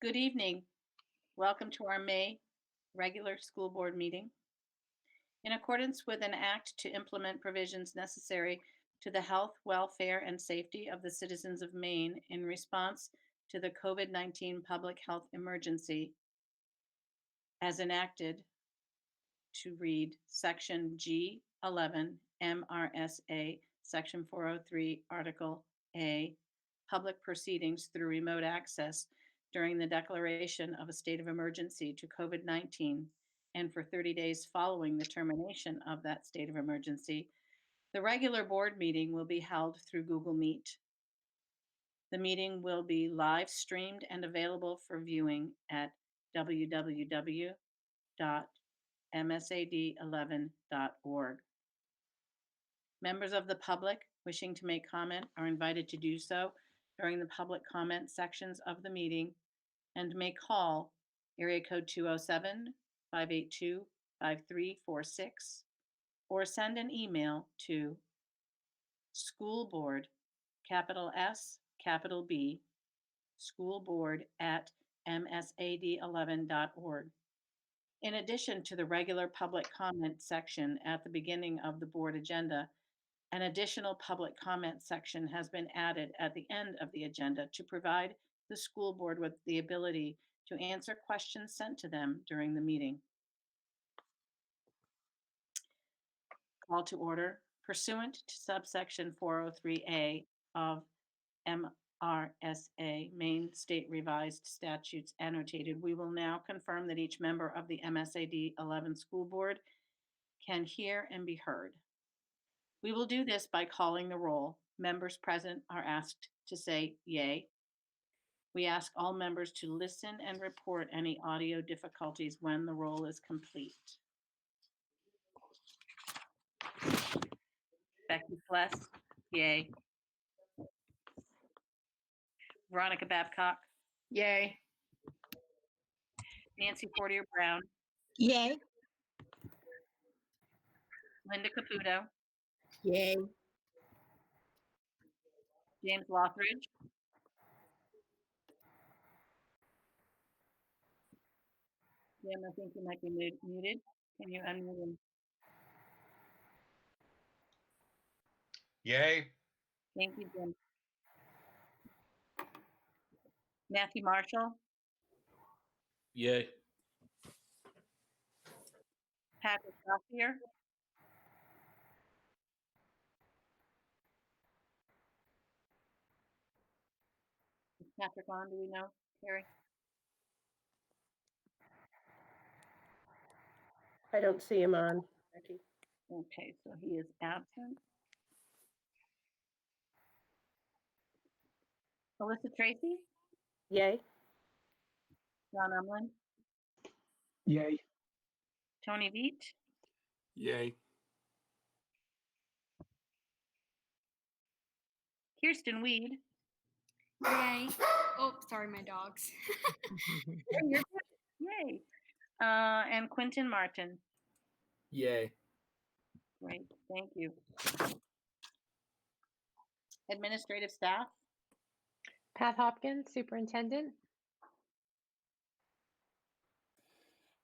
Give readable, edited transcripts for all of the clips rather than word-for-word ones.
Good evening. Welcome to our May regular school board meeting. In accordance with an act to implement provisions necessary to the health, welfare, and safety of the citizens of Maine in response to the COVID-19 public health emergency, as enacted to read Section G11 MRSA, Section 403, Article A, public proceedings through remote access during the declaration of a state of emergency to COVID-19 and for 30 days following the termination of that state of emergency, the regular board meeting will be held through Google Meet. The meeting will be live streamed and available for viewing at www.MSAD11.org. Members of the public wishing to make comment are invited to do so during the public comment sections of the meeting and may call area code 207-582-5346 or send an email to schoolboard, capital S, capital B, schoolboard@msad11.org. In addition to the regular public comment section at the beginning of the board agenda, an additional public comment section has been added at the end of the agenda to provide the school board with the ability to answer questions sent to them during the meeting. Call to order. Pursuant to subsection 403A of MRSA, Maine State Revised Statutes Annotated, we will now confirm that each member of the MSAD 11 school board can hear and be heard. We will do this by calling the roll. Members present are asked to say yay. We ask all members to listen and report any audio difficulties when the roll is complete. Becky Fless, yay. Veronica Babcock, Yay. Nancy Portier Brown, Yay. Linda Caputo, Yay. James Lothridge, Jim, I think you might be muted. Can you unmute him? Yay. Thank you, Jim. Matthew Marshall, Yay. Patrick Gothier, is Patrick on? Do we know, Carrie? I don't see him on. Becky. Okay, so he is absent. Melissa Tracy, Yay. John Umlin, Yay. Tony Veet, Yay. Kirsten Weed. Yay. Oh, sorry, my dogs. Hey, you're good. Yay. And Quentin Martin. Yay. Great, thank you. Administrative staff, Pat Hopkins, Superintendent.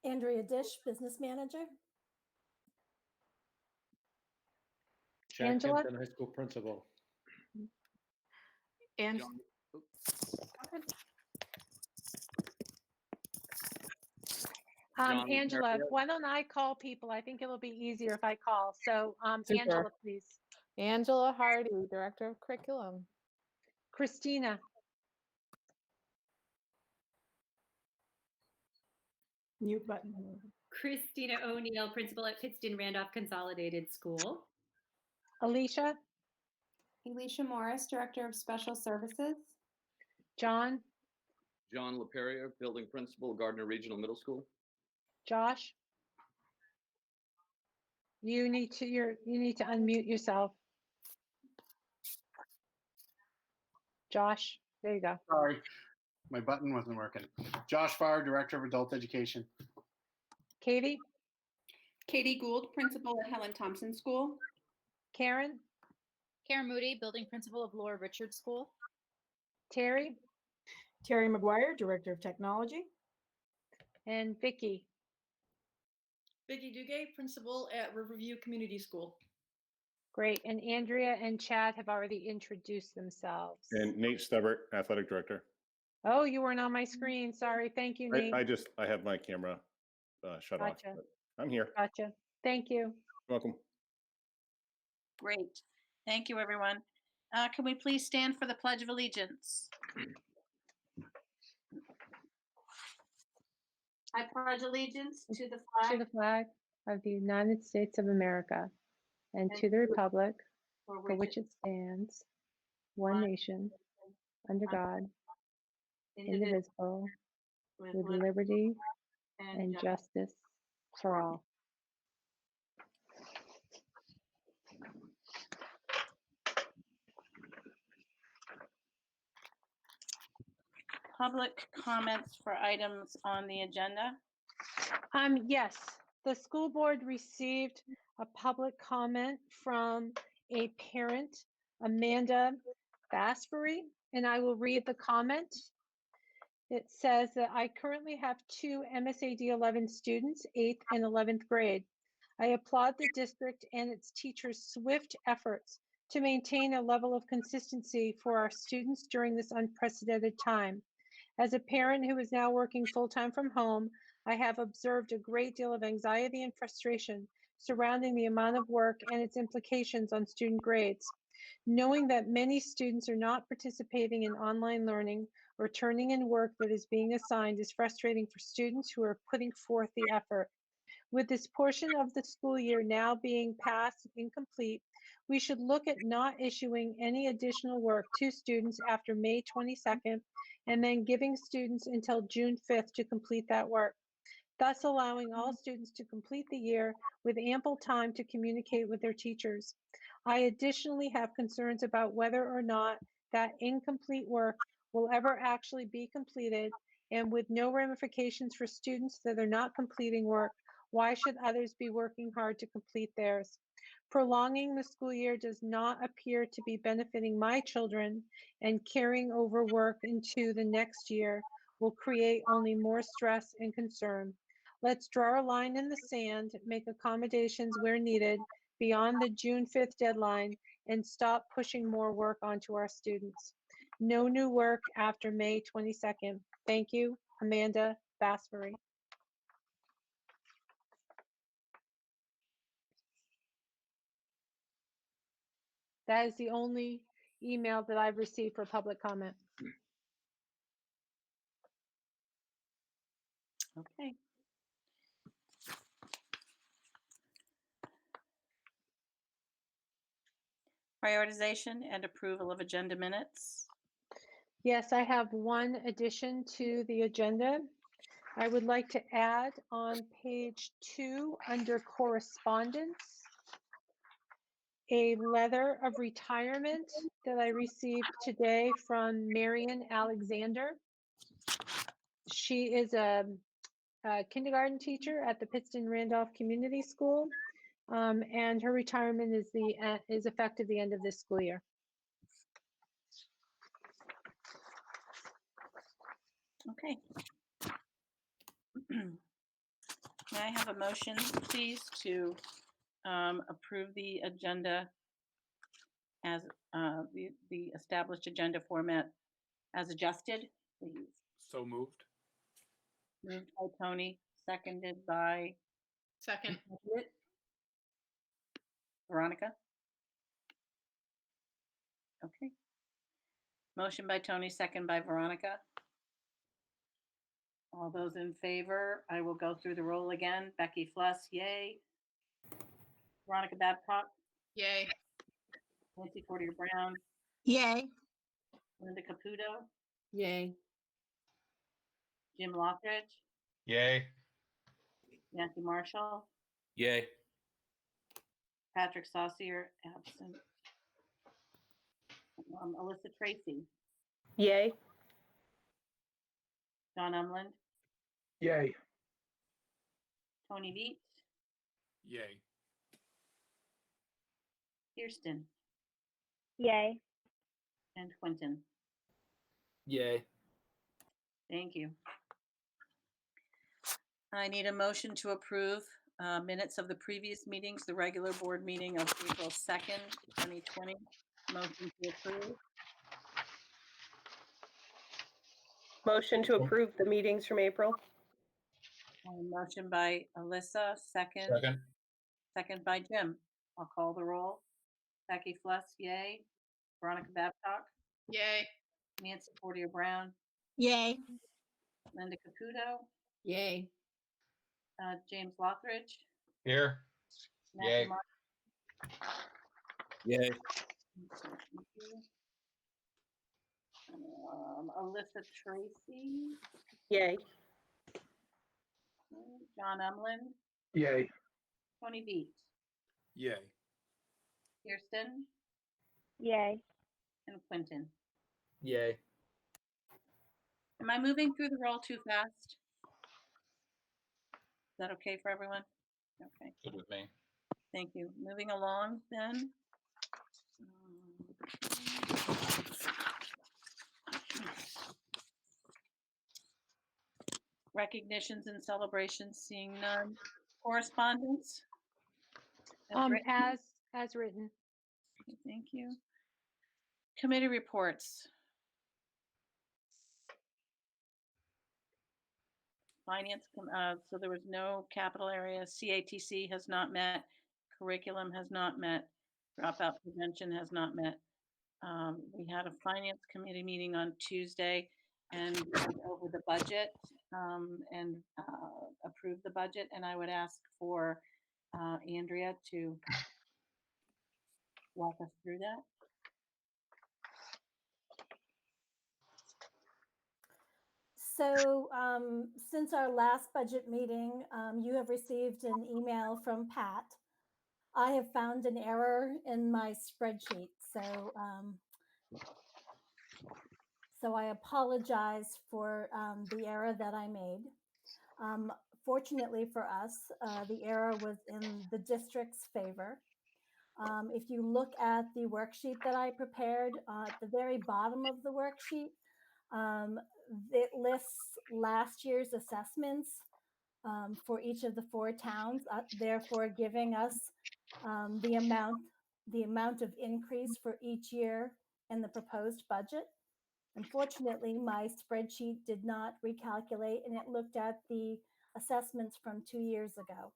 Andrea Dish, Business Manager. Jack Angela? Kempton, High School Principal. And John Angela, Merrifield. why don't I call people? I think it'll be easier if I call. So Super. Angela, please. Angela Hardy, Director of Curriculum. Christina, Mute button. Christina O'Neill, Principal at Pittston Randolph Consolidated School. Alicia, Alicia Morris, Director of Special Services. John, John LaPerriere, Building Principal, Gardner Regional Middle School. Josh. You need to unmute yourself. Josh, there you go. Sorry, my button wasn't working. Josh Farr, Director of Adult Education. Katie, Katie Gould, Principal at Helen Thompson School. Karen, Karen Moody, Building Principal of Laura Richards School. Terry, Terry McGuire, Director of Technology. And Vicky. Vicky Dugay, principal at Riverview Community School. Great. And Andrea and Chad have already introduced themselves. And Nate Stubbert, athletic director. Oh, you weren't on my screen. Sorry. Thank you, Nate. I have my camera shut off. Gotcha. But I'm here. Gotcha. Thank you. Welcome. Great. Thank you, everyone. Can we please stand for the Pledge of Allegiance? I pledge allegiance to the To flag the flag of the United States of America and to the republic for for which it stands, one nation, under God, indivisible, with liberty and justice for all. Public comments for items on the agenda. Yes, the school board received a public comment from a parent, Amanda Basbury, and I will read the comment. It says that I currently have two MSAD11 students, 8th and 11th grade. I applaud the district and its teachers' swift efforts to maintain a level of consistency for our students during this unprecedented time. As a parent who is now working full-time from home, I have observed a great deal of anxiety and frustration surrounding the amount of work and its implications on student grades. Knowing that many students are not participating in online learning or turning in work that is being assigned is frustrating for students who are putting forth the effort. With this portion of the school year now being past incomplete, we should look at not issuing any additional work to students after May 22nd and then giving students until June 5th to complete that work, thus allowing all students to complete the year with ample time to communicate with their teachers. I additionally have concerns about whether or not that incomplete work will ever actually be completed, and with no ramifications for students that are not completing work, why should others be working hard to complete theirs? Prolonging the school year does not appear to be benefiting my children, and carrying over work into the next year will create only more stress and concern. Let's draw a line in the sand, make accommodations where needed beyond the June 5th deadline, and stop pushing more work onto our students. No new work after May 22nd. Thank you, Amanda Basbury. That is the only email that I've received for public comment. Okay. Prioritization and approval of agenda minutes. Yes, I have one addition to the agenda. I would like to add on page 2 under correspondence, a letter of retirement that I received today from Marian Alexander. She is a kindergarten teacher at the Pittston Randolph Community School, and her retirement is effective the end of this school year. Okay. May I have a motion, please, to approve the agenda as the established agenda format as adjusted, please? So moved. Moved by Tony, seconded by Second. Veronica. Okay. Motion by Tony, second by Veronica. All those in favor, I will go through the roll again. Becky Fluss, yay. Veronica Babcock, Yay. Nancy Porter Brown, Yay. Linda Caputo, Yay. Jim Lockridge, Yay. Nancy Marshall, Yay. Patrick Saucier, absent. Alyssa Tracy, Yay. Don Umland, Yay. Tony Veet, Yay. Kirsten, Yay. and Quentin. Yay. Thank you. I need a motion to approve minutes of the previous meetings, the regular board meeting of April 2nd, 2020. Motion to approve. Motion to approve the meetings from April. Motion by Alyssa, second. Second by Jim. I'll call the roll. Becky Fluss, yay. Veronica Babcock, Yay. Nancy Porter Brown, Yay. Linda Caputo, Yay. James Lothridge, Here. Matthew Yay. Mark. Yay. Thank you. Alyssa Tracy, Yay. John Umland, Yay. Tony Beat, Yay. Kirsten, Yay. and Quentin. Yay. Am I moving through the roll too fast? Is that okay for everyone? Okay, Good with me. thank you. Moving along then. Recognitions and celebrations, seeing none. Correspondence? Written? As written. Okay, thank you. Committee reports. Finance, so there was no capital area. CATC has not met. Curriculum has not met. Dropout prevention has not met. We had a finance committee meeting on Tuesday and went over the budget and approved the budget. And I would ask for Andrea to walk us through that. So since our last budget meeting, you have received an email from Pat. I have found an error in my spreadsheet. So I apologize for the error that I made. Fortunately for us, the error was in the district's favor. If you look at the worksheet that I prepared, at the very bottom of the worksheet, it lists last year's assessments for each of the 4 towns, therefore giving us the amount of increase for each year in the proposed budget. Unfortunately, my spreadsheet did not recalculate and it looked at the assessments from 2 years ago.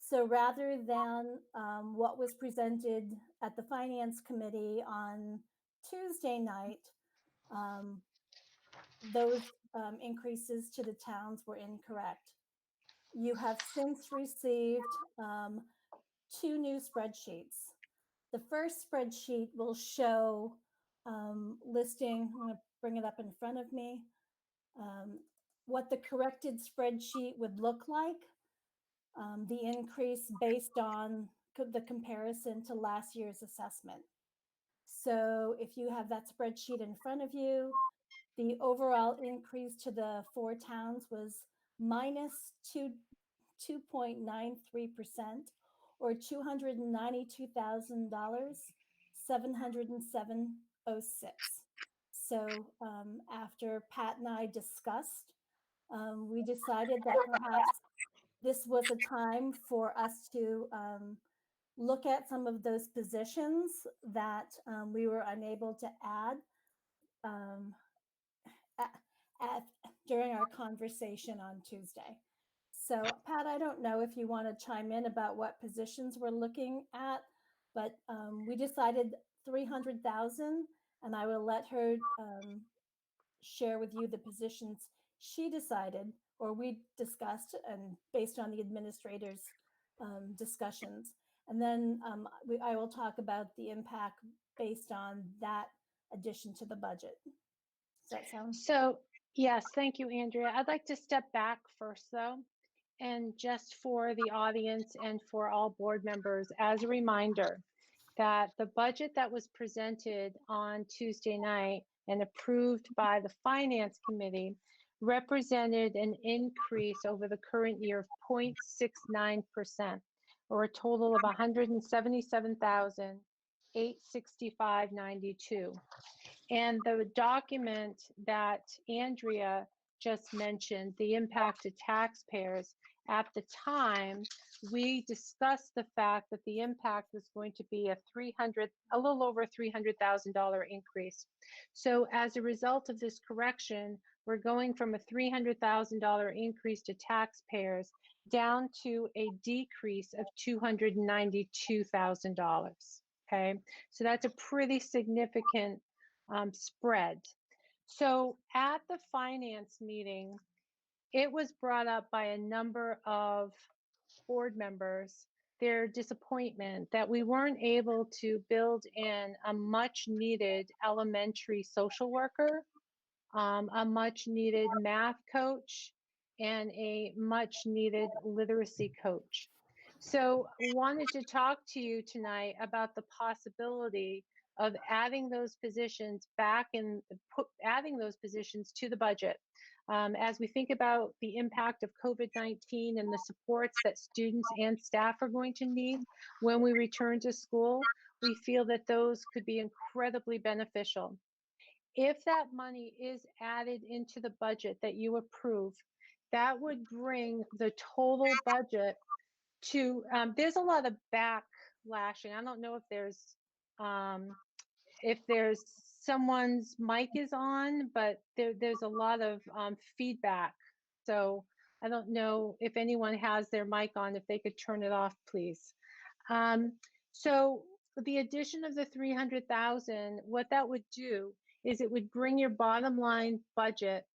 So rather than what was presented at the Finance Committee on Tuesday night, those increases to the towns were incorrect. You have since received 2 new spreadsheets. The first spreadsheet will show listing, I'm going to bring it up in front of me, what the corrected spreadsheet would look like, the increase based on the comparison to last year's assessment. So if you have that spreadsheet in front of you, the overall increase to the 4 towns was minus 2.93%, or $292,000, $707.06. So after Pat and I discussed, we decided that perhaps this was a time for us to look at some of those positions that we were unable to add during our conversation on Tuesday. So Pat, I don't know if you want to chime in about what positions we're looking at, but we decided 300,000, and I will let her share with you the positions she decided or we discussed and based on the administrator's discussions. And then I will talk about the impact based on that addition to the budget. Does that sound? So, yes, thank you, Andrea. I'd like to step back first, though, and just for the audience and for all board members, as a reminder that the budget that was presented on Tuesday night and approved by the Finance Committee represented an increase over the current year of 0.69%, or a total of $177,865.92. And the document that Andrea just mentioned, the impact to taxpayers. At the time, we discussed the fact that the impact was going to be a little over $300,000 increase. So as a result of this correction, we're going from a $300,000 increase to taxpayers down to a decrease of $292,000. Okay, so that's a pretty significant spread. So at the finance meeting, it was brought up by a number of board members, their disappointment that we weren't able to build in a much needed elementary social worker, a much needed math coach, and a much needed literacy coach. So wanted to talk to you tonight about the possibility of adding those positions adding those positions to the budget. As we think about the impact of COVID-19 and the supports that students and staff are going to need when we return to school, we feel that those could be incredibly beneficial. If that money is added into the budget that you approve, that would bring the total budget to, there's a lot of backlashing. I don't know if there's someone's mic is on, but there's a lot of feedback. So I don't know if anyone has their mic on, if they could turn it off, please. So the addition of the 300,000, what that would do is it would bring your bottom line budget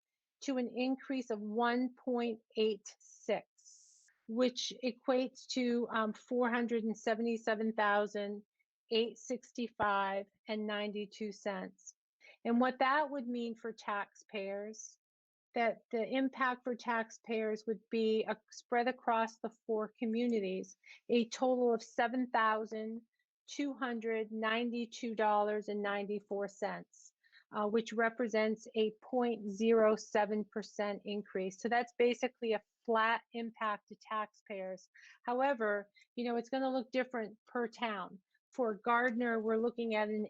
to an increase of 1.86, which equates to 477,865 and 92 cents. And what that would mean for taxpayers, that the impact for taxpayers would be spread across the 4 communities, a total of $7,292.94, which represents a 0.07% increase. So that's basically a flat impact to taxpayers. However, it's going to look different per town. For Gardner, we're looking at an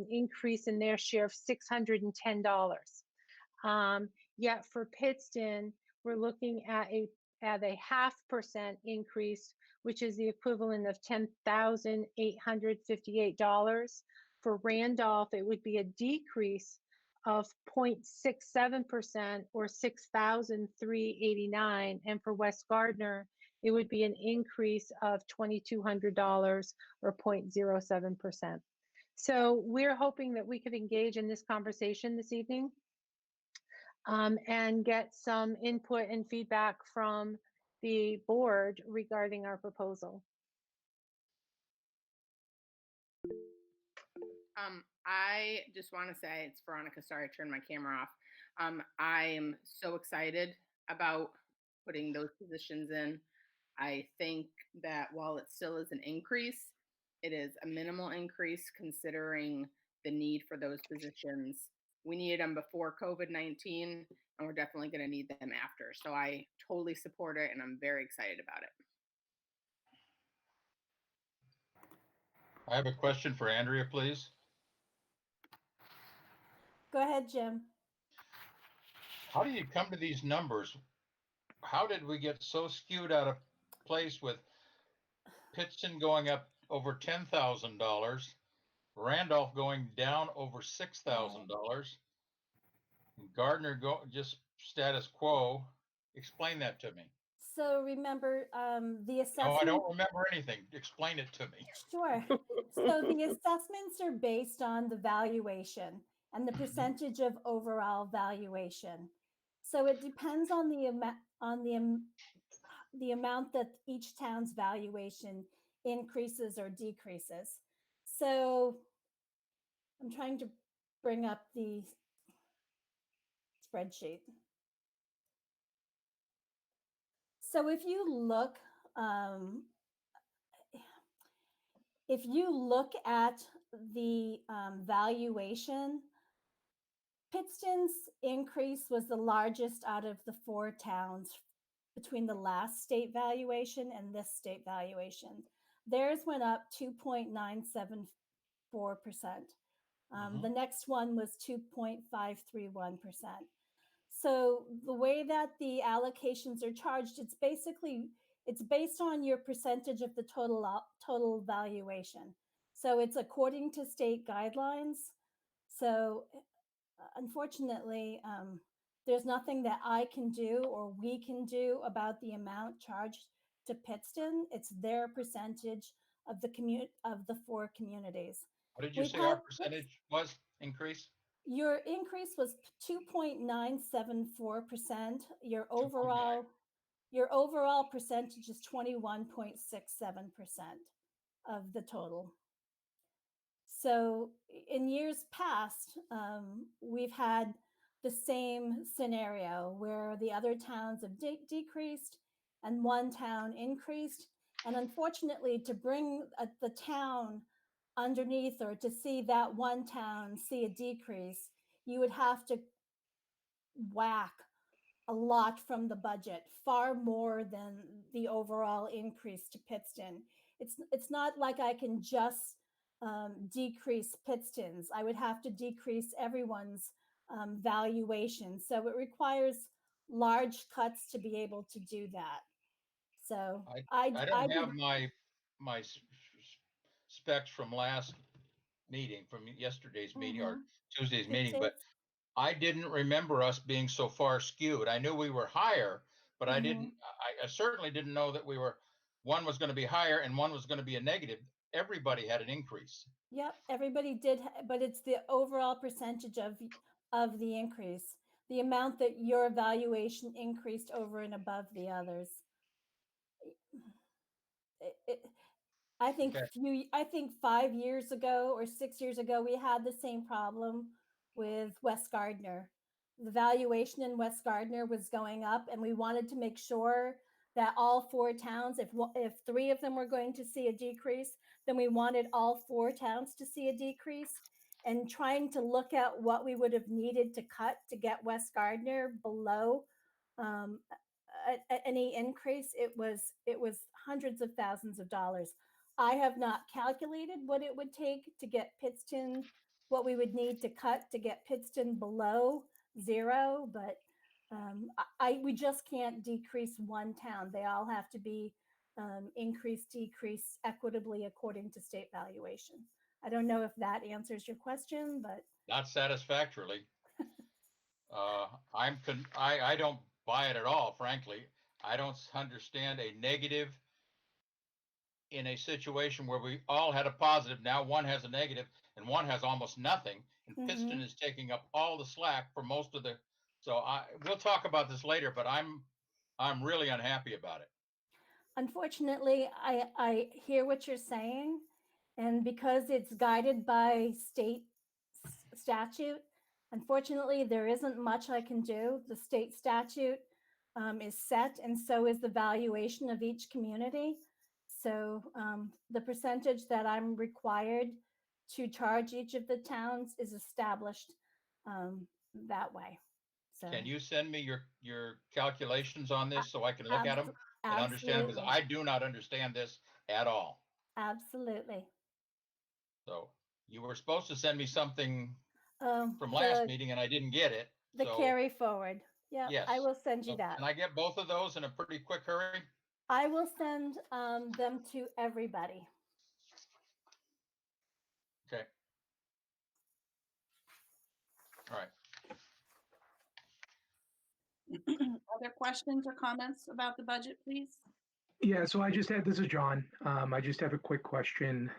increase in their share of $610. Yet for Pittston, we're looking at a 0.5% increase, which is the equivalent of $10,858. For Randolph, it would be a decrease of 0.67% or $6,389. And for West Gardner, it would be an increase of $2,200 or 0.07%. So we're hoping that we could engage in this conversation this evening and get some input and feedback from the board regarding our proposal. I just want to say, it's Veronica, sorry, I turned my camera off. I am so excited about putting those positions in. I think that while it still is an increase, it is a minimal increase considering the need for those positions. We needed them before COVID-19, and we're definitely going to need them after. So I totally support it, and I'm very excited about it. I have a question for Andrea, please. Go ahead, Jim. How do you come to these numbers? How did we get so skewed out of place with Pittston going up over $10,000, Randolph going down over $6,000, and Gardner just status quo? Explain that to me. So remember the assessment. No, I don't remember anything. Explain it to me. Sure. So the assessments are based on the valuation and the percentage of overall valuation. So it depends on the amount that each town's valuation increases or decreases. So I'm trying to bring up the spreadsheet. So if you look at the valuation, Pittston's increase was the largest out of the 4 towns between the last state valuation and this state valuation. Theirs went up 2.974%. The next one was 2.531%. So the way that the allocations are charged, it's based on your percentage of the total valuation. So it's according to state guidelines. So unfortunately, there's nothing that I can do or we can do about the amount charged to Pittston. It's their percentage of the 4 communities. What did you We've say our had percentage was increase? your increase was 2.974%. 2.9. Your overall percentage is 21.67% of the total. So in years past, we've had the same scenario where the other towns have decreased and one town increased. And unfortunately, to bring the town underneath or to see that one town see a decrease, you would have to whack a lot from the budget, far more than the overall increase to Pittston. It's not like I can just decrease Pittston's. I would have to decrease everyone's valuation. So it requires large cuts to be able to do that. So I don't have my specs from last meeting, from yesterday's meeting or Tuesday's meeting, but I didn't remember us being so far skewed. I knew we were higher, but I certainly didn't know that one was going to be higher and one was going to be a negative. Everybody had an increase. Yep, everybody did, but it's the overall percentage of the increase, the amount that your valuation increased over and above the others. I think I think 5 years ago or 6 years ago, we had the same problem with West Gardner. The valuation in West Gardner was going up, and we wanted to make sure that all 4 towns, if 3 of them were going to see a decrease, then we wanted all 4 towns to see a decrease. And trying to look at what we would have needed to cut to get West Gardner below any increase, it was hundreds of thousands of dollars. I have not calculated what it would take to get Pittston, what we would need to cut to get Pittston below 0, but we just can't decrease one town. They all have to be increased, decreased equitably according to state valuation. I don't know if that answers your question, but not satisfactorily. I don't buy it at all, frankly. I don't understand a negative in a situation where we all had a positive. Now one has a negative and one has almost nothing. And Pittston is taking up all the slack for most of the. So we'll talk about this later, but I'm really unhappy about it. Unfortunately, I hear what you're saying, and because it's guided by state statute, unfortunately, there isn't much I can do. The state statute is set, and so is the valuation of each community. So the percentage that I'm required to charge each of the towns is established that way. So can you send me your calculations on this so I can look at them and understand? Because I do not understand this at all. Absolutely. So you were supposed to send me something from last meeting and I didn't get it. The carry forward. Yeah, yes. I will send you that. Can I get both of those in a pretty quick hurry? I will send them to everybody. Okay. All right. Other questions or comments about the budget, please? Yeah, so this is John. I just have a quick question.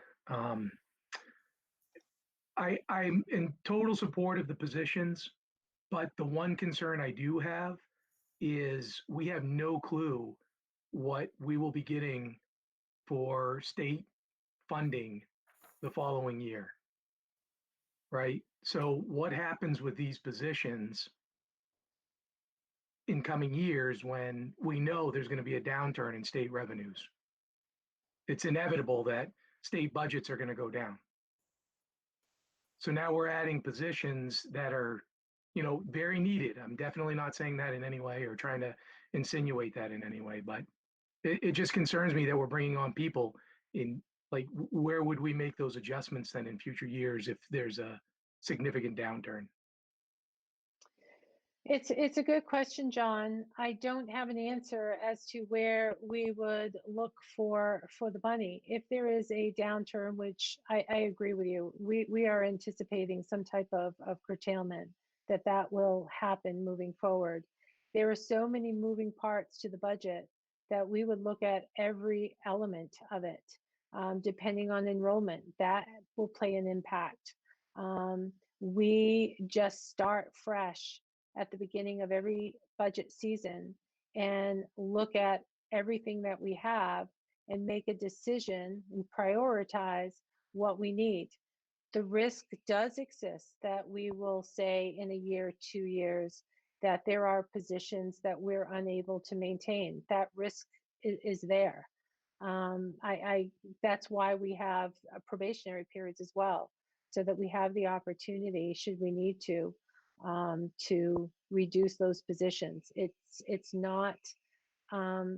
I'm in total support of the positions, but the one concern I do have is we have no clue what we will be getting for state funding the following year, right? So what happens with these positions in coming years when we know there's going to be a downturn in state revenues? It's inevitable that state budgets are going to go down. So now we're adding positions that are, very needed. I'm definitely not saying that in any way or trying to insinuate that in any way, but it just concerns me that we're bringing on people in, like, where would we make those adjustments then in future years if there's a significant downturn? It's a good question, John. I don't have an answer as to where we would look for the money. If there is a downturn, which I agree with you, we are anticipating some type of curtailment, that will happen moving forward. There are so many moving parts to the budget that we would look at every element of it, depending on enrollment. That will play an impact. We just start fresh at the beginning of every budget season and look at everything that we have and make a decision and prioritize what we need. The risk does exist that we will say in a year, 2 years, that there are positions that we're unable to maintain. That risk is there. That's why we have probationary periods as well, so that we have the opportunity, should we need to reduce those positions. It's not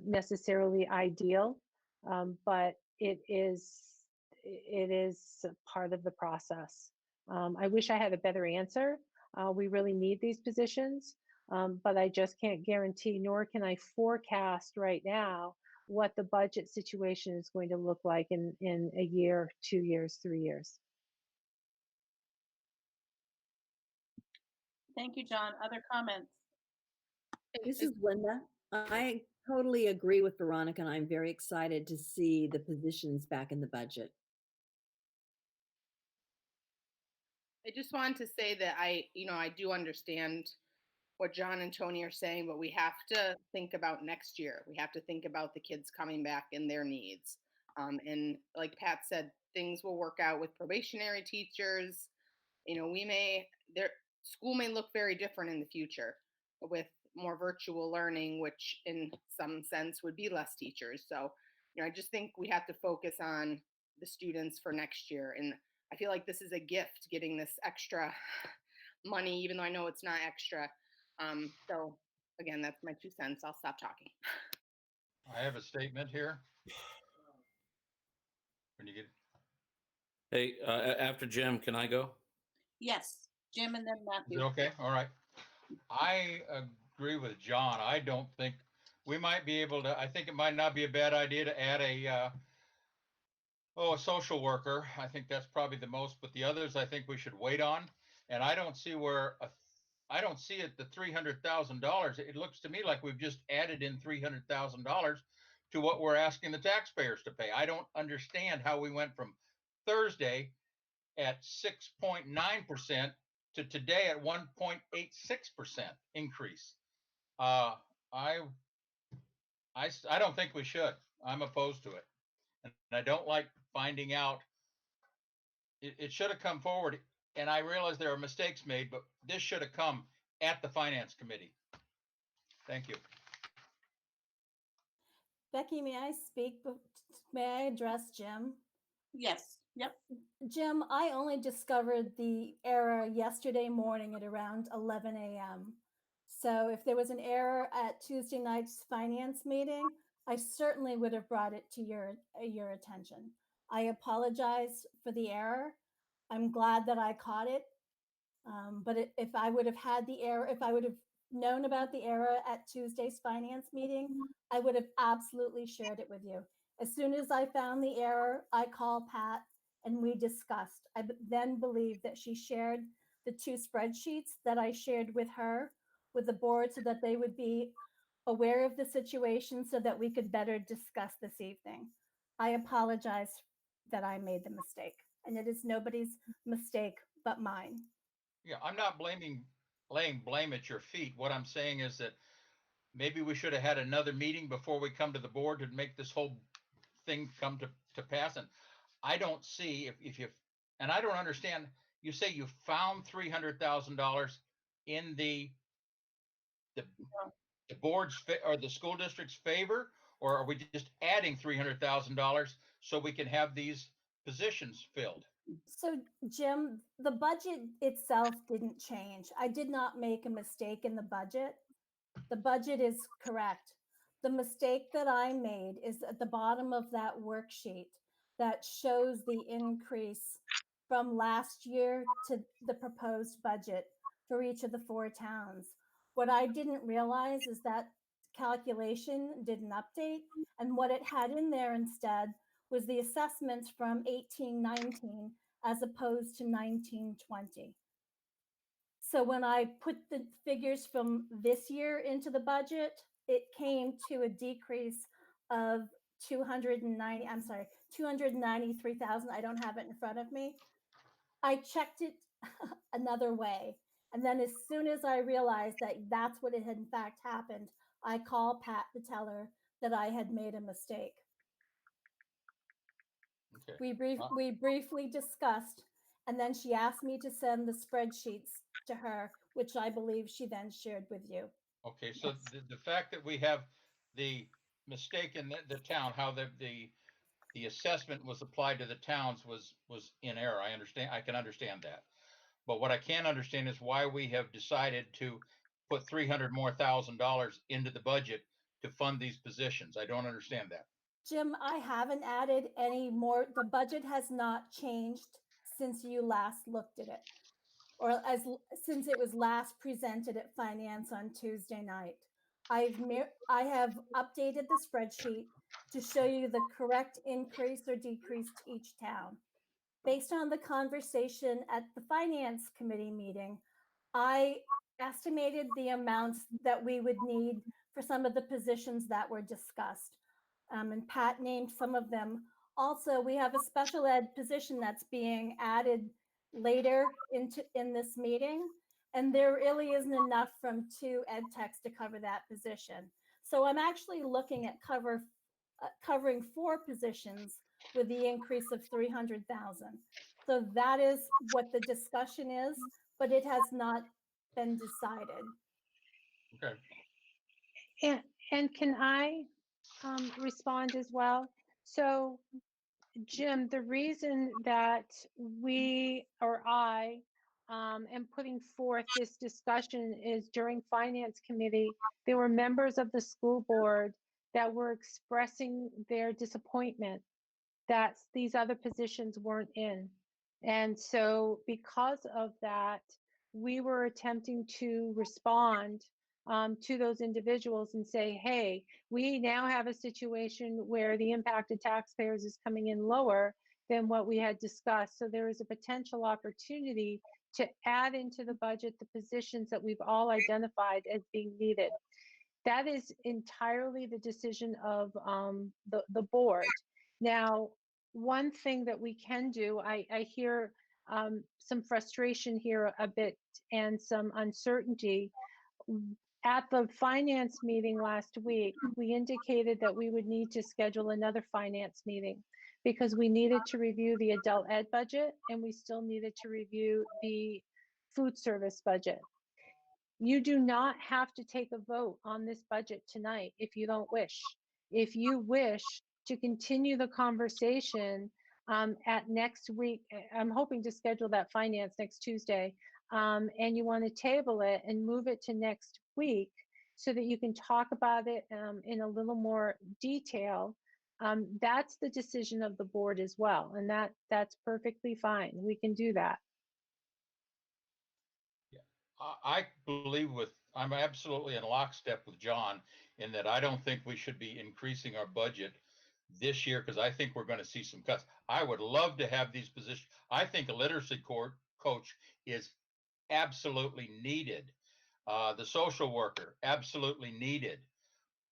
necessarily ideal, but it is part of the process. I wish I had a better answer. We really need these positions, but I just can't guarantee, nor can I forecast right now what the budget situation is going to look like in a year, 2 years, 3 years. Thank you, John. Other comments? This is Linda. I totally agree with Veronica, and I'm very excited to see the positions back in the budget. I just wanted to say that I do understand what John and Tony are saying, but we have to think about next year. We have to think about the kids coming back and their needs. And like Pat said, things will work out with probationary teachers. Their school may look very different in the future with more virtual learning, which in some sense would be less teachers. So, I just think we have to focus on the students for next year. And I feel like this is a gift, getting this extra money, even though I know it's not extra. So again, that's my 2 cents. I'll stop talking. I have a statement here. When you get Hey, after Jim, can I go? Yes, Jim and then Is Matthew. it okay? All right. I agree with John. I don't think we might be able to, I think it might not be a bad idea to add a social worker. I think that's probably the most, but the others I think we should wait on. And I don't see I don't see it, the $300,000. It looks to me like we've just added in $300,000 to what we're asking the taxpayers to pay. I don't understand how we went from Thursday at 6.9% to today at 1.86% increase. I don't think we should. I'm opposed to it. And I don't like finding out. It should have come forward. And I realize there are mistakes made, but this should have come at the Finance Committee. Thank you. Becky, may I speak? May I address Jim? Yes. Yep. Jim, I only discovered the error yesterday morning at around 11 a.m. So if there was an error at Tuesday night's finance meeting, I certainly would have brought it to your attention. I apologize for the error. I'm glad that I caught it. But if I would have had the error, if I would have known about the error at Tuesday's finance meeting, I would have absolutely shared it with you. As soon as I found the error, I called Pat and we discussed. I then believe that she shared the 2 spreadsheets that I shared with her, with the board, so that they would be aware of the situation so that we could better discuss this evening. I apologize that I made the mistake, and it is nobody's mistake but mine. Yeah, I'm not laying blame at your feet. What I'm saying is that maybe we should have had another meeting before we come to the board to make this whole thing come to pass. And I don't see if you, and I don't understand, you say you found $300,000 in the board's or the school district's favor, or are we just adding $300,000 so we can have these positions filled? So, Jim, the budget itself didn't change. I did not make a mistake in the budget. The budget is correct. The mistake that I made is at the bottom of that worksheet that shows the increase from last year to the proposed budget for each of the 4 towns. What I didn't realize is that calculation didn't update, and what it had in there instead was the assessments from 1819 as opposed to 1920. So when I put the figures from this year into the budget, it came to a decrease of 293,000. I don't have it in front of me. I checked it another way. And then as soon as I realized that that's what had in fact happened, I called Pat to tell her that I had made a mistake. Okay. We briefly discussed, and then she asked me to send the spreadsheets to her, which I believe she then shared with you. Okay, so the fact that we have the mistake in the town, how the assessment was applied to the towns was in error. I can understand that. But what I can't understand is why we have decided to put $300,000 more into the budget to fund these positions. I don't understand that. Jim, I haven't added any more. The budget has not changed since you last looked at it, or since it was last presented at finance on Tuesday night. I have updated the spreadsheet to show you the correct increase or decrease to each town. Based on the conversation at the finance committee meeting, I estimated the amounts that we would need for some of the positions that were discussed. And Pat named some of them. Also, we have a special ed position that's being added later in this meeting, and there really isn't enough from 2 ed techs to cover that position. So I'm actually looking at covering 4 positions with the increase of 300,000. So that is what the discussion is, but it has not been decided. Okay. And can I respond as well? So, Jim, the reason that we or I am putting forth this discussion is during finance committee, there were members of the school board that were expressing their disappointment that these other positions weren't in. And so because of that, we were attempting to respond to those individuals and say, hey, we now have a situation where the impact of taxpayers is coming in lower than what we had discussed. So there is a potential opportunity to add into the budget the positions that we've all identified as being needed. That is entirely the decision of the board. Now, one thing that we can do, I hear some frustration here a bit and some uncertainty. At the finance meeting last week, we indicated that we would need to schedule another finance meeting because we needed to review the adult ed budget and we still needed to review the food service budget. You do not have to take a vote on this budget tonight if you don't wish. If you wish to continue the conversation at next week, I'm hoping to schedule that finance next Tuesday, and you want to table it and move it to next week so that you can talk about it in a little more detail, that's the decision of the board as well, and that's perfectly fine. We can do that. I believe I'm absolutely in lockstep with John in that I don't think we should be increasing our budget this year because I think we're going to see some cuts. I would love to have these positions. I think a literacy coach is absolutely needed. The social worker, absolutely needed.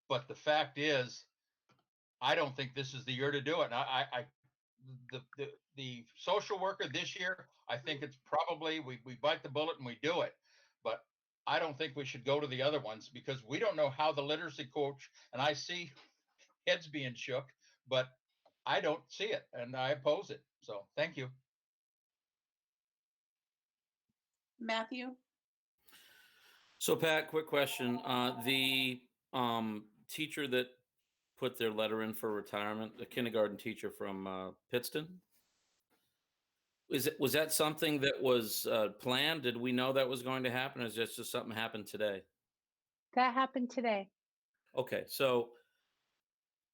But the fact is, I don't think this is the year to do it. And the social worker this year, I think it's probably, we bite the bullet and we do it. But I don't think we should go to the other ones because we don't know how the literacy coach, and I see heads being shook, but I don't see it and I oppose it. So thank you. Matthew? So Pat, quick question. The teacher that put their letter in for retirement, the kindergarten teacher from Pittston, was that something that was planned? Did we know that was going to happen, or is this just something happened today? That happened today. Okay, so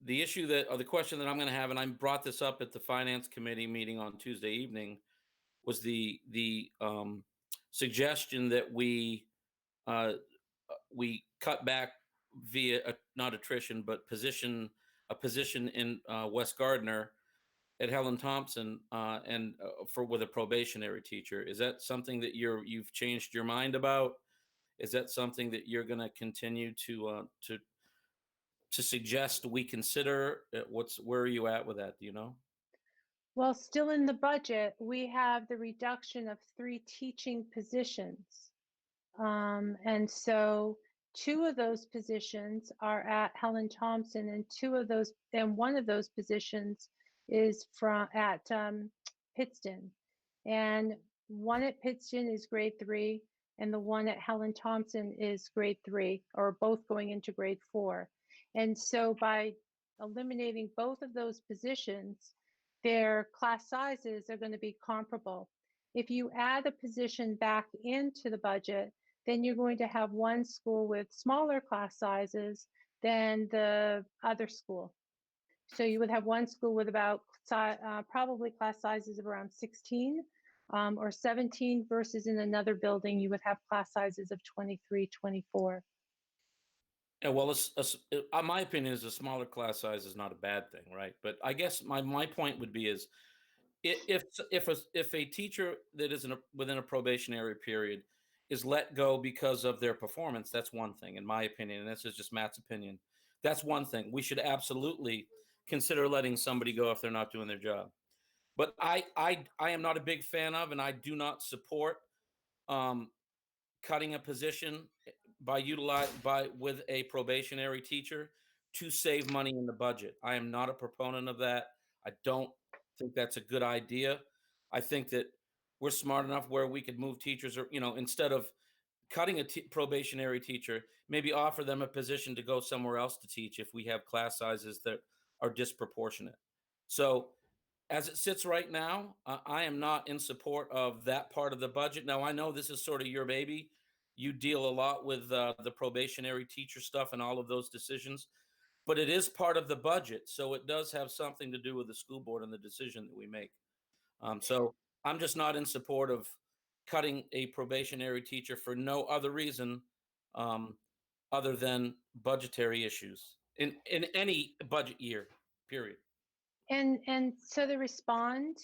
the issue or the question that I'm going to have, and I brought this up at the finance committee meeting on Tuesday evening, was the suggestion that we we cut back via not attrition, but a position in West Gardner at Helen Thompson and for with a probationary teacher. Is that something that you've changed your mind about? Is that something that you're going to continue to suggest we consider? Where are you at with that? Do you know? Well, still in the budget, we have the reduction of 3 teaching positions. And so 2 of those positions are at Helen Thompson, and one of those positions is at Pittston. And one at Pittston is grade 3, and the one at Helen Thompson is grade 3, or both going into grade 4. And so by eliminating both of those positions, their class sizes are going to be comparable. If you add a position back into the budget, then you're going to have one school with smaller class sizes than the other school. So you would have one school with about probably class sizes of around 16 or 17 versus in another building, you would have class sizes of 23, 24. Yeah, well, my opinion is a smaller class size is not a bad thing, right? But I guess my point would be is if a teacher that is within a probationary period is let go because of their performance, that's one thing, in my opinion, and this is just Matt's opinion. That's one thing. We should absolutely consider letting somebody go if they're not doing their job. But I am not a big fan of, and I do not support cutting a position with a probationary teacher to save money in the budget. I am not a proponent of that. I don't think that's a good idea. I think that we're smart enough where we could move teachers, or instead of cutting a probationary teacher, maybe offer them a position to go somewhere else to teach if we have class sizes that are disproportionate. So as it sits right now, I am not in support of that part of the budget. Now, I know this is sort of your baby. You deal a lot with the probationary teacher stuff and all of those decisions, but it is part of the budget. So it does have something to do with the school board and the decision that we make. So I'm just not in support of cutting a probationary teacher for no other reason other than budgetary issues in any budget year, period. And so to respond,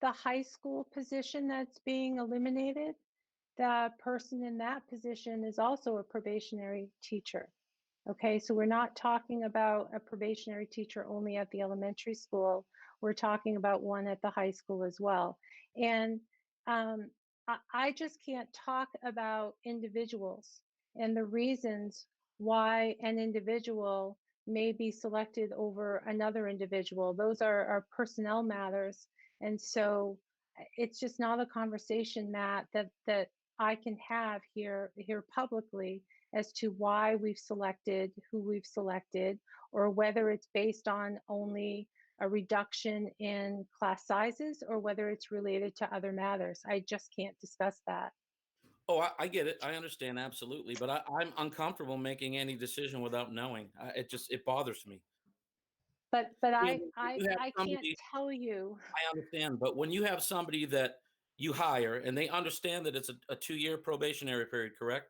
the high school position that's being eliminated, the person in that position is also a probationary teacher. Okay, so we're not talking about a probationary teacher only at the elementary school. We're talking about one at the high school as well. And I just can't talk about individuals and the reasons why an individual may be selected over another individual. Those are personnel matters. And so it's just not a conversation, Matt, that I can have here publicly as to why we've selected who we've selected, or whether it's based on only a reduction in class sizes or whether it's related to other matters. I just can't discuss that. Oh, I get it. I understand absolutely, but I'm uncomfortable making any decision without knowing. It bothers me. But You I have can't somebody- tell you. I understand, but when you have somebody that you hire and they understand that it's a 2-year probationary period, correct?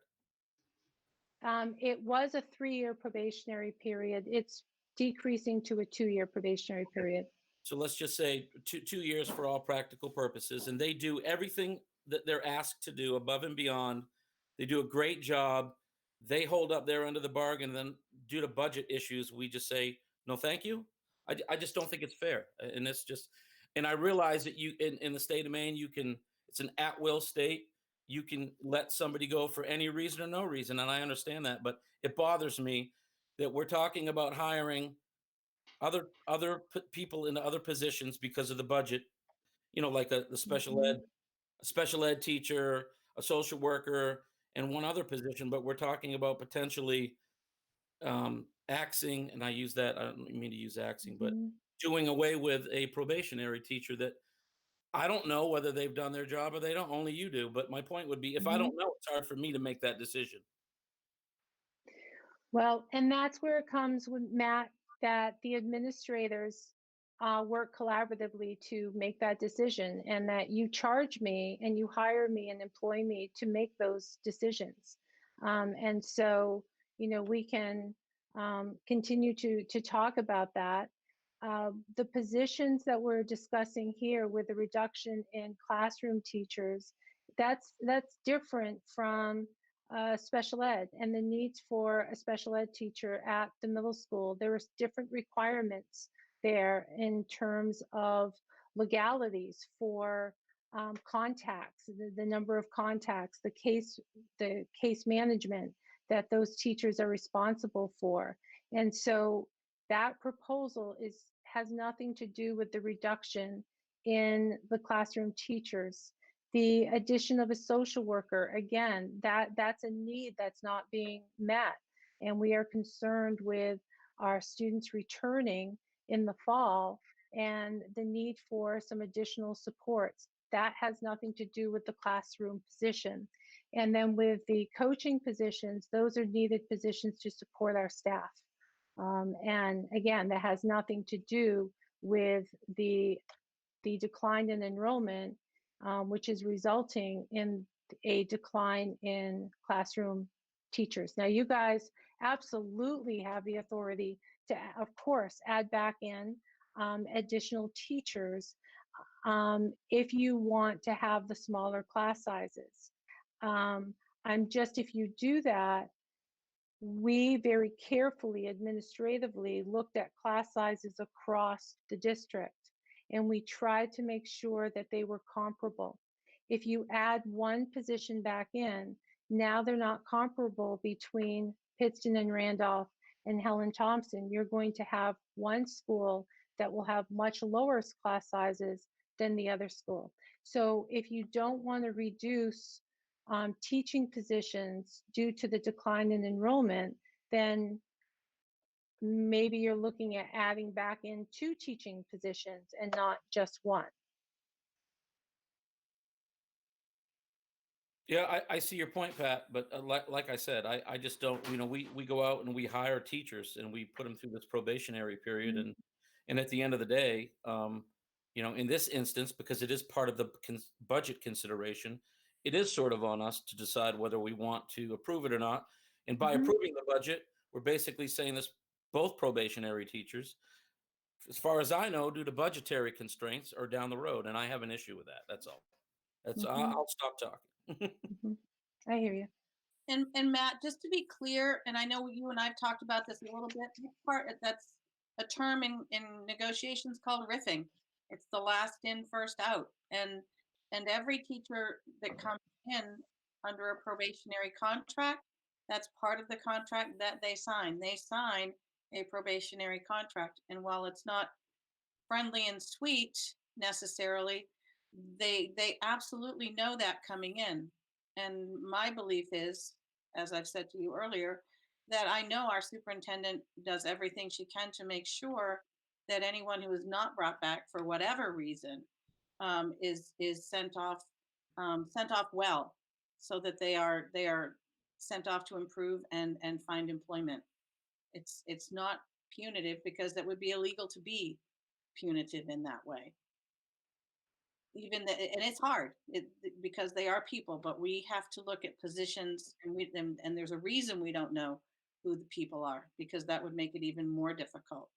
It was a 3-year probationary period. It's decreasing to a 2-year probationary period. So let's just say 2 years for all practical purposes, and they do everything that they're asked to do above and beyond. They do a great job. They hold up their end of the bargain. And then due to budget issues, we just say, no, thank you. I just don't think it's fair. And it's just, and I realize that in the state of Maine, it's an at-will state. You can let somebody go for any reason or no reason. And I understand that, but it bothers me that we're talking about hiring other people in other positions because of the budget, like the special ed teacher, a social worker, and one other position, but we're talking about potentially axing, and I use that, I don't mean to use axing, but doing away with a probationary teacher that I don't know whether they've done their job or they don't. Only you do. But my point would be, if I don't know, it's hard for me to make that decision. Well, and that's where it comes with Matt, that the administrators work collaboratively to make that decision, and that you charge me and you hire me and employ me to make those decisions. And so, we can continue to talk about that. The positions that we're discussing here with the reduction in classroom teachers, that's different from special ed and the needs for a special ed teacher at the middle school. There are different requirements there in terms of legalities for contacts, the number of contacts, the case management that those teachers are responsible for. And so that proposal has nothing to do with the reduction in the classroom teachers. The addition of a social worker, again, that's a need that's not being met. And we are concerned with our students returning in the fall and the need for some additional supports. That has nothing to do with the classroom position. And then with the coaching positions, those are needed positions to support our staff. And again, that has nothing to do with the decline in enrollment, which is resulting in a decline in classroom teachers. Now, you guys absolutely have the authority to, of course, add back in additional teachers if you want to have the smaller class sizes. If you do that, we very carefully administratively looked at class sizes across the district, and we tried to make sure that they were comparable. If you add one position back in, now they're not comparable between Pittston and Randolph and Helen Thompson. You're going to have one school that will have much lower class sizes than the other school. So if you don't want to reduce teaching positions due to the decline in enrollment, then maybe you're looking at adding back in 2 teaching positions and not just 1. Yeah, I see your point, Pat, but like I said, I just don't, we go out and we hire teachers and we put them through this probationary period. And at the end of the day, in this instance, because it is part of the budget consideration, it is sort of on us to decide whether we want to approve it or not. And by approving the budget, we're basically saying this, both probationary teachers, as far as I know, due to budgetary constraints, are down the road. And I have an issue with that. That's all. I'll stop talking. I hear you. And Matt, just to be clear, and I know you and I've talked about this a little bit, that's a term in negotiations called riffing. It's the last in, first out. And every teacher that comes in under a probationary contract, that's part of the contract that they sign. They sign a probationary contract. And while it's not friendly and sweet necessarily, they absolutely know that coming in. And my belief is, as I've said to you earlier, that I know our superintendent does everything she can to make sure that anyone who is not brought back for whatever reason is sent off well, so that they are sent off to improve and find employment. It's not punitive, because that would be illegal to be punitive in that way. And it's hard because they are people, but we have to look at positions, and there's a reason we don't know who the people are, because that would make it even more difficult.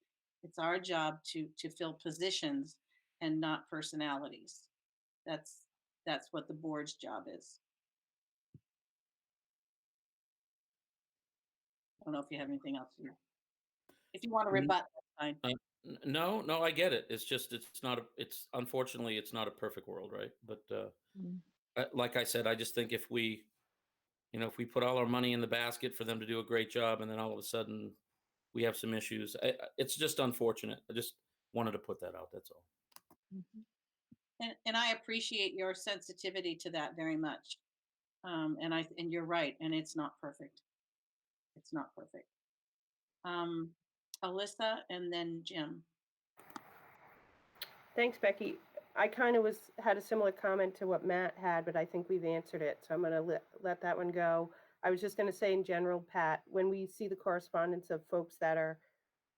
It's our job to fill positions and not personalities. That's what the board's job is. I don't know if you have anything else. If you want to rebut, that's fine. No, I get it. It's just, unfortunately, it's not a perfect world, right? But like I said, I just think if we put all our money in the basket for them to do a great job, and then all of a sudden we have some issues, it's just unfortunate. I just wanted to put that out. That's all. And I appreciate your sensitivity to that very much. And you're right. And it's not perfect. It's not perfect. Alyssa and then Jim. Thanks, Becky. I kind of had a similar comment to what Matt had, but I think we've answered it. So I'm going to let that one go. I was just going to say in general, Pat, when we see the correspondence of folks that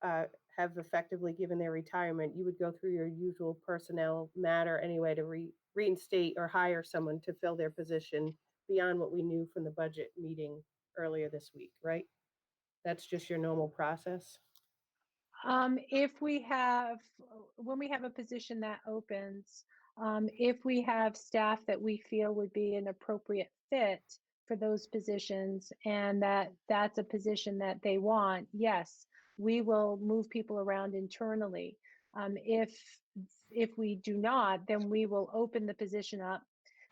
have effectively given their retirement, you would go through your usual personnel matter anyway to reinstate or hire someone to fill their position beyond what we knew from the budget meeting earlier this week, right? That's just your normal process? If we have, when we have a position that opens, if we have staff that we feel would be an appropriate fit for those positions and that's a position that they want, yes, we will move people around internally. If we do not, then we will open the position up.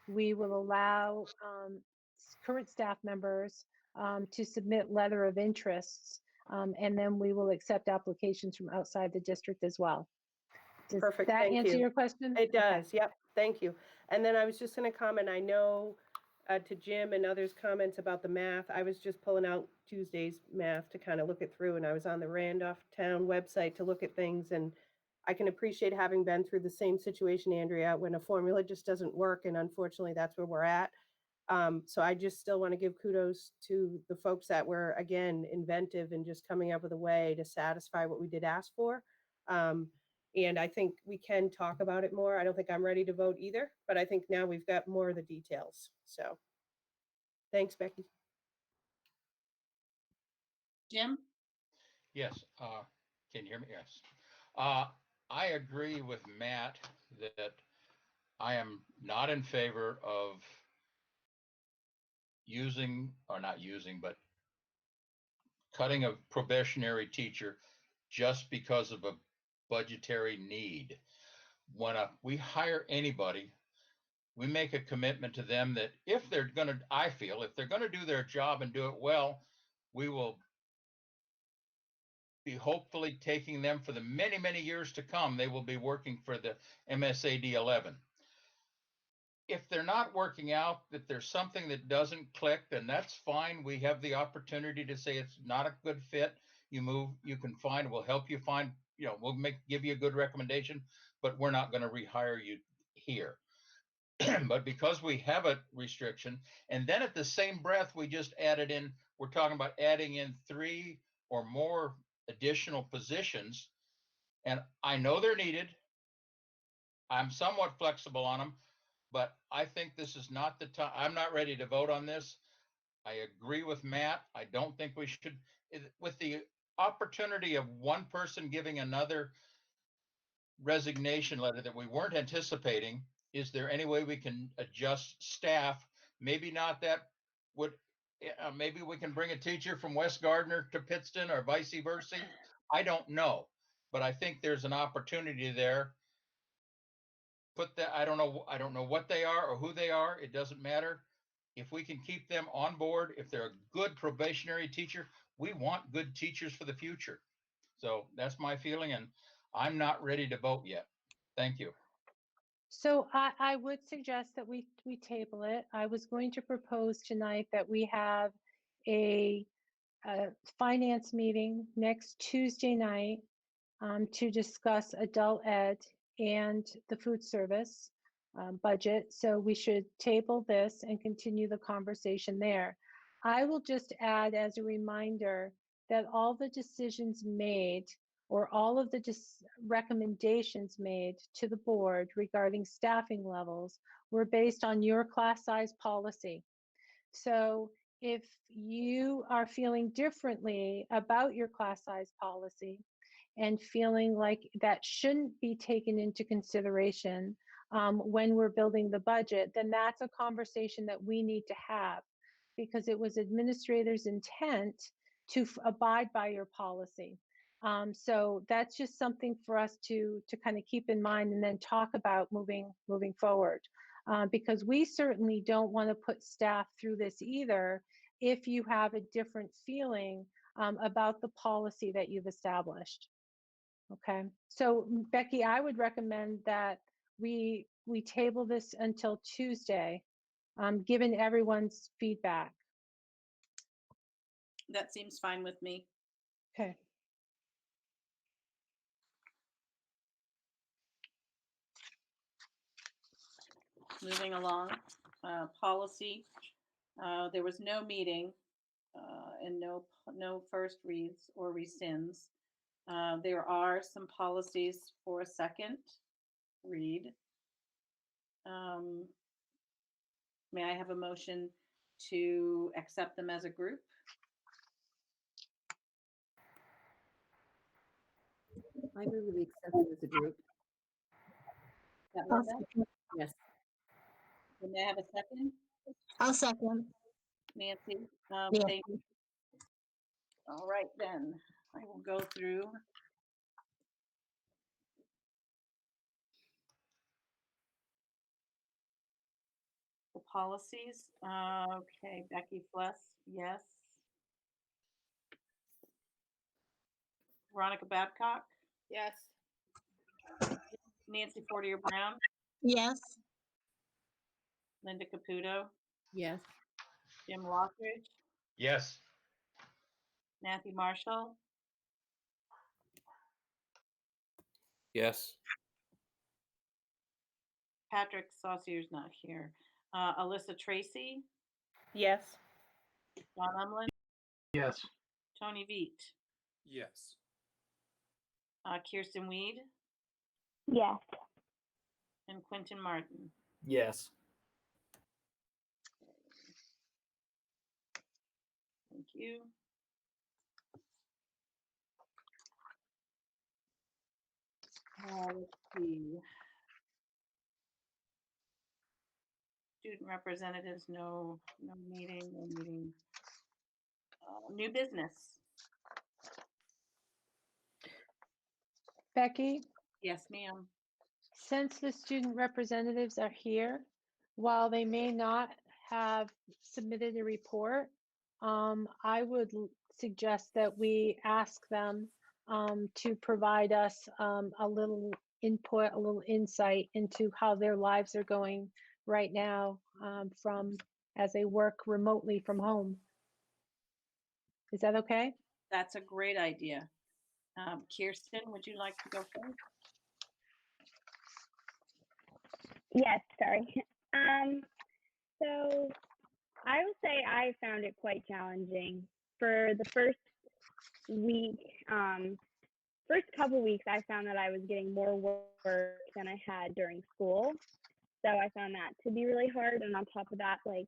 We will allow current staff members to submit letter of interests, and then we will accept applications from outside the district as well. Does Perfect, that thank answer you. your question? It Okay. does, yep, thank you. And then I was just gonna comment, I know to Jim and others' comments about the math, I was just pulling out Tuesday's math to kind of look it through, and I was on the Randolph Town website to look at things, and I can appreciate having been through the same situation, Andrea, when a formula just doesn't work, and unfortunately, that's where we're at. So I just still want to give kudos to the folks that were, again, inventive and just coming up with a way to satisfy what we did ask for. And I think we can talk about it more. I don't think I'm ready to vote either, but I think now we've got more of the details. So thanks, Becky. Jim? Yes, can you hear me? Yes. I agree with Matt that I am not in favor of using, or not using, but cutting a probationary teacher just because of a budgetary need. When we hire anybody, we make a commitment to them that if they're going to, I feel, if they're going to do their job and do it well, we will be hopefully taking them for the many, many years to come. They will be working for the MSAD11. If they're not working out, that there's something that doesn't click, then that's fine. We have the opportunity to say it's not a good fit. You move, you can find, we'll help you find, we'll give you a good recommendation, but we're not going to rehire you here. But because we have a restriction, and then at the same breath, we just added in, we're talking about adding in 3 or more additional positions. And I know they're needed. I'm somewhat flexible on them, but I think this is not the time. I'm not ready to vote on this. I agree with Matt. I don't think we should, with the opportunity of one person giving another resignation letter that we weren't anticipating, is there any way we can adjust staff? Maybe not that would, maybe we can bring a teacher from West Gardner to Pittston or vice versa. I don't know, but I think there's an opportunity there. Put that, I don't know what they are or who they are. It doesn't matter. If we can keep them on board, if they're a good probationary teacher, we want good teachers for the future. So that's my feeling, and I'm not ready to vote yet. Thank you. So I would suggest that we table it. I was going to propose tonight that we have a finance meeting next Tuesday night to discuss adult ed and the food service budget. So we should table this and continue the conversation there. I will just add as a reminder that all the decisions made or all of the recommendations made to the board regarding staffing levels were based on your class size policy. So if you are feeling differently about your class size policy and feeling like that shouldn't be taken into consideration when we're building the budget, then that's a conversation that we need to have, because it was administrators' intent to abide by your policy. So that's just something for us to kind of keep in mind and then talk about moving forward. Because we certainly don't want to put staff through this either if you have a different feeling about the policy that you've established. Okay, so Becky, I would recommend that we table this until Tuesday, given everyone's feedback. That seems fine with me. Okay. Moving along, policy. There was no meeting and no first reads or rescinds. There are some policies for a second read. May I have a motion to accept them as a group? I move that we accept it as a group. Is that Linda? Yes. May I have a second? I'll second. Nancy, Yeah. thank you. All right, then I will go through. The policies. Okay, Becky Fless, yes. Veronica Babcock, Yes. Nancy Fortier Brown, Yes. Linda Caputo, Yes. Jim Lockridge, Yes. Matthew Marshall, Yes. Patrick Saucier's not here. Alyssa Tracy, Yes. Don Umlin, Yes. Tony Veet, Yes. Kirsten Weed, Yes. and Quentin Martin. Yes. Thank you. Let's see. Student representatives, no meeting, no meeting. New business. Becky, Yes, ma'am. since the student representatives are here, while they may not have submitted a report, I would suggest that we ask them to provide us a little input, a little insight into how their lives are going right now as they work remotely from home. Is that okay? That's a great idea. Kirsten, would you like to go first? Yes, sorry. So I would say I found it quite challenging. For the first week, first couple weeks, I found that I was getting more work than I had during school. So I found that to be really hard. And on top of that, like,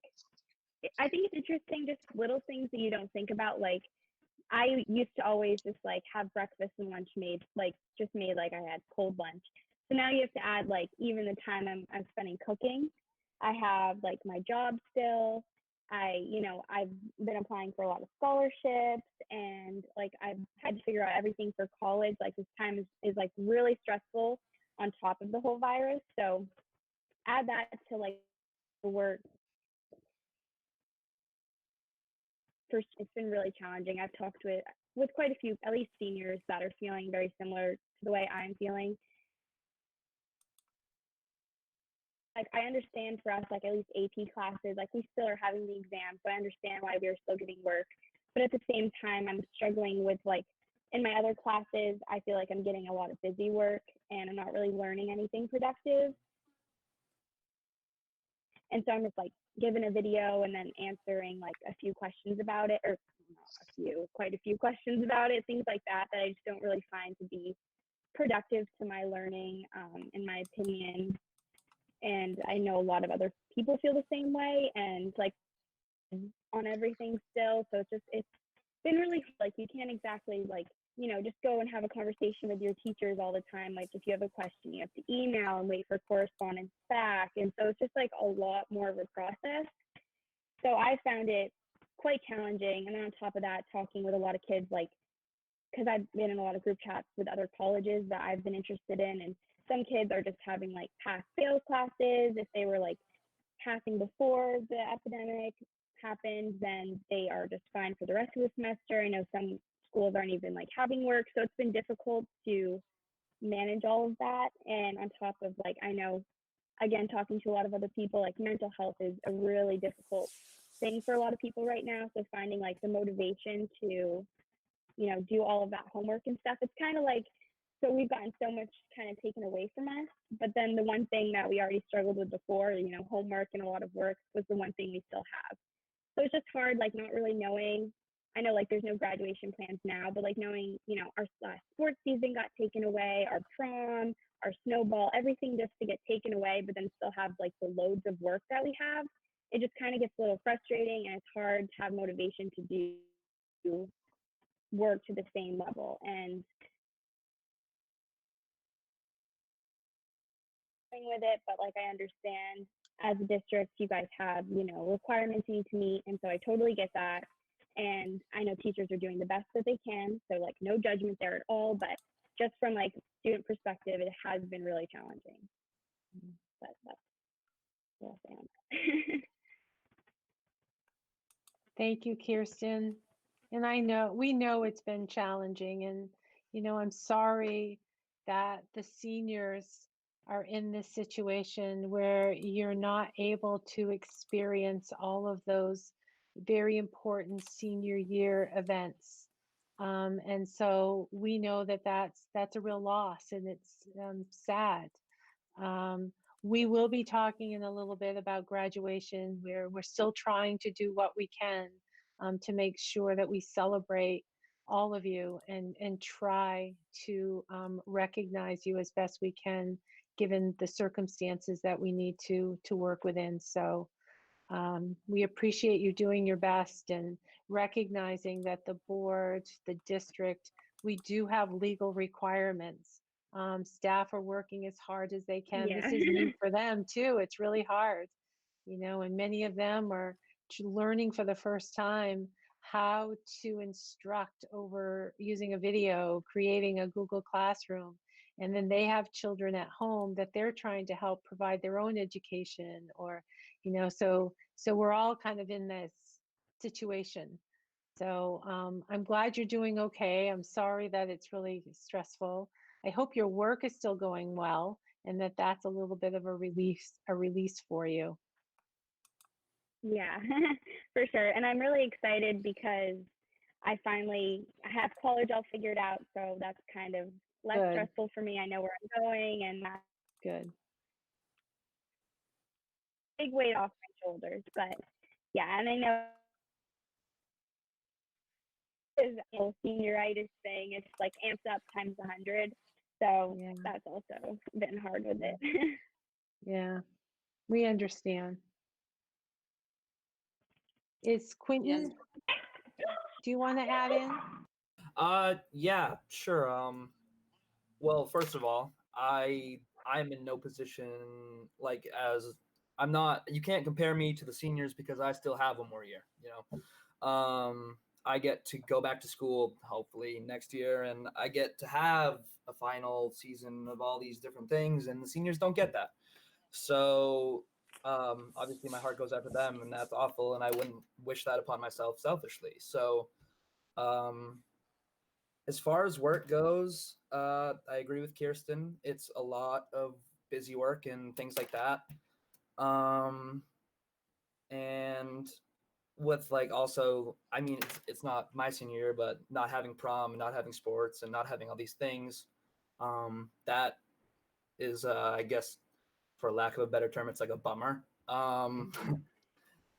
I think it's interesting, just little things that you don't think about. Like, I used to always just like have breakfast and lunch made, like just made like I had cold lunch. So now you have to add like even the time I'm spending cooking. I have like my job still. I've been applying for a lot of scholarships and like I've had to figure out everything for college. Like this time is like really stressful on top of the whole virus. So add that to like the work. First, it's been really challenging. I've talked with quite a few, at least seniors, that are feeling very similar to the way I'm feeling. Like I understand for us, like at least AP classes, like we still are having the exams, so I understand why we're still getting work. But at the same time, I'm struggling with like in my other classes, I feel like I'm getting a lot of busy work and I'm not really learning anything productive. And so I'm just like giving a video and then answering like a few questions about it, or quite a few questions about it, things like that I just don't really find to be productive to my learning, in my opinion. And I know a lot of other people feel the same way and like on everything still. So it's been really like you can't exactly like, just go and have a conversation with your teachers all the time. Like if you have a question, you have to email and wait for correspondence back. And so it's just like a lot more of a process. So I found it quite challenging. And then on top of that, talking with a lot of kids, like, because I've been in a lot of group chats with other colleges that I've been interested in. And some kids are just having like pass fail classes. If they were like passing before the epidemic happened, then they are just fine for the rest of the semester. I know some schools aren't even like having work. So it's been difficult to manage all of that. And on top of like, I know, again, talking to a lot of other people, like mental health is a really difficult thing for a lot of people right now. So finding like the motivation to, do all of that homework and stuff, it's kind of like, so we've gotten so much kind of taken away from us. But then the one thing that we already struggled with before, homework and a lot of work was the one thing we still have. So it's just hard, like not really knowing. I know like there's no graduation plans now, but like knowing, our last sports season got taken away, our prom, our snowball, everything just to get taken away, but then still have like the loads of work that we have. it just kind of gets a little frustrating, and it's hard to have motivation to do work to the same level. And with it, but like I understand as a district, you guys have, you know, requirements you need to meet. And so I totally get that. And I know teachers are doing the best that they can. So like no judgment there at all, but just from like student perspective, it has been really challenging. But that's what I'll say on that. Thank you, Kirsten. And I know, we know it's been challenging, and, you know, I'm sorry that the seniors are in this situation where you're not able to experience all of those very important senior year events. And so we know that that's a real loss, and it's sad. Um, we will be talking in a little bit about graduation, where we're still trying to do what we can to make sure that we celebrate all of you and try to recognize you as best we can, given the circumstances that we need to work within. So we appreciate you doing your best and recognizing that the board, the district, we do have legal requirements. Staff are working as hard as they can. Yeah. This is new for them too. It's really hard, you know, and many of them are learning for the first time how to instruct over using a video, creating a Google Classroom. And then they have children at home that they're trying to help provide their own education, or, you know, so we're all kind of in this situation. So I'm glad you're doing okay. I'm sorry that it's really stressful. I hope your work is still going well, and that that's a little bit of a release for you. Yeah, for sure. And I'm really excited because I have college all figured out. So that's kind of less Good. stressful for me. I know where I'm going, and that's Good. a big weight off my shoulders. But yeah, and I know is senioritis thing, it's like amped up times 100. So Yeah. that's also been hard with it. Yeah, we understand. Is Quentin, do you want to add in? Yeah, sure. Well, first of all, I'm in no position like as I'm not. You can't compare me to the seniors because I still have one more year. You know, I get to go back to school hopefully next year, and I get to have a final season of all these different things, and the seniors don't get that. So obviously my heart goes out to them, and that's awful, and I wouldn't wish that upon myself selfishly. So as far as work goes, I agree with Kirsten. It's a lot of busy work and things like that. And with like also, I mean, it's not my senior year, but not having prom and not having sports and not having all these things, that is, I guess, for lack of a better term, it's like a bummer.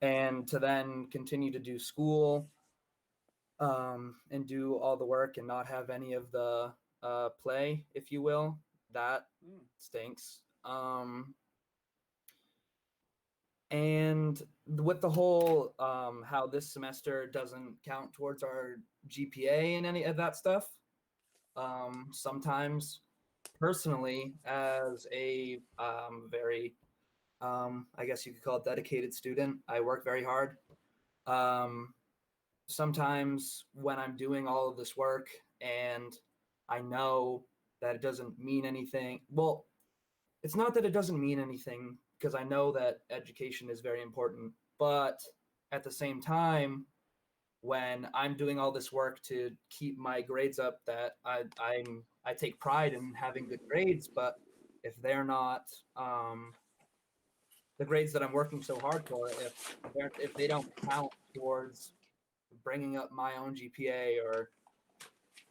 And to then continue to do school, and do all the work and not have any of the play, if you will, that stinks. And with the whole how this semester doesn't count towards our GPA and any of that stuff, sometimes personally, as a very, I guess you could call it dedicated student, I work very hard. Sometimes when I'm doing all of this work and I know that it doesn't mean anything, well, it's not that it doesn't mean anything, because I know that education is very important, but at the same time, when I'm doing all this work to keep my grades up, that I take pride in having good grades, but if they're not the grades that I'm working so hard for, if they don't count towards bringing up my own GPA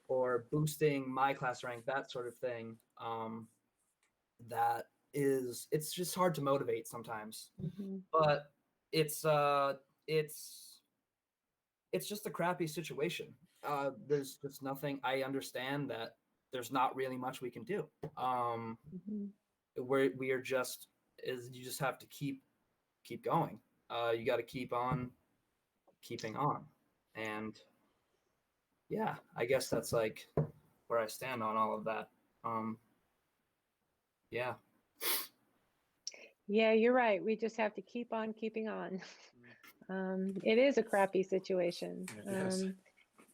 or boosting my class rank, that sort of thing, it's just hard to motivate sometimes. But it's just a crappy situation. There's just nothing. I understand that there's not really much we can do. We are just, is you just have to keep going. you got to keep on keeping on. And yeah, I guess that's like where I stand on all of that. Yeah. Yeah, you're right. We just have to keep on keeping on. It is a crappy situation.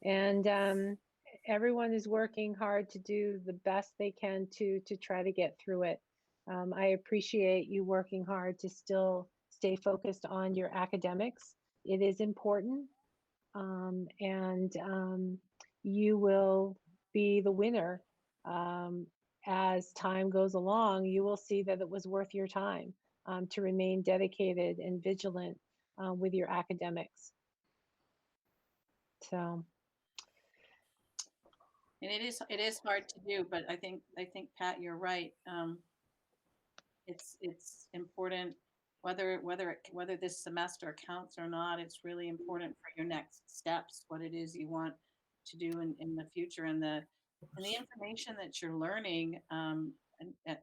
And everyone is working hard to do the best they can to try to get through it. I appreciate you working hard to still stay focused on your academics. It is important, and you will be the winner. As time goes along, you will see that it was worth your time to remain dedicated and vigilant with your academics. So. And it is hard to do, but I think Pat, you're right. It's important whether this semester counts or not. It's really important for your next steps, what it is you want to do in the future, and the information that you're learning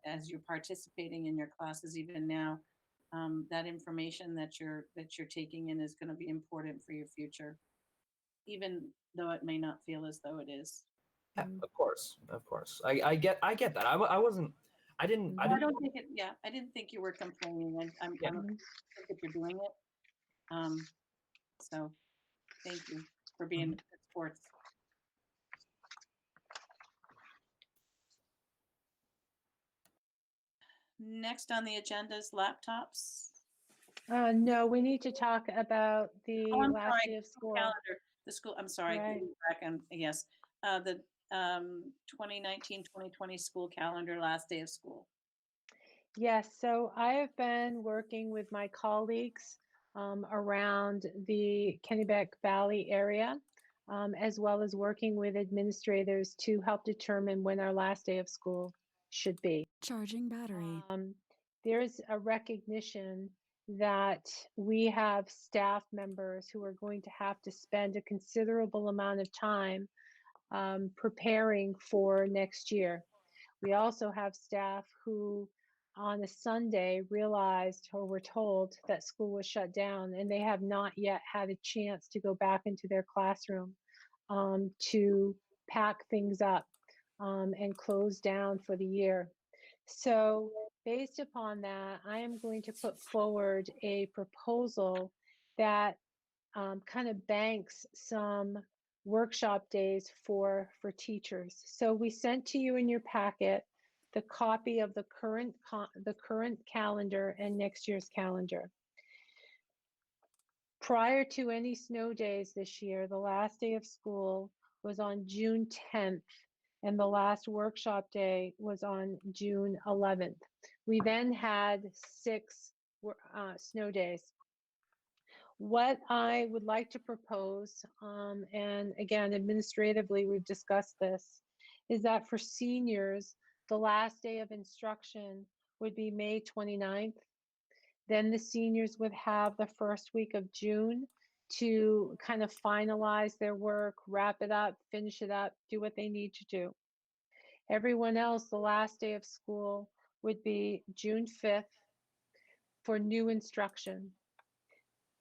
as you're participating in your classes even now. That information that you're taking in is going to be important for your future, even though it may not feel as though it is. Yeah, of course. I get that. I wasn't. I didn't. I don't think it. Yeah, I didn't think you were complaining. I think that you're doing it. So, thank you for being good sports. Next on the agenda is laptops. No, we need to talk about the last day of school. Calendar. The school. I'm sorry. Right. Back on. Yes. The 2019-2020 school calendar. Last day of school. Yes, so I have been working with my colleagues around the Kennebec Valley area, as well as working with administrators to help determine when our last day of school should be. Charging battery. There's a recognition that we have staff members who are going to have to spend a considerable amount of time preparing for next year. We also have staff who on a Sunday realized or were told that school was shut down, and they have not yet had a chance to go back into their classroom to pack things up and close down for the year. So based upon that, I am going to put forward a proposal that kind of banks some workshop days for teachers. So we sent to you in your packet the copy of the current calendar and next year's calendar. Prior to any snow days this year, the last day of school was on June 10th, and the last workshop day was on June 11th. We then had 6 snow days. What I would like to propose, and again, administratively, we've discussed this, is that for seniors, the last day of instruction would be May 29th. Then the seniors would have the first week of June to kind of finalize their work, wrap it up, finish it up, do what they need to do. Everyone else, the last day of school would be June 5th for new instruction.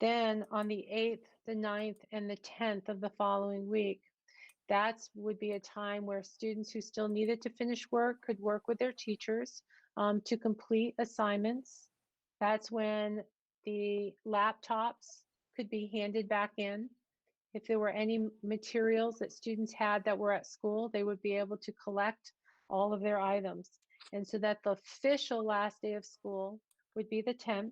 Then on the 8th, the 9th, and the 10th of the following week, that would be a time where students who still needed to finish work could work with their teachers to complete assignments. That's when the laptops could be handed back in. If there were any materials that students had that were at school, they would be able to collect all of their items. And so that the official last day of school would be the 10th.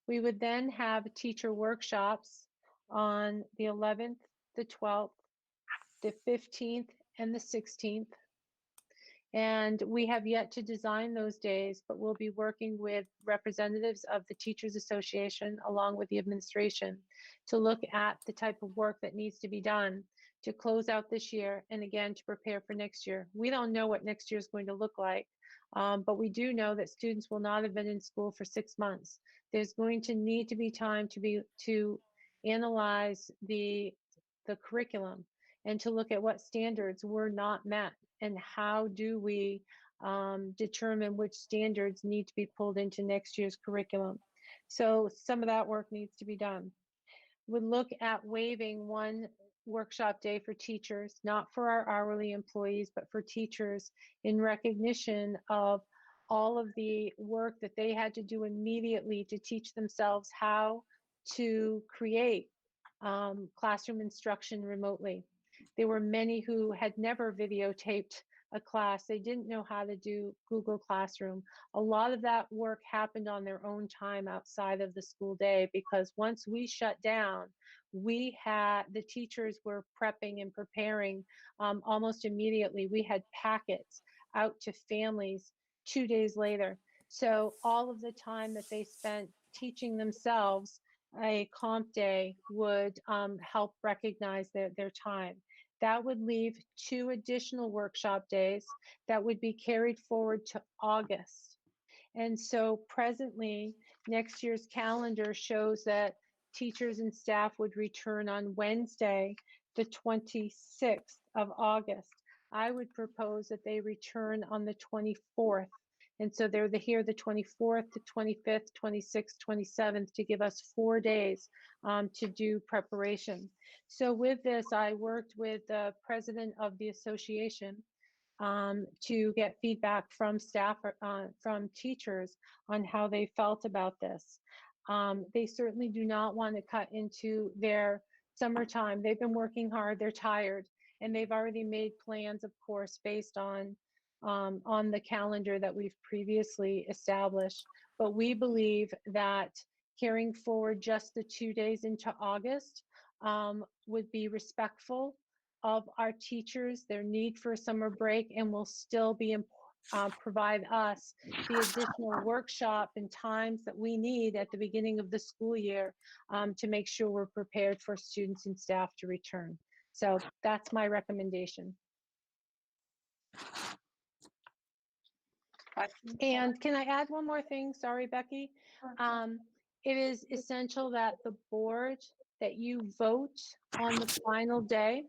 We would then have teacher workshops on the 11th, the 12th, the 15th, and the 16th. And we have yet to design those days, but we'll be working with representatives of the Teachers Association along with the administration to look at the type of work that needs to be done to close out this year and again to prepare for next year. We don't know what next year is going to look like, but we do know that students will not have been in school for 6 months. There's going to need to be time to analyze the curriculum and to look at what standards were not met and how do we determine which standards need to be pulled into next year's curriculum. So some of that work needs to be done. Would look at waiving one workshop day for teachers, not for our hourly employees, but for teachers, in recognition of all of the work that they had to do immediately to teach themselves how to create classroom instruction remotely. There were many who had never videotaped a class. They didn't know how to do Google Classroom. A lot of that work happened on their own time outside of the school day, because once we shut down, the teachers were prepping and preparing almost immediately. We had packets out to families 2 days later. So all of the time that they spent teaching themselves, a comp day would help recognize their time. That would leave 2 additional workshop days that would be carried forward to August. And so presently, next year's calendar shows that teachers and staff would return on Wednesday, the 26th of August. I would propose that they return on the 24th. And so they're here the 24th, the 25th, 26th, 27th to give us 4 days to do preparation. So with this, I worked with the president of the association to get feedback from staff, from teachers on how they felt about this. They certainly do not want to cut into their summertime. They've been working hard, they're tired, and they've already made plans, of course, based on the calendar that we've previously established. But we believe that carrying forward just the 2 days into August would be respectful of our teachers, their need for a summer break, and will still be provide us the additional workshop and times that we need at the beginning of the school year to make sure we're prepared for students and staff to return. So that's my recommendation. And can I add one more thing? Sorry, Becky. It is essential that the board, that you vote on the final day.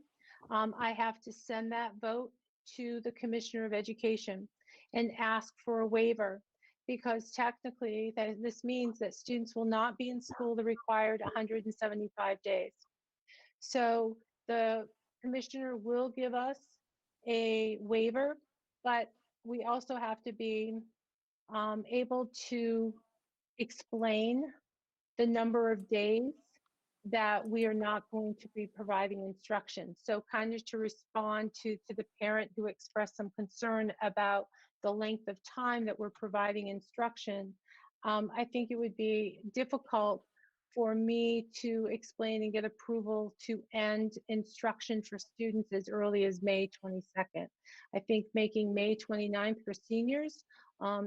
I have to send that vote to the Commissioner of Education and ask for a waiver, because technically this means that students will not be in school the required 175 days. So the commissioner will give us a waiver, but we also have to be able to explain the number of days that we are not going to be providing instruction. So kind of to respond to the parent who expressed some concern about the length of time that we're providing instruction, I think it would be difficult for me to explain and get approval to end instruction for students as early as May 22nd. I think making May 29th for seniors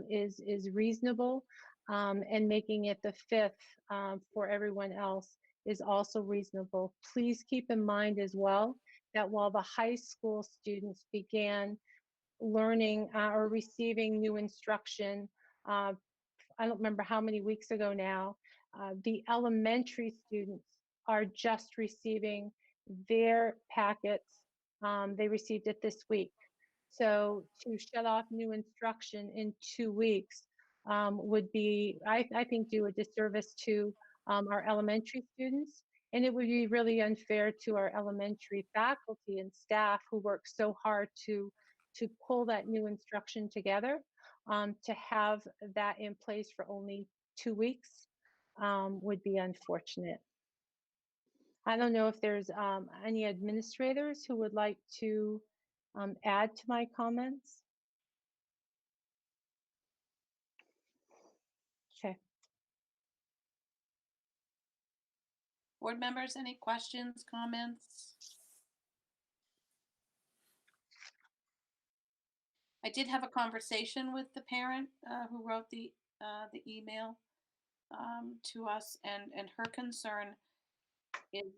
is reasonable, and making it the 5th for everyone else is also reasonable. Please keep in mind as well that while the high school students began learning or receiving new instruction, I don't remember how many weeks ago now, the elementary students are just receiving their packets. They received it this week. So to shut off new instruction in 2 weeks would be, I think, do a disservice to our elementary students. And it would be really unfair to our elementary faculty and staff who work so hard to pull that new instruction together. To have that in place for only 2 weeks would be unfortunate. I don't know if there's any administrators who would like to add to my comments. Okay. Board members, any questions, comments? I did have a conversation with the parent who wrote the email to us, and her concern is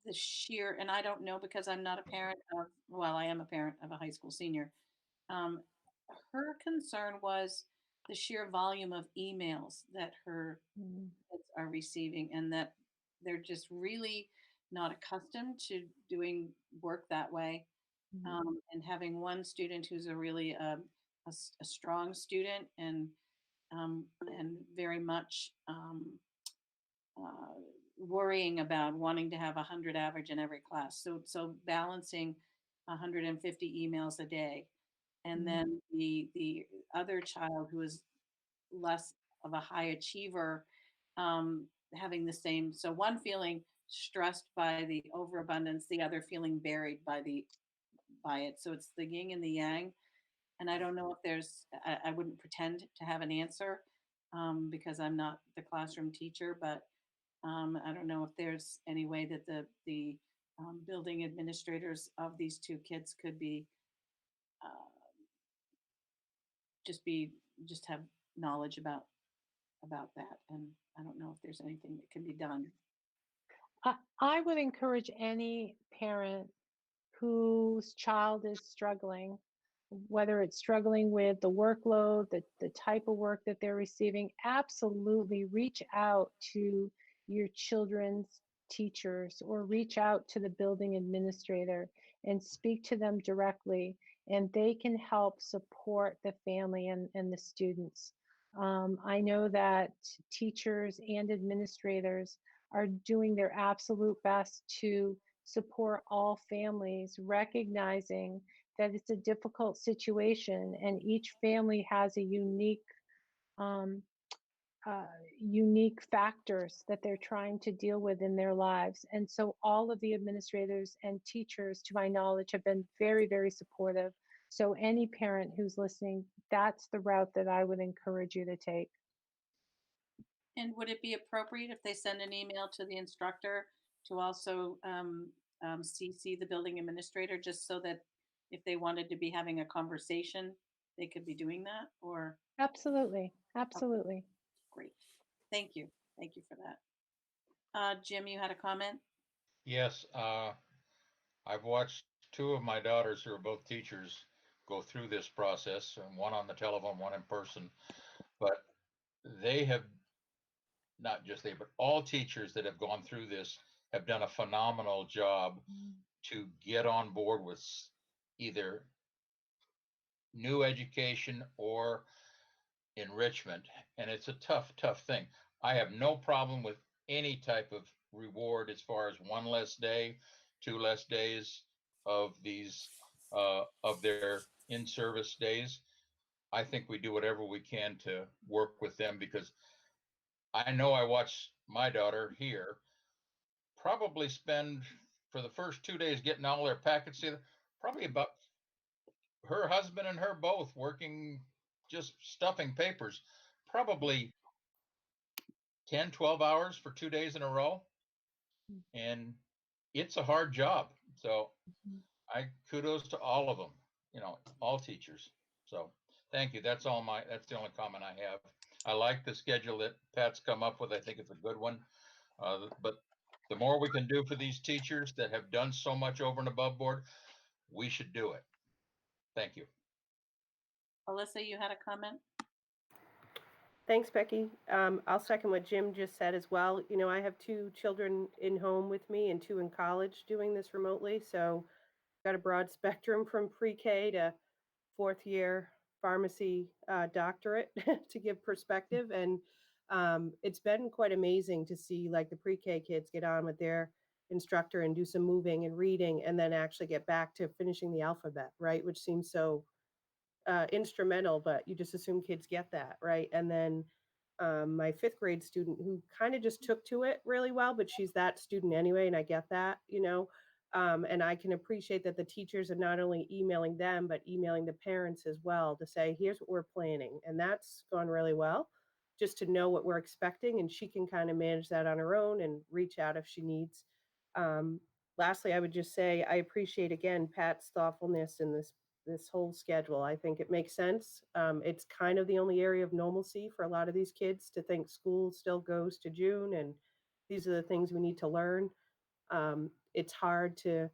the sheer, and I don't know because I'm not a parent of, well, I am a parent of a high school senior. Her concern was the sheer volume of emails that her kids are receiving, and that they're just really not accustomed to doing work that way. And having one student who's a really a strong student and and very much worrying about wanting to have 100 average in every class. So balancing 150 emails a day, and then the other child who is less of a high achiever, having the same. So one feeling stressed by the overabundance, the other feeling buried by it. So it's the yin and the yang. And I don't know if I wouldn't pretend to have an answer, because I'm not the classroom teacher, but I don't know if there's any way that the building administrators of these two kids could uh, just be just have knowledge about that. And I don't know if there's anything that can be done. I would encourage any parent whose child is struggling, whether it's struggling with the workload, the type of work that they're receiving, absolutely reach out to your children's teachers or reach out to the building administrator and speak to them directly, and they can help support the family and the students. I know that teachers and administrators are doing their absolute best to support all families, recognizing that it's a difficult situation and each family has a um, unique factors that they're trying to deal with in their lives. And so all of the administrators and teachers, to my knowledge, have been very, very supportive. So any parent who's listening, that's the route that I would encourage you to take. And would it be appropriate if they send an email to the instructor to also CC the building administrator, just so that if they wanted to be having a conversation, they could be doing that? Or Absolutely. Absolutely. great. Thank you. Thank you for that. Jim, you had a comment? Yes, I've watched two of my daughters who are both teachers go through this process, and one on the telephone, one in person. But they have, not just they, but all teachers that have gone through this have done a phenomenal job to get on board with either new education or enrichment. And it's a tough, tough thing. I have no problem with any type of reward as far as one less day, 2 less days of these of their in-service days. I think we do whatever we can to work with them, because I know I watch my daughter here probably spend for the first 2 days getting all their packets together, probably about her husband and her both working, just stuffing papers, probably 10, 12 hours for 2 days in a row. And it's a hard job. So I kudos to all of them, all teachers. So thank you. That's the only comment I have. I like the schedule that Pat's come up with. I think it's a good one. But the more we can do for these teachers that have done so much over and above board, we should do it. Thank you. Alyssa, you had a comment? Thanks, Becky. I'll second what Jim just said as well. I have 2 children in home with me and 2 in college doing this remotely. So got a broad spectrum from pre-K to 4th year pharmacy doctorate to give perspective. And it's been quite amazing to see like the pre-K kids get on with their instructor and do some moving and reading, and then actually get back to finishing the alphabet, right? Which seems so instrumental, but you just assume kids get that, right? And then my 5th grade student who kind of just took to it really well, but she's that student anyway, and I get that, and I can appreciate that the teachers are not only emailing them, but emailing the parents as well to say, here's what we're planning. And that's gone really well, just to know what we're expecting. And she can kind of manage that on her own and reach out if she needs. Um, Lastly, I would just say I appreciate again Pat's thoughtfulness in this whole schedule. I think it makes sense. It's kind of the only area of normalcy for a lot of these kids to think school still goes to June, and these are the things we need to learn. It's hard to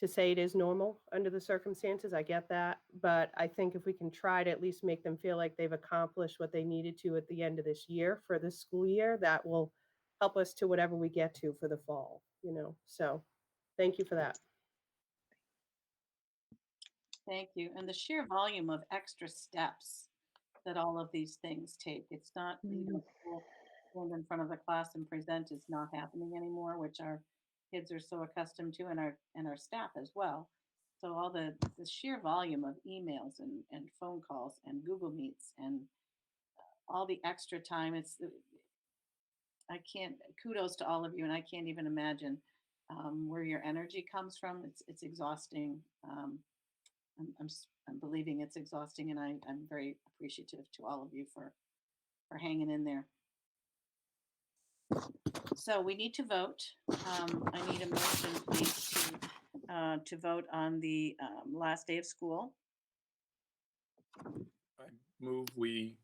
say it is normal under the circumstances. I get that, but I think if we can try to at least make them feel like they've accomplished what they needed to at the end of this year for this school year, that will help us to whatever we get to for the fall. So thank you for that. Thank you. And the sheer volume of extra steps that all of these things take. It's not, you know, people stand in front of the class and present is not happening anymore, which our kids are so accustomed to, and our staff as well. So all the sheer volume of emails and phone calls and Google Meets and all the extra time, I can't, kudos to all of you, and I can't even imagine where your energy comes from. It's exhausting. I'm believing it's exhausting, and I'm very appreciative to all of you for hanging in there. So we need to vote. I need a motion, please, to vote on the last day of school. I move we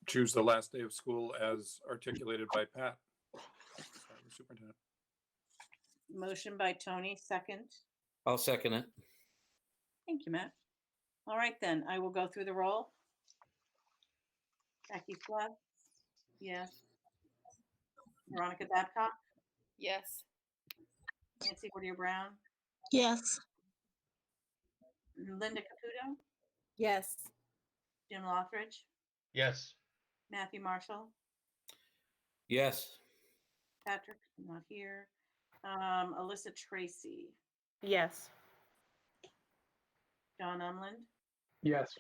choose the last day of school as articulated by Pat, the superintendent. Motion by Tony, second. I'll second it. Thank you, Matt. All right, then, I will go through the roll. Becky Flood? Yes. Veronica Babcock? Yes. Nancy Whittier-Brown? Yes. Linda Caputo? Yes. Jim Lothridge? Yes. Matthew Marshall? Yes. Patrick, not here. Alyssa Tracy? Yes. John Umland? Yes.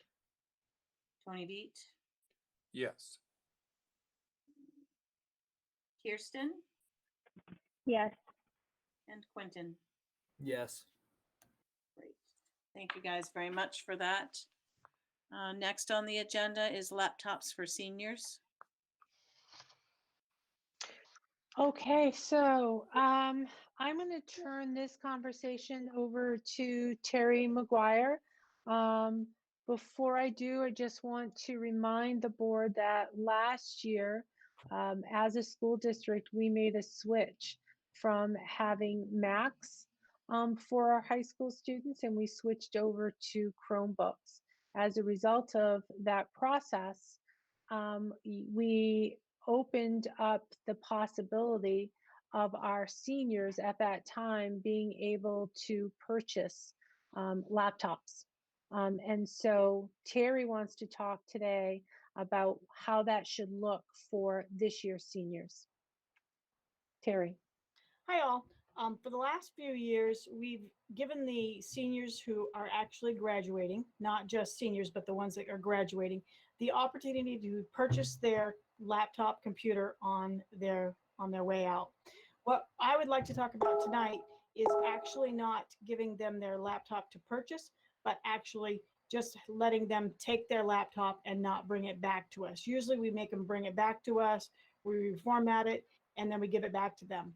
Tony Beat? Yes. Kirsten? Yes. And Quentin? Yes. Great. Thank you guys very much for that. Next on the agenda is laptops for seniors. Okay, so I'm going to turn this conversation over to Terry McGuire. Before I do, I just want to remind the board that last year, as a school district, we made a switch from having Macs for our high school students, and we switched over to Chromebooks. As a result of that process, we opened up the possibility of our seniors at that time being able to purchase laptops. And so Terry wants to talk today about how that should look for this year's seniors. Terry. Hi, all. For the last few years, we've given the seniors who are actually graduating, not just seniors, but the ones that are graduating, the opportunity to purchase their laptop computer on their way out. What I would like to talk about tonight is actually not giving them their laptop to purchase, but actually just letting them take their laptop and not bring it back to us. Usually we make them bring it back to us, we reformat it, and then we give it back to them.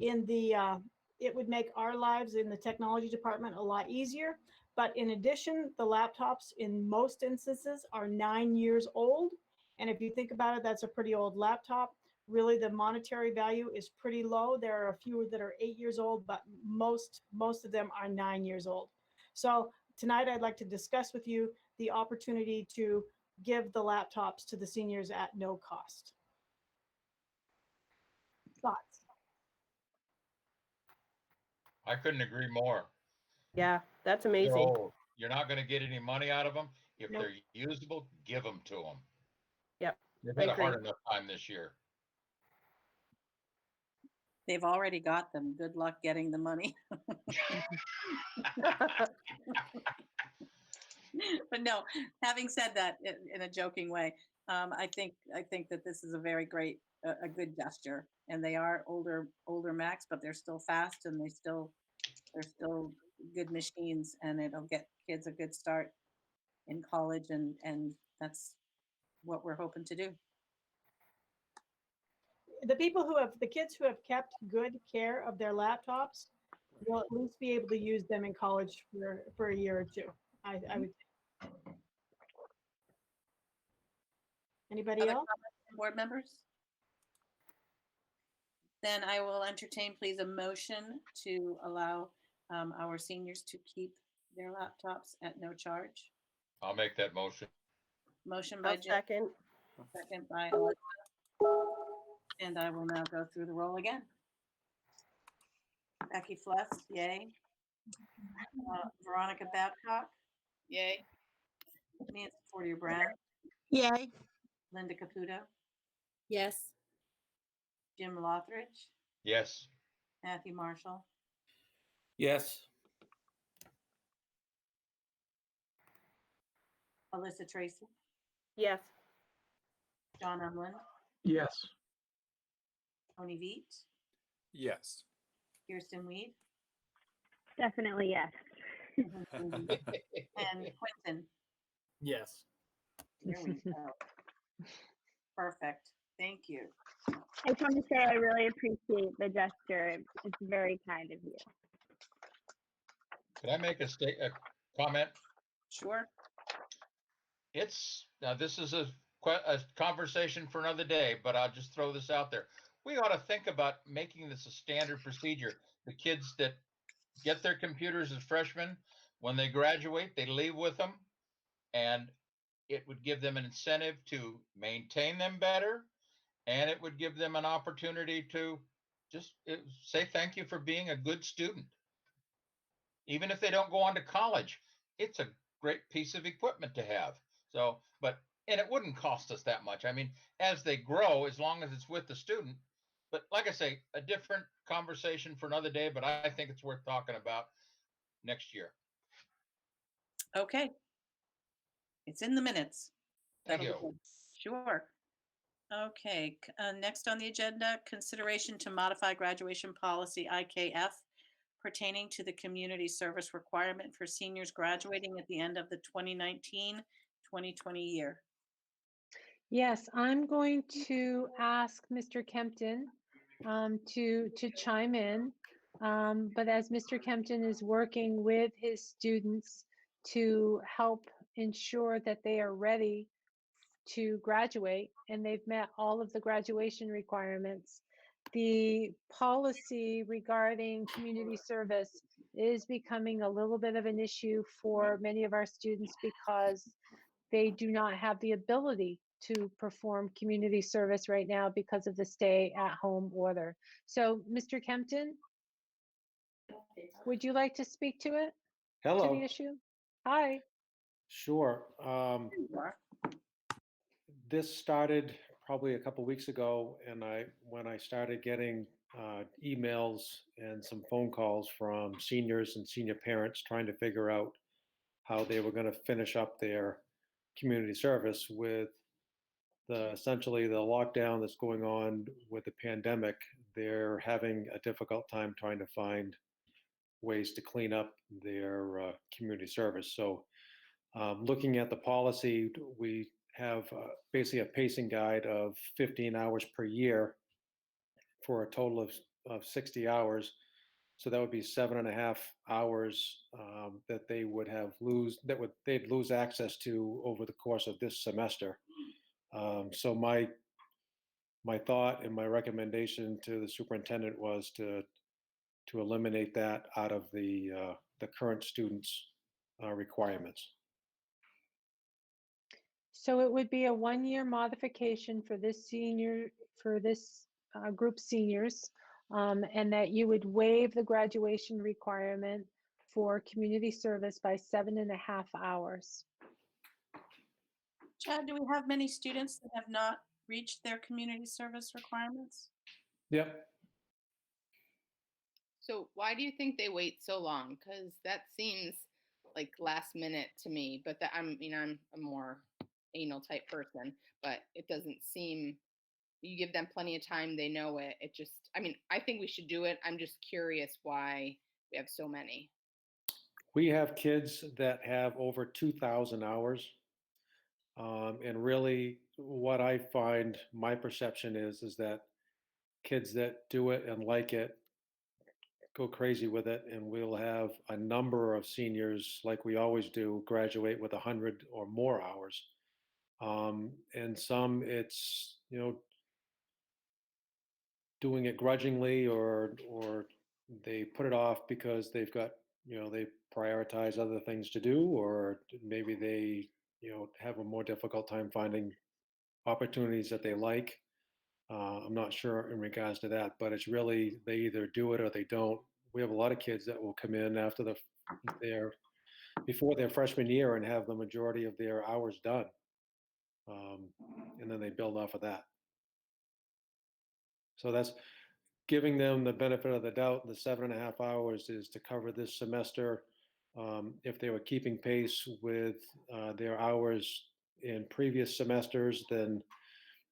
It would make our lives in the technology department a lot easier. But in addition, the laptops in most instances are 9 years old. And if you think about it, that's a pretty old laptop. Really, the monetary value is pretty low. There are a few that are 8 years old, but most of them are 9 years old. So tonight I'd like to discuss with you the opportunity to give the laptops to the seniors at no cost. Thoughts? I couldn't agree more. Yeah, that's They're amazing. old. You're not going to get any money out of them. If Nope. they're usable, give them to them. Yep. They've I had a agree. hard enough time this year. They've already got them. Good luck getting the money. But no, having said that in a joking way, I think that this is a very great, a good gesture. And they are older Macs, but they're still fast and they're still good machines, and it'll get kids a good start in college, and that's what we're hoping to do. The kids who have kept good care of their laptops will at least be able to use them in college for a year or two. I would. Anybody Other else? comments from board members? Then I will entertain, please, a motion to allow our seniors to keep their laptops at no charge. I'll make that motion. Motion by I'll Jim, second. second by Alyssa. And I will now go through the roll again. Becky Fless, yay. Veronica Babcock, Yay. Nancy Fortier-Brown, Yay. Linda Caputo, Yes. Jim Lothridge, Yes. Matthew Marshall, Yes. Alyssa Tracy, Yes. John Umland, Yes. Tony Veet, Yes. Kirsten Weed, Definitely yes. and Quentin. Yes. There we go. Perfect. Thank you. I just want to say I really appreciate the gesture. It's very kind of you. Could I make a comment? Sure. It's now this is a conversation for another day, but I'll just throw this out there. We ought to think about making this a standard procedure. The kids that get their computers as freshmen, when they graduate, they leave with them, and it would give them an incentive to maintain them better, and it would give them an opportunity to just say thank you for being a good student. Even if they don't go on to college, it's a great piece of equipment to have. So, and it wouldn't cost us that much. I mean, as they grow, as long as it's with the student. But like I say, a different conversation for another day, but I think it's worth talking about next year. Okay. It's in the minutes. Thank That'll be you. good. Sure. Okay, next on the agenda, consideration to modify graduation policy IKF pertaining to the community service requirement for seniors graduating at the end of the 2019-2020 year. Yes, I'm going to ask Mr. Kempton to chime in. But as Mr. Kempton is working with his students to help ensure that they are ready to graduate and they've met all of the graduation requirements, the policy regarding community service is becoming a little bit of an issue for many of our students because they do not have the ability to perform community service right now because of the stay-at-home order. So, Mr. Kempton, would you like to speak to it? To Hello. the issue? Hi. Sure. This started probably a couple weeks ago, and when I started getting emails and some phone calls from seniors and senior parents trying to figure out how they were going to finish up their community service with essentially the lockdown that's going on with the pandemic. They're having a difficult time trying to find ways to clean up their community service. So looking at the policy, we have basically a pacing guide of 15 hours per year for a total of 60 hours. So that would be 7.5 hours that they would they'd lose access to over the course of this semester. So my thought and my recommendation to the superintendent was to eliminate that out of the current students' requirements. So it would be a 1-year modification for this group seniors, and that you would waive the graduation requirement for community service by 7.5 hours. Chad, do we have many students that have not reached their community service requirements? Yep. So why do you think they wait so long? Because that seems like last minute to me. But I'm a more anal type person, but it doesn't seem. You give them plenty of time; they know it. It just, I think we should do it. I'm just curious why we have so many. We have kids that have over 2,000 hours. And really what I find, my perception is that kids that do it and like it go crazy with it, and we'll have a number of seniors, like we always do, graduate with 100 or more hours. And some it's, doing it grudgingly, or they put it off because they've got, they prioritize other things to do, or maybe they, have a more difficult time finding opportunities that they like. I'm not sure in regards to that, but it's really, they either do it or they don't. We have a lot of kids that will come in after before their freshman year and have the majority of their hours done. and then they build off of that. So that's giving them the benefit of the doubt. The 7.5 hours is to cover this semester. If they were keeping pace with their hours in previous semesters, then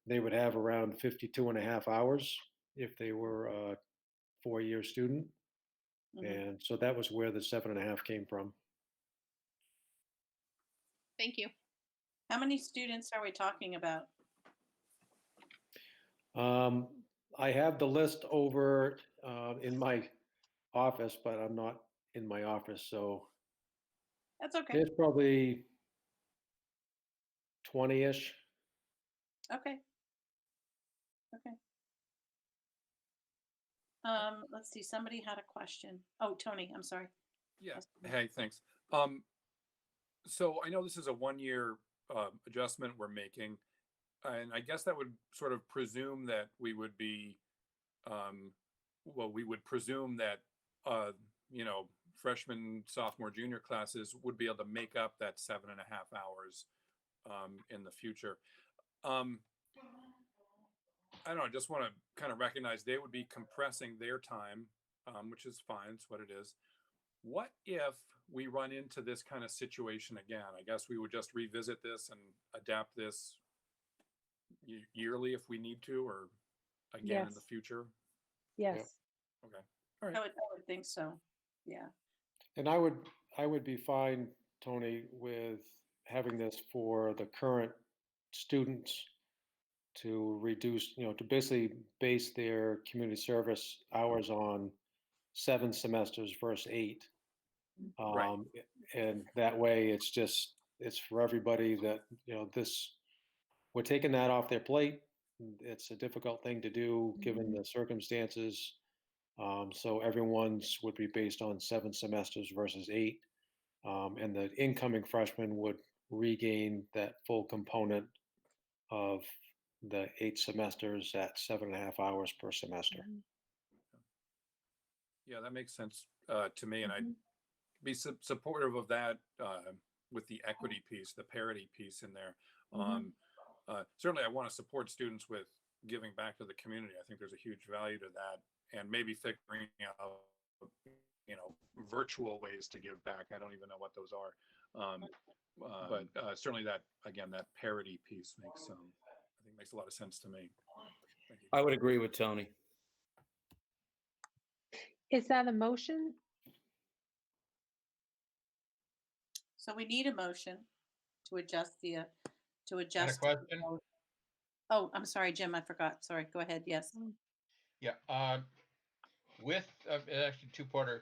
they would have around 52.5 hours if they were a 4-year student. And so that was where the 7.5 came from. Thank you. How many students are we talking about? I have the list over in my office, but I'm not in my office, so That's okay. there's probably 20-ish. Okay. Okay. Let's see, somebody had a question. Oh, Tony, I'm sorry. Yeah. Hey, thanks. So I know this is a 1-year adjustment we're making, and I guess that would sort of presume that we would be, well, we would presume that, you know, freshman, sophomore, junior classes would be able to make up that 7.5 hours in the future. I don't know, I just want to kind of recognize they would be compressing their time, which is fine, it's what it is. What if we run into this kind of situation again? I guess we would just revisit this and adapt this yearly if we need to, or again in the Yes. future. Yes. Okay. All right. I would think so. Yeah. And I would be fine, Tony, with having this for the current students to reduce, you know, to basically base their community service hours on 7 semesters versus 8. Right. And that way it's for everybody that, you know, we're taking that off their plate. It's a difficult thing to do given the circumstances. So everyone's would be based on 7 semesters versus 8. And the incoming freshmen would regain that full component of the 8 semesters at 7.5 hours per semester. Yeah, that makes sense to me, and I'd be supportive of that with the equity piece, the parity piece in there. Certainly, I want to support students with giving back to the community. I think there's a huge value to that, and maybe figuring out, you know, virtual ways to give back. I don't even know what those are, but certainly that, again, that parity piece makes I think makes a lot of sense to me. Thank you. I would agree with Tony. Is that a motion? So we need a motion to adjust the, to And a adjust. question? Oh, I'm sorry, Jim, I forgot. Sorry, go ahead. Yes. Yeah, with, actually two-parter,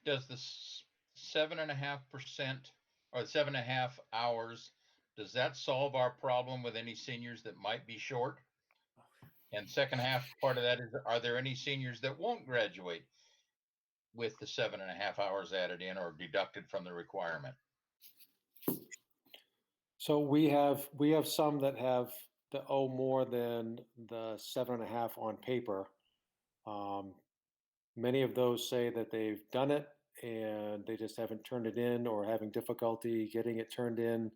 does the 7.5% or 7.5 hours, does that solve our problem with any seniors that might be short? And second half part of that is, are there any seniors that won't graduate with the 7.5 hours added in or deducted from the requirement? So we have some that have to owe more than the 7.5 on paper. Many of those say that they've done it and they just haven't turned it in or having difficulty getting it turned in.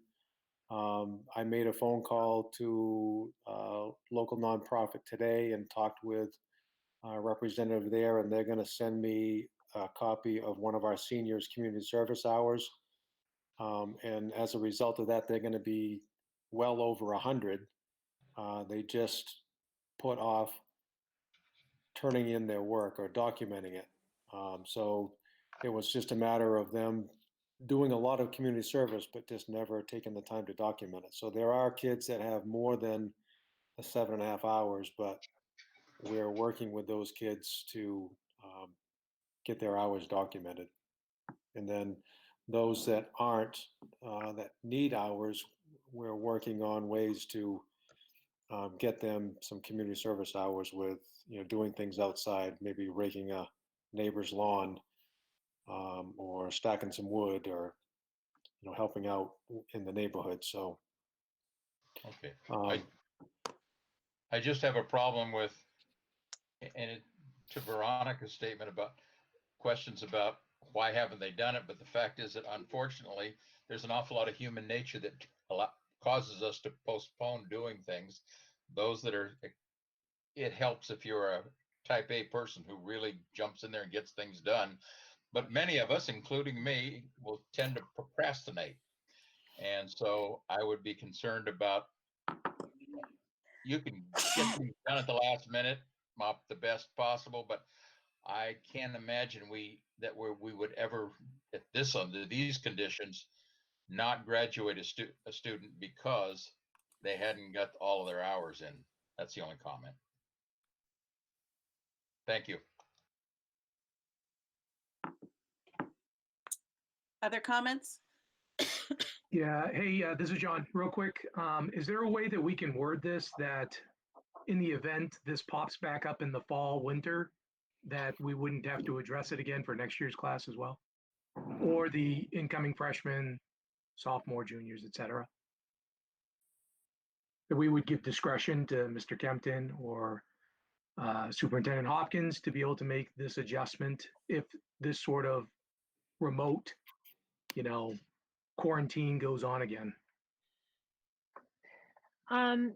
I made a phone call to a local nonprofit today and talked with a representative there, and they're going to send me a copy of one of our seniors' community service hours. And as a result of that, they're going to be well over 100. They just put off turning in their work or documenting it. So it was just a matter of them doing a lot of community service, but just never taking the time to document it. So there are kids that have more than the 7.5 hours, but we're working with those kids to get their hours documented. And then those that aren't, that need hours, we're working on ways to get them some community service hours with, you know, doing things outside, maybe raking a neighbor's lawn, or stacking some wood, or, you know, helping out in the neighborhood. So, Okay. I just have a problem with, and it, to Veronica's statement about questions about why haven't they done it, but the fact is that unfortunately there's an awful lot of human nature that causes us to postpone doing things. Those that are, it helps if you're a type A person who really jumps in there and gets things done. But many of us, including me, will tend to procrastinate. And so I would be concerned about, you can get things done at the last minute, mop the best possible, but I can't imagine we would ever, at this, under these conditions, not graduate a student because they hadn't got all of their hours in. That's the only comment. Thank you. Other comments? Yeah. Hey, this is John. Real quick, is there a way that we can word this that in the event this pops back up in the fall, winter, that we wouldn't have to address it again for next year's class as well? Or the incoming freshmen, sophomore, juniors, et cetera? That we would give discretion to Mr. Kempton or Superintendent Hopkins to be able to make this adjustment if this sort of remote, quarantine goes on again.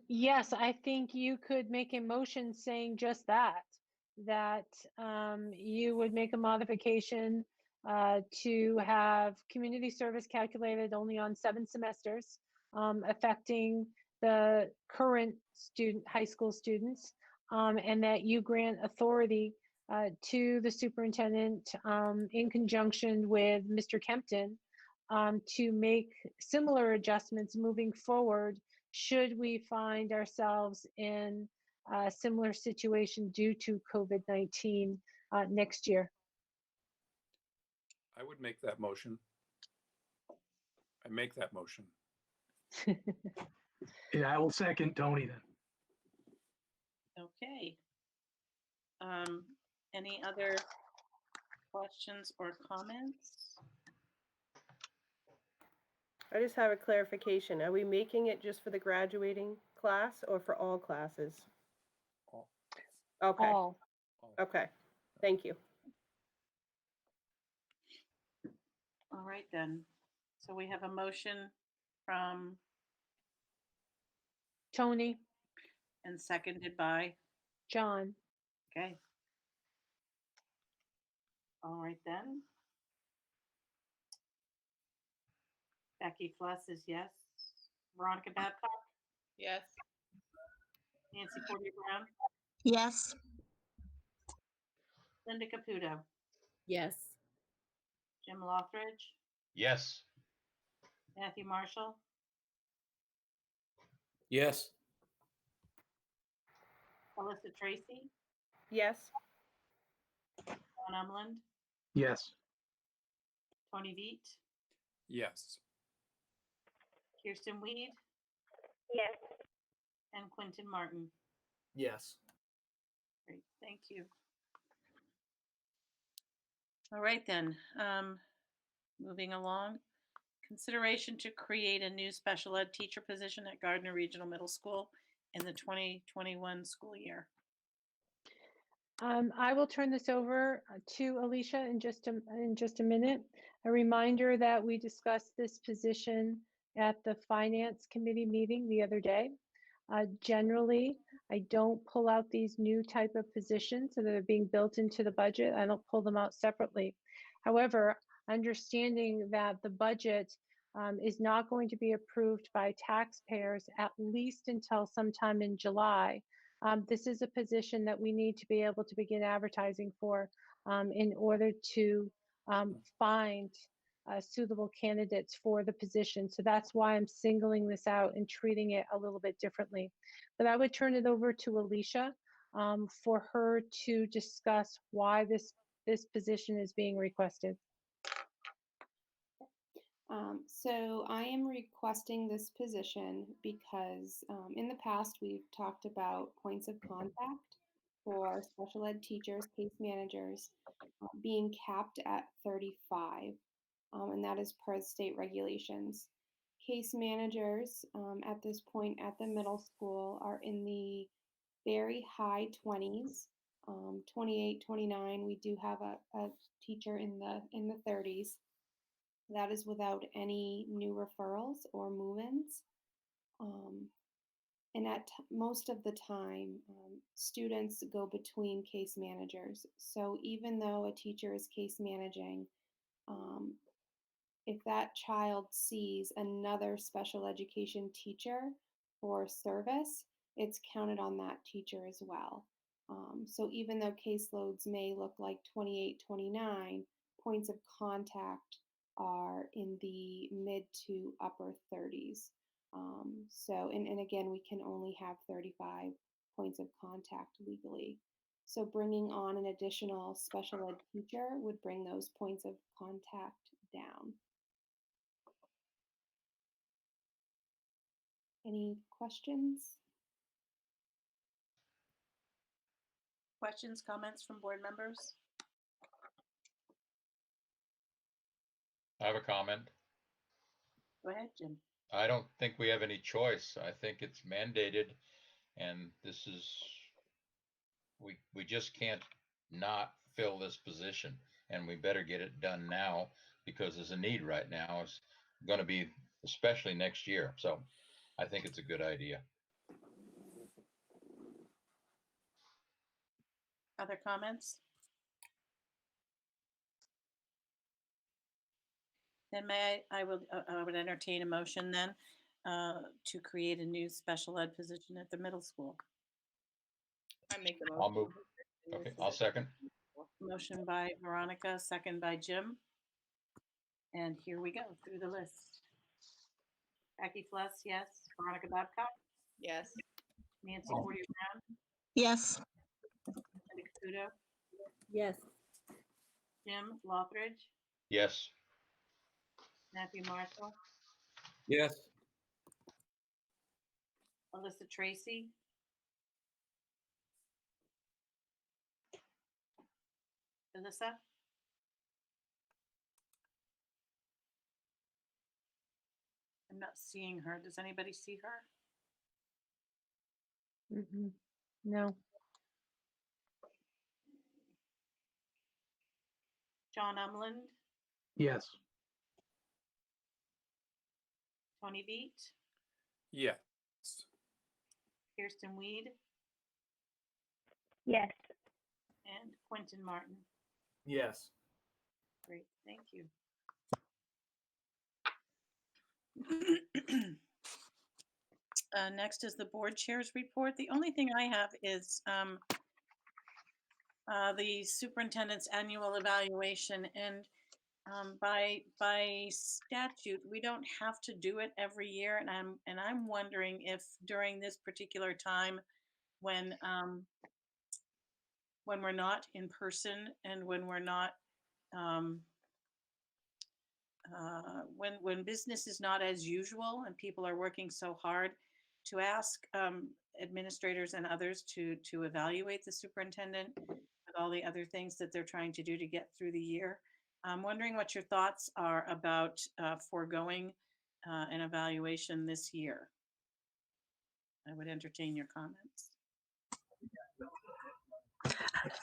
Yes, I think you could make a motion saying just that, you would make a modification to have community service calculated only on 7 semesters, affecting the current high school students, and that you grant authority to the superintendent in conjunction with Mr. Kempton to make similar adjustments moving forward should we find ourselves in a similar situation due to COVID-19 next year. I would make that motion. I make that motion. Yeah, I will second Tony then. Okay. Any other questions or comments? I just have a clarification. Are we making it just for the graduating class or for all classes? All. Okay. All. Okay. Thank you. All right then. So we have a motion from Tony and seconded by John. Okay. All right then. Becky Fluss is yes. Veronica Babcock? Yes. Nancy Porter-Brown? Yes. Linda Caputo? Yes. Jim Lothridge? Yes. Matthew Marshall? Yes. Alyssa Tracy? Yes. John Umland? Yes. Tony Veet? Yes. Kirsten Weed? Yes. And Quentin Martin? Yes. Great, thank you. All right then, moving along. Consideration to create a new special ed teacher position at Gardner Regional Middle School in the 2021 school year. I will turn this over to Alicia in just a minute. A reminder that we discussed this position at the Finance Committee meeting the other day. Generally, I don't pull out these new type of positions that are being built into the budget. I don't pull them out separately. However, understanding that the budget is not going to be approved by taxpayers at least until sometime in July. This is a position that we need to be able to begin advertising for in order to find suitable candidates for the position. So that's why I'm singling this out and treating it a little bit differently. But I would turn it over to Alicia for her to discuss why this position is being requested. So I am requesting this position because in the past we've talked about points of contact for special ed teachers, case managers being capped at 35, and that is per state regulations. Case managers at this point at the middle school are in the very high 20s, 28, 29. We do have a teacher in the 30s. That is without any new referrals or move-ins. And most of the time, students go between case managers. So even though a teacher is case managing, if that child sees another special education teacher for service, it's counted on that teacher as well. So even though caseloads may look like 28, 29, points of contact are in the mid to upper 30s. And again, we can only have 35 points of contact legally. So bringing on an additional special ed teacher would bring those points of contact down. Any questions? Questions, comments from board members? I have a comment. Go ahead, Jim. I don't think we have any choice. I think it's mandated, and this is, we just can't not fill this position, and we better get it done now because there's a need right now. It's going to be especially next year. So I think it's a good idea. Other comments? Then I would entertain a motion then to create a new special ed position at the middle school. I make a I'll motion. move. Okay, I'll second. Motion by Veronica, second by Jim. And here we go through the list. Becky Fless, yes. Veronica Babcock, Yes. Nancy Forty Brown, Yes. Linda Caputo, Yes. Jim Lothridge, Yes. Matthew Marshall, Yes. Alyssa Tracy, Alyssa, I'm not seeing her. Does anybody see her? No. John Umland, Yes. Tony Beat, Yes. Kirsten Weed, Yes. and Quentin Martin. Yes. Great, thank you. Next is the board chair's report. The only thing I have is the superintendent's annual evaluation, and by statute, we don't have to do it every year. And I'm wondering if during this particular time, when we're not in person and when we're not when business is not as usual and people are working so hard, to ask administrators and others to evaluate the superintendent with all the other things that they're trying to do to get through the year. I'm wondering what your thoughts are about foregoing an evaluation this year. I would entertain your comments.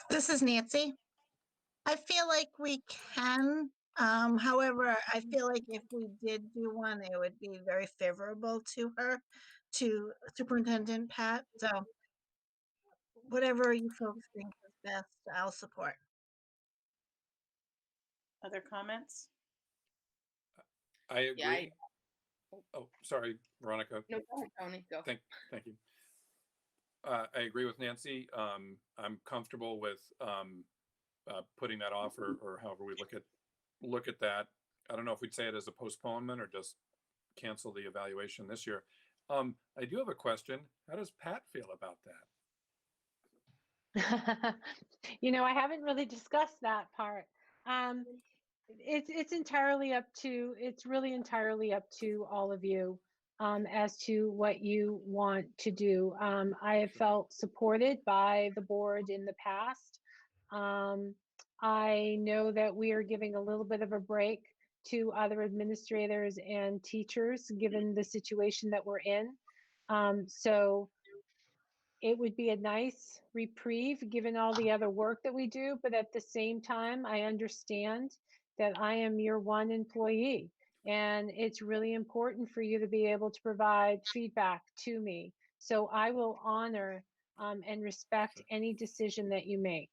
This is Nancy. I feel like we can. However, I feel like if we did do one, it would be very favorable to her, to Superintendent Pat. So whatever you folks think is best, I'll support. Other comments? I agree. Yeah, Oh, sorry, Veronica. No, go ahead, Tony. Go. Thank you. I agree with Nancy. I'm comfortable with putting that off, or however we look at that. I don't know if we'd say it as a postponement or just cancel the evaluation this year. I do have a question. How does Pat feel about that? I haven't really discussed that part. It's really entirely up to all of you as to what you want to do. I have felt supported by the board in the past. I know that we are giving a little bit of a break to other administrators and teachers, given the situation that we're in. So it would be a nice reprieve given all the other work that we do, but at the same time, I understand that I am your one employee And it's really important for you to be able to provide feedback to me. So I will honor and respect any decision that you make.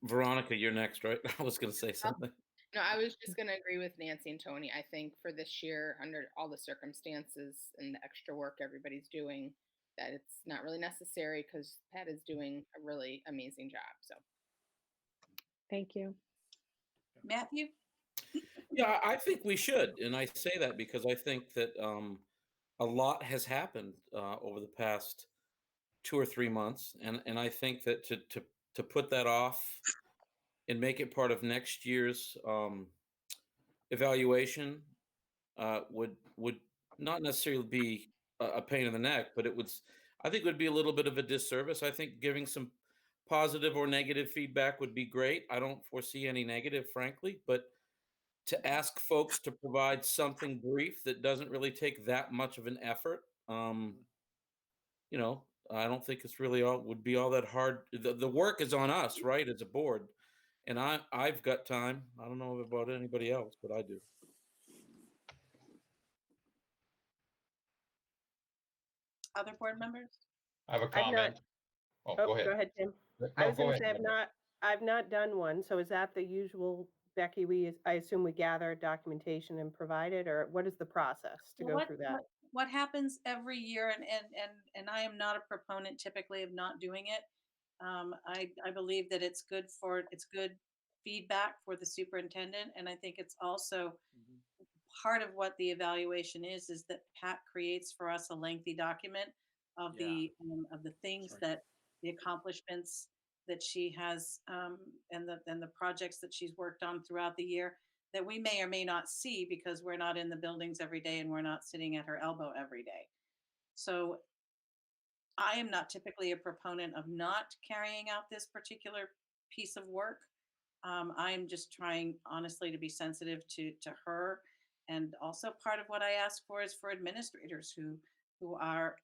Veronica, you're next, right? I was going to say something. No, I was just going to agree with Nancy and Tony. I think for this year, under all the circumstances and the extra work everybody's doing, that it's not really necessary because Pat is doing a really amazing job. So, thank you. Matthew? Yeah, I think we should. And I say that because I think that a lot has happened over the past 2 or 3 months. And I think that to put that off and make it part of next year's evaluation would not necessarily be a pain in the neck, but I think it would be a little bit of a disservice. I think giving some positive or negative feedback would be great. I don't foresee any negative, frankly, but to ask folks to provide something brief that doesn't really take that much of an effort, you know, I don't think it's really would be all that hard. The work is on us, right, as a board. And I've got time. I don't know about anybody else, but I do. Other board members? I have a I've not. comment. Oh, go ahead. Go ahead, Tim. No, I was go going to ahead, say Linda. I've not done one. So is that the usual, Becky? I assume we gather documentation and provide it, or what is the process to Well, go through that? what happens every year, and I am not a proponent typically of not doing it. I believe that it's good feedback for the superintendent, and I think it's also part of what the evaluation is that Pat creates for us a lengthy document of the things that the accomplishments that she has and the projects that she's worked on throughout the year that we may or may not see because we're not in the buildings every day and we're not sitting at her elbow every day. So I am not typically a proponent of not carrying out this particular piece of work. I'm just trying honestly to be sensitive to her, and also part of what I ask for is for administrators who are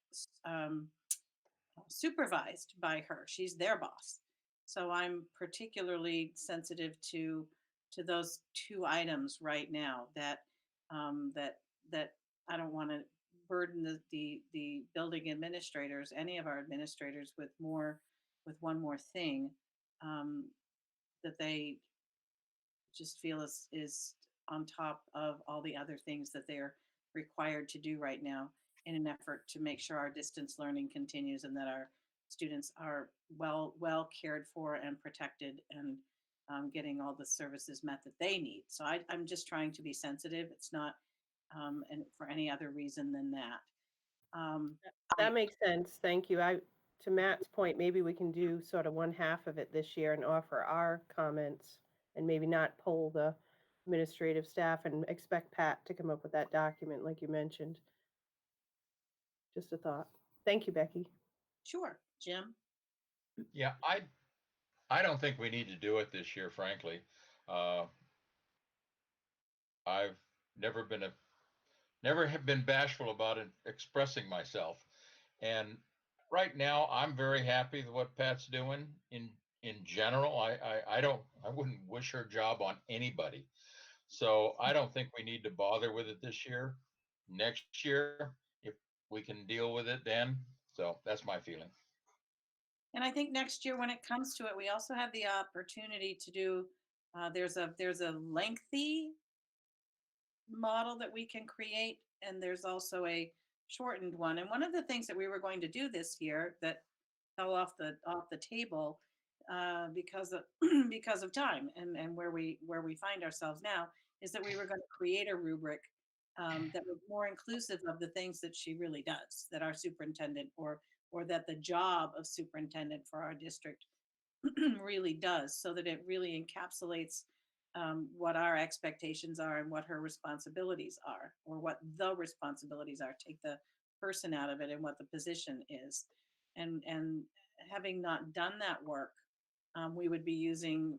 supervised by her. She's their boss, so I'm particularly sensitive to those two items right now. That I don't want to burden the building administrators, any of our administrators, with one more thing that they just feel is on top of all the other things that they're required to do right now in an effort to make sure our distance learning continues and that our students are well cared for and protected and getting all the services met that they need. So I'm just trying to be sensitive. It's not and for any other reason than that. That makes sense. Thank you. To Matt's point, maybe we can do sort of one half of it this year and offer our comments and maybe not poll the administrative staff and expect Pat to come up with that document like you mentioned. Just a thought. Thank you, Becky. Sure, Jim. Yeah, I don't think we need to do it this year, frankly. I've never have been bashful about it, expressing myself. And right now, I'm very happy with what Pat's doing in general. I wouldn't wish her job on anybody. So I don't think we need to bother with it this year. Next year, if we can deal with it then. So that's my feeling. And I think next year, when it comes to it, we also have the opportunity to do. There's a lengthy model that we can create, and there's also a shortened one. And one of the things that we were going to do this year that fell off the table because of because of time and where we find ourselves now is that we were going to create a rubric that was more inclusive of the things that she really does, that our superintendent or that the job of superintendent for our district really does, so that it really encapsulates what our expectations are and what her responsibilities are, or what the responsibilities are. Take the person out of it and what the position is. And having not done that work, we would be using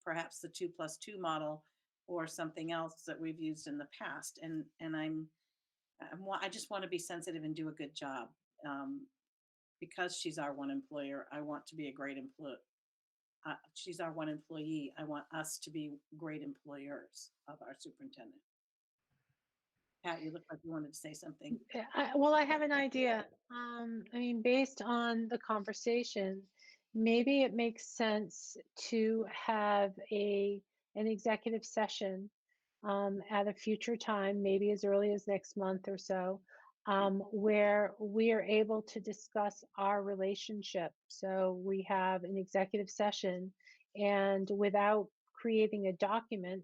perhaps the 2+2 model or something else that we've used in the past. And I just want to be sensitive and do a good job. Because she's our one employer, I want to be a great she's our one employee. I want us to be great employers of our superintendent. Pat, you look like you wanted to say something. Well, I have an idea. I mean, based on the conversation, maybe it makes sense to have an executive session at a future time, maybe as early as next month or so, where we are able to discuss our relationship. So we have an executive session, and without creating a document,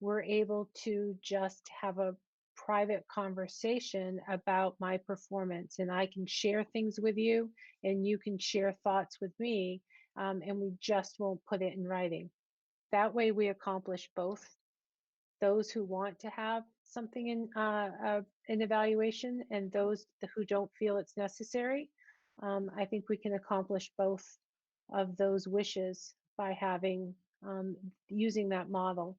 we're able to just have a private conversation about my performance, and I can share things with you and you can share thoughts with me, and we just won't put it in writing. That way we accomplish both. Those who want to have something in an evaluation and those who don't feel it's necessary. I think we can accomplish both of those wishes by having using that model.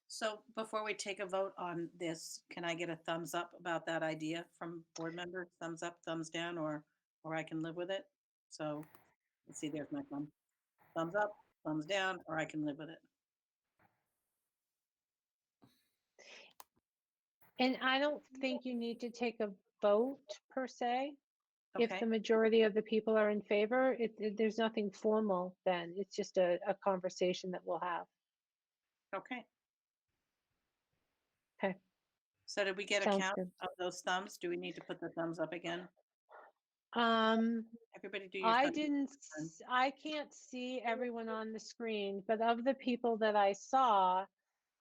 So before we take a vote on this, can I get a thumbs up about that idea from board members? Thumbs up, thumbs down, or I can live with it? So let's see, there's my thumb. Thumbs up, thumbs down, or I can live with it. And I don't think you need to take a vote per se. If Okay. the majority of the people are in favor, there's nothing formal then. It's just a conversation that we'll have. Okay. Okay. So did we get a Sounds count good. of those thumbs? Do we need to put the thumbs up again? Everybody do your thumb. I can't see everyone on the screen, but of the people that I saw,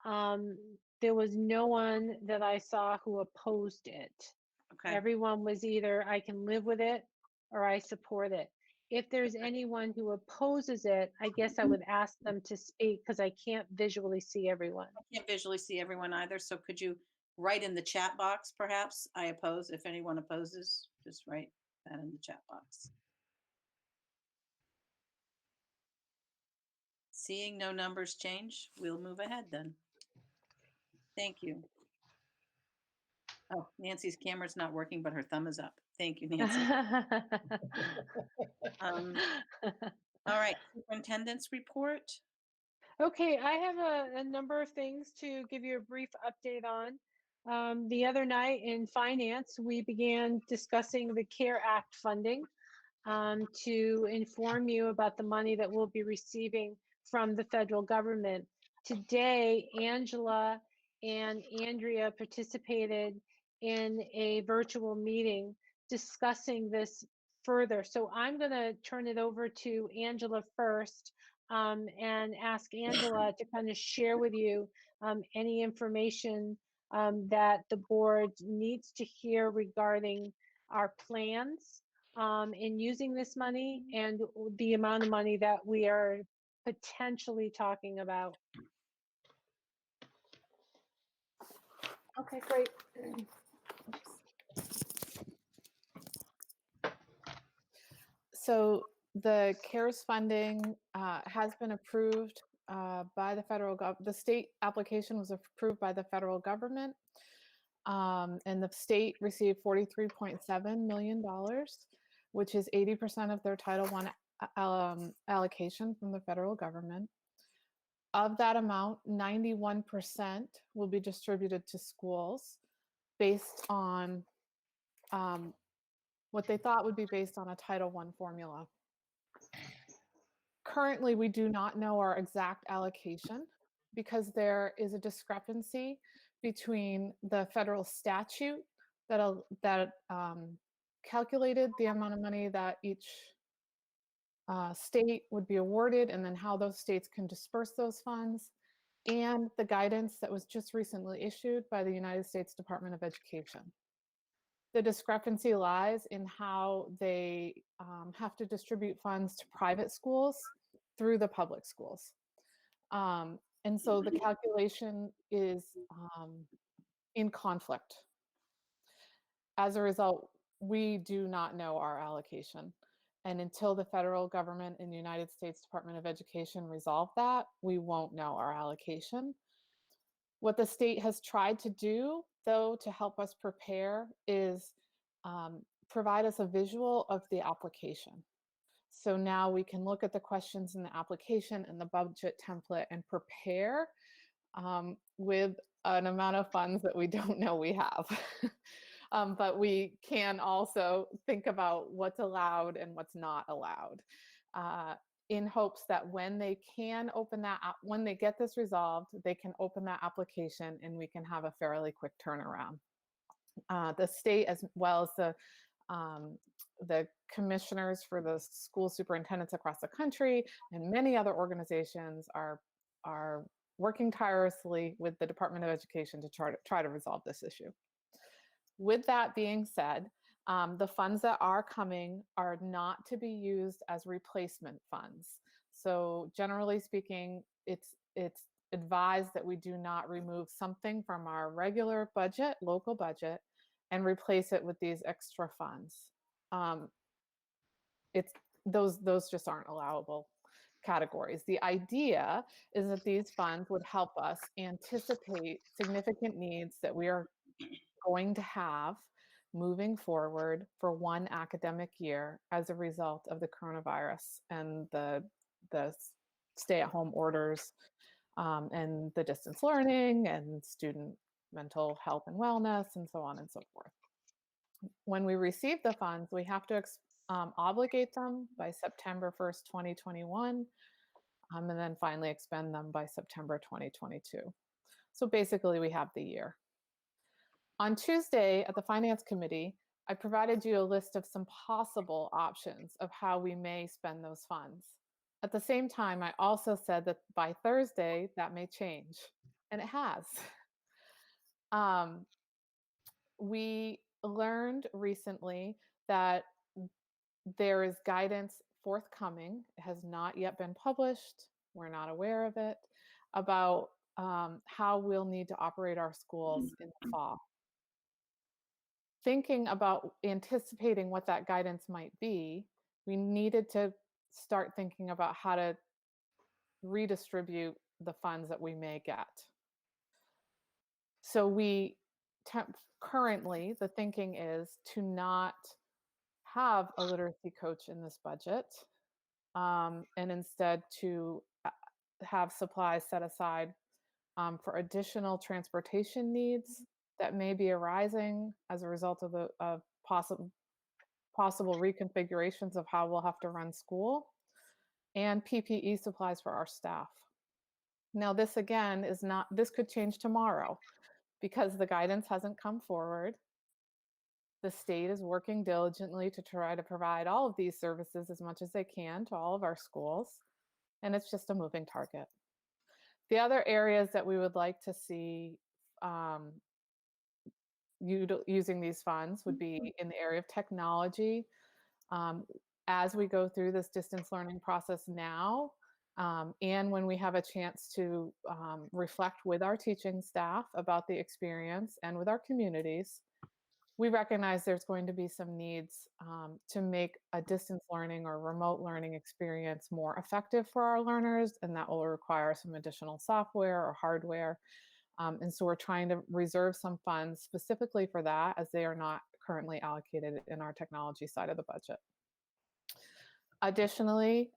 there was no one that I saw who opposed it. Okay. Everyone was either I can live with it or I support it. If there's anyone who opposes it, I guess I would ask them to speak because I can't visually see everyone. I can't visually see everyone either. So could you write in the chat box, perhaps? I oppose. If anyone opposes, just write that in the chat box. Seeing no numbers change, we'll move ahead then. Thank you. Oh, Nancy's camera's not working, but her thumb is up. Thank you, Nancy. All right, superintendent's report. Okay, I have a number of things to give you a brief update on. The other night in finance, we began discussing the CARE Act funding to inform you about the money that we'll be receiving from the federal government. Today, Angela and Andrea participated in a virtual meeting discussing this further. So I'm going to turn it over to Angela first and ask Angela to kind of share with you any information that the board needs to hear regarding our plans in using this money and the amount of money that we are potentially talking about. Okay, great. So the CARES funding has been approved by the federal government. The state application was approved by the federal government, and the state received $43.7 million, which is 80% of their Title I allocation from the federal government. Of that amount, 91% will be distributed to schools based on what they thought would be based on a Title I formula. Currently, we do not know our exact allocation because there is a discrepancy between the federal statute that calculated the amount of money that each state would be awarded and then how those states can disperse those funds, and the guidance that was just recently issued by the United States Department of Education. The discrepancy lies in how they have to distribute funds to private schools through the public schools. And so the calculation is in conflict. As a result, we do not know our allocation. And until the federal government and the United States Department of Education resolve that, we won't know our allocation. What the state has tried to do, though, to help us prepare is provide us a visual of the application. So now we can look at the questions in the application and the budget template and prepare with an amount of funds that we don't know we have. But we can also think about what's allowed and what's not allowed, in hopes that when they can open that up, when they get this resolved, they can open that application and we can have a fairly quick turnaround. The state, as well as the commissioners for the school superintendents across the country and many other organizations are working tirelessly with the Department of Education to try to resolve this issue. With that being said, the funds that are coming are not to be used as replacement funds. So generally speaking, it's advised that we do not remove something from our regular budget, local budget, and replace it with these extra funds. Those just aren't allowable categories. The idea is that these funds would help us anticipate significant needs that we are going to have moving forward for one academic year as a result of the coronavirus and the stay-at-home orders, and the distance learning and student mental health and wellness and so on and so forth. When we receive the funds, we have to obligate them by September 1st, 2021, and then finally expend them by September 2022. So basically we have the year. On Tuesday at the Finance Committee, I provided you a list of some possible options of how we may spend those funds. At the same time, I also said that by Thursday, that may change, and it has. We learned recently that there is guidance forthcoming. It has not yet been published. We're not aware of it, about how we'll need to operate our schools in the fall. Thinking about anticipating what that guidance might be, we needed to start thinking about how to redistribute the funds that we may get. So currently, the thinking is to not have a literacy coach in this budget, and instead to have supplies set aside for additional transportation needs that may be arising as a result of possible reconfigurations of how we'll have to run school, and PPE supplies for our staff. Now, this again this could change tomorrow because the guidance hasn't come forward. The state is working diligently to try to provide all of these services as much as they can to all of our schools, and it's just a moving target. The other areas that we would like to see using these funds would be in the area of technology. As we go through this distance learning process now, and when we have a chance to reflect with our teaching staff about the experience and with our communities, we recognize there's going to be some needs to make a distance learning or remote learning experience more effective for our learners, and that will require some additional software or hardware. And so we're trying to reserve some funds specifically for that, as they are not currently allocated in our technology side of the budget. Additionally,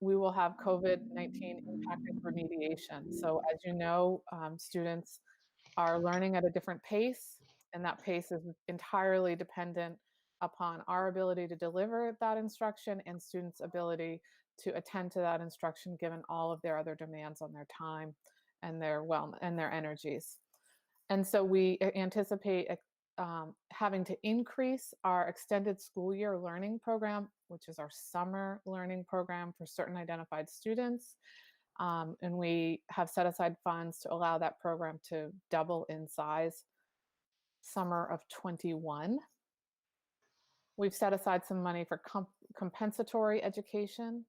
we will have COVID-19 impacted remediation. So as you know, students are learning at a different pace, and that pace is entirely dependent upon our ability to deliver that instruction and students' ability to attend to that instruction, given all of their other demands on their time and their energies. And so we anticipate having to increase our extended school year learning program, which is our summer learning program for certain identified students. And we have set aside funds to allow that program to double in size summer of 21. We've set aside some money for compensatory education,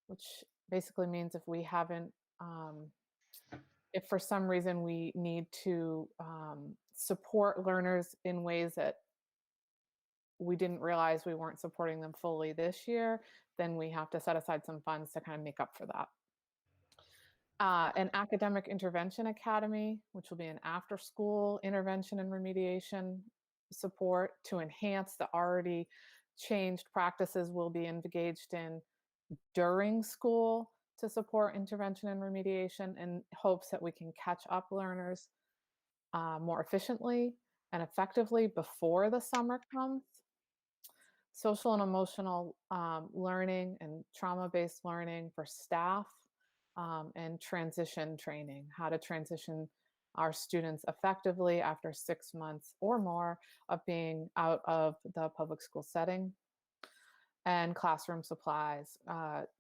which basically means if we haven't, if for some reason we need to support learners in ways that we didn't realize we weren't supporting them fully this year, then we have to set aside some funds to kind of make up for that. An academic intervention academy, which will be an after-school intervention and remediation support to enhance the already changed practices we'll be engaged in during school to support intervention and remediation in hopes that we can catch up learners more efficiently and effectively before the summer comes. Social and emotional learning and trauma-based learning for staff, and transition training, how to transition our students effectively after 6 months or more of being out of the public school setting, and classroom supplies,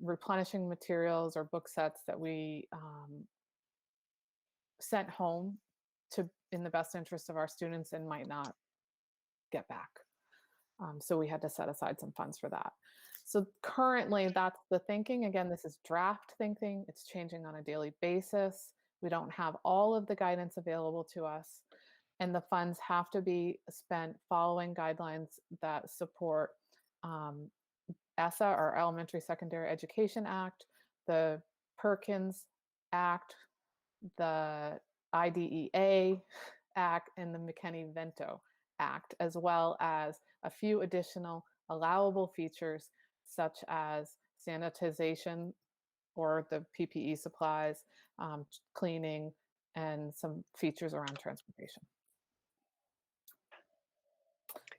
replenishing materials or book sets that we sent home to in the best interest of our students and might not get back. So we had to set aside some funds for that. So currently that's the thinking. Again, this is draft thinking. It's changing on a daily basis. We don't have all of the guidance available to us, and the funds have to be spent following guidelines that support ESSA, or Elementary Secondary Education Act, the Perkins Act, the IDEA Act, and the McKinney-Vento Act, as well as a few additional allowable features such as sanitization or the PPE supplies, cleaning, and some features around transportation.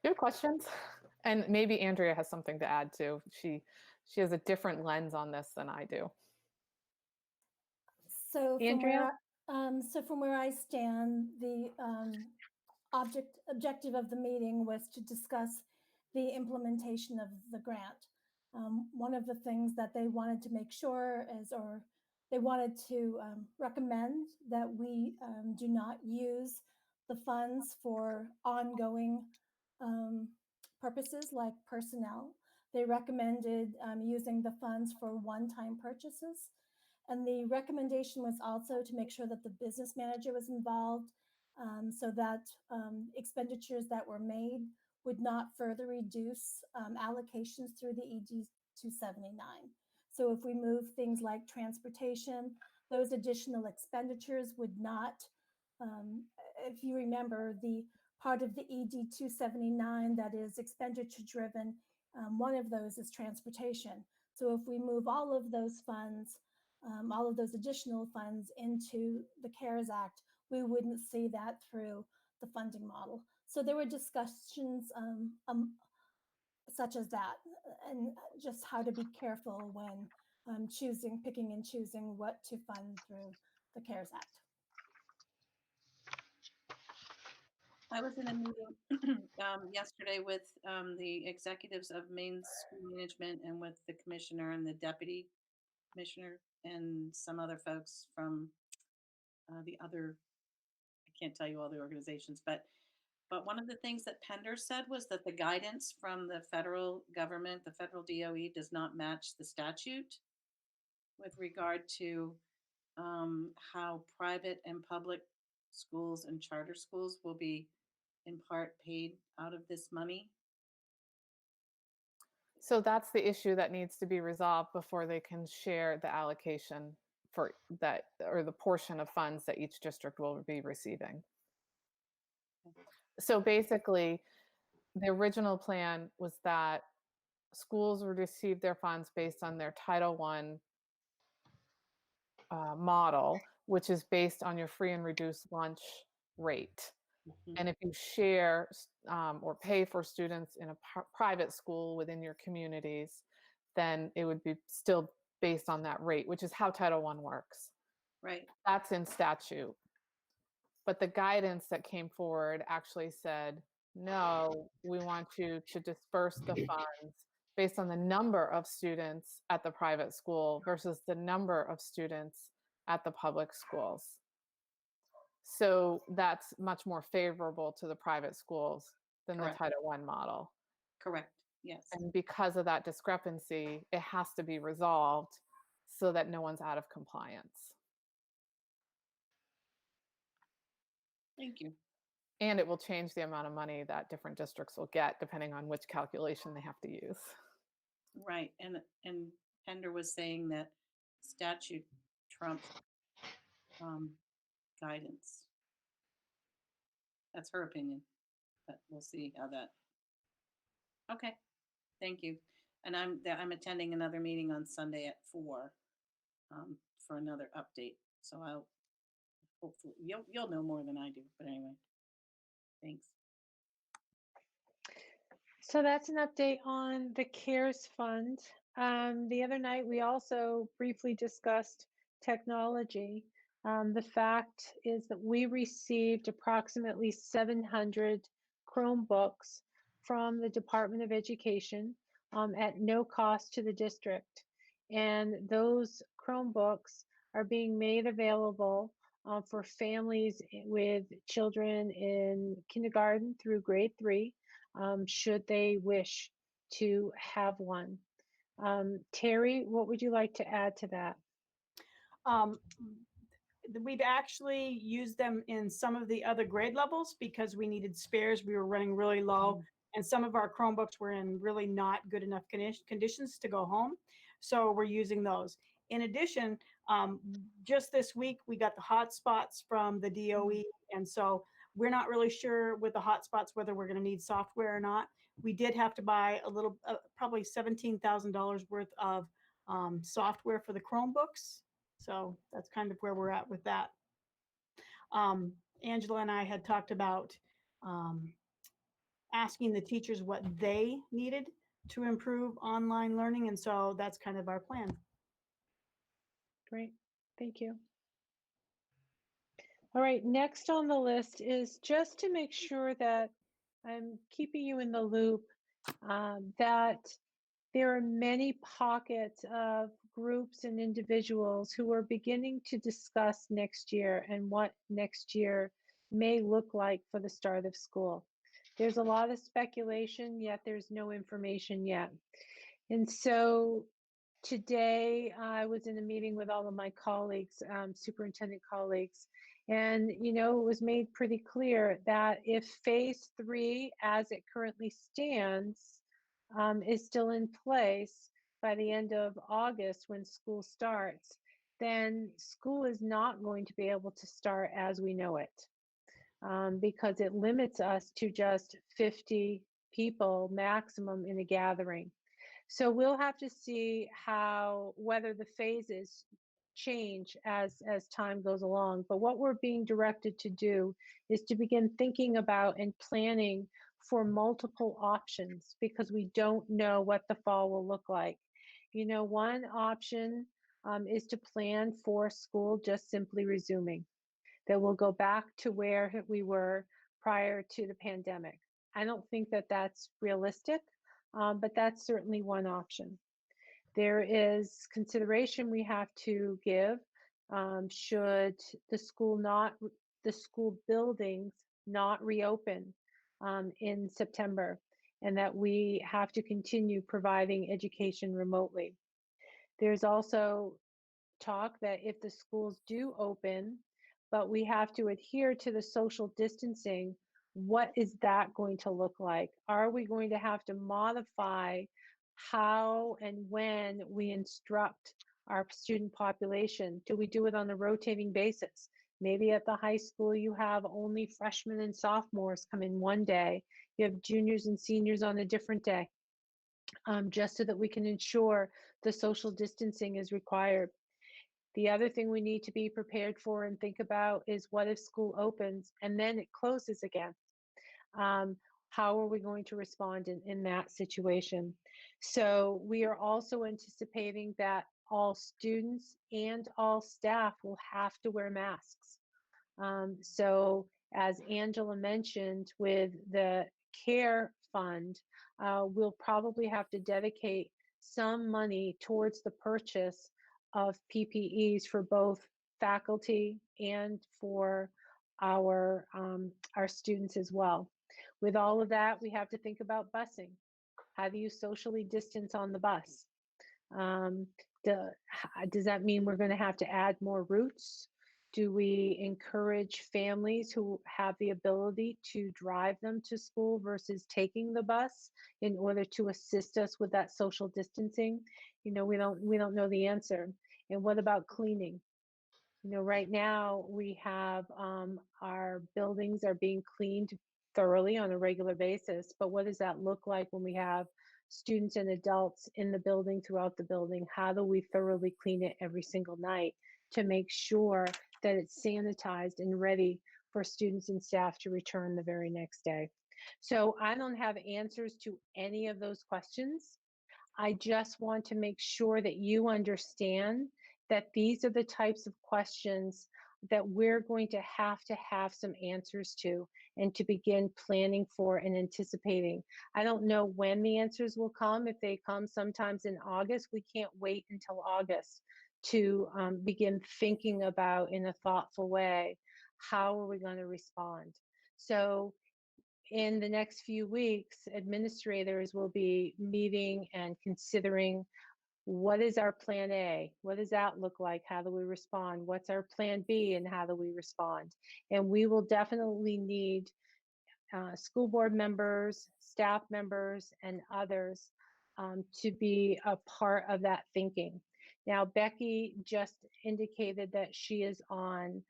Good questions. And maybe Andrea has something to add too. She has a different lens on this than I do. So Andrea? from where I stand, the objective of the meeting was to discuss the implementation of the grant. One of the things that they wanted to make sure is, or they wanted to recommend that we do not use the funds for ongoing purposes like personnel. They recommended using the funds for one-time purchases. And the recommendation was also to make sure that the business manager was involved, so that expenditures that were made would not further reduce allocations through the ED 279. So if we move things like transportation, those additional expenditures would not, if you remember, the part of the ED 279 that is expenditure driven, one of those is transportation. So if we move all of those funds, all of those additional funds into the CARES Act, we wouldn't see that through the funding model. So there were discussions such as that, and just how to be careful when picking and choosing what to fund through the CARES Act. I was in a meeting yesterday with the executives of Maine School Management and with the commissioner and the deputy commissioner and some other folks from the other, I can't tell you all the organizations, but one of the things that Pender said was that the guidance from the federal government, the federal DOE, does not match the statute with regard to how private and public schools and charter schools will be in part paid out of this money. So that's the issue that needs to be resolved before they can share the allocation for that, or the portion of funds that each district will be receiving. So basically, the original plan was that schools would receive their funds based on their Title I model, which is based on your free and reduced lunch rate. And if you share or pay for students in a private school within your communities, then it would be still based on that rate, which is how Title I works. Right. That's in statute. But the guidance that came forward actually said, no, we want you to disperse the funds based on the number of students at the private school versus the number of students at the public schools. So that's much more favorable to the private schools than Correct. the Title I model. Correct. Yes. And because of that discrepancy, it has to be resolved so that no one's out of compliance. Thank you. And it will change the amount of money that different districts will get depending on which calculation they have to use. Right. And Pender was saying that statute trumps guidance. That's her opinion, but we'll see how that. Okay. Thank you. And I'm attending another meeting on Sunday at 4 for another update. So I'll hopefully you'll know more than I do. But anyway, thanks. So that's an update on the CARES Fund. The other night, we also briefly discussed technology. The fact is that we received approximately 700 Chromebooks from the Department of Education at no cost to the district. And those Chromebooks are being made available for families with children in kindergarten through grade 3. Should they wish to have one. Terry, what would you like to add to that? We've actually used them in some of the other grade levels because we needed spares. We were running really low, and some of our Chromebooks were in really not good enough conditions to go home. So we're using those. In addition, just this week, we got the hotspots from the DOE. And so we're not really sure with the hotspots whether we're going to need software or not. We did have to buy a little, probably $17,000 worth of software for the Chromebooks. So that's kind of where we're at with that. Angela and I had talked about asking the teachers what they needed to improve online learning. And so that's kind of our plan. Great, thank you. All right, next on the list is just to make sure that I'm keeping you in the loop, that there are many pockets of groups and individuals who are beginning to discuss next year and what next year may look like for the start of school. There's a lot of speculation, yet there's no information yet. And so today I was in a meeting with all of my colleagues, superintendent colleagues, and it was made pretty clear that if phase 3, as it currently stands, is still in place by the end of August when school starts, then school is not going to be able to start as we know it, because it limits us to just 50 people maximum in a gathering. So we'll have to see whether the phases change as time goes along. But what we're being directed to do is to begin thinking about and planning for multiple options, because we don't know what the fall will look like. One option is to plan for school just simply resuming, that we'll go back to where we were prior to the pandemic. I don't think that that's realistic, but that's certainly one option. There is consideration we have to give should the school buildings not reopen in September, and that we have to continue providing education remotely. There's also talk that if the schools do open, but we have to adhere to the social distancing, what is that going to look like? Are we going to have to modify how and when we instruct our student population? Do we do it on a rotating basis? Maybe at the high school, you have only freshmen and sophomores come in one day. You have juniors and seniors on a different day, just so that we can ensure the social distancing is required. The other thing we need to be prepared for and think about is, what if school opens and then it closes again? How are we going to respond in that situation? So we are also anticipating that all students and all staff will have to wear masks. So as Angela mentioned, with the CARE Fund, we'll probably have to dedicate some money towards the purchase of PPEs for both faculty and for our students as well. With all of that, we have to think about busing. How do you socially distance on the bus? Does that mean we're going to have to add more routes? Do we encourage families who have the ability to drive them to school versus taking the bus in order to assist us with that social distancing? We don't know the answer. And what about cleaning? Right now we have our buildings are being cleaned thoroughly on a regular basis, but what does that look like when we have students and adults in the building, throughout the building? How do we thoroughly clean it every single night to make sure that it's sanitized and ready for students and staff to return the very next day? So I don't have answers to any of those questions. I just want to make sure that you understand that these are the types of questions that we're going to have some answers to and to begin planning for and anticipating. I don't know when the answers will come. If they come sometimes in August, we can't wait until August to begin thinking about in a thoughtful way, how are we going to respond? So in the next few weeks, administrators will be meeting and considering, what is our plan A? What does that look like? How do we respond? What's our plan B and how do we respond? And we will definitely need school board members, staff members, and others to be a part of that thinking. Now, Becky just indicated that she is on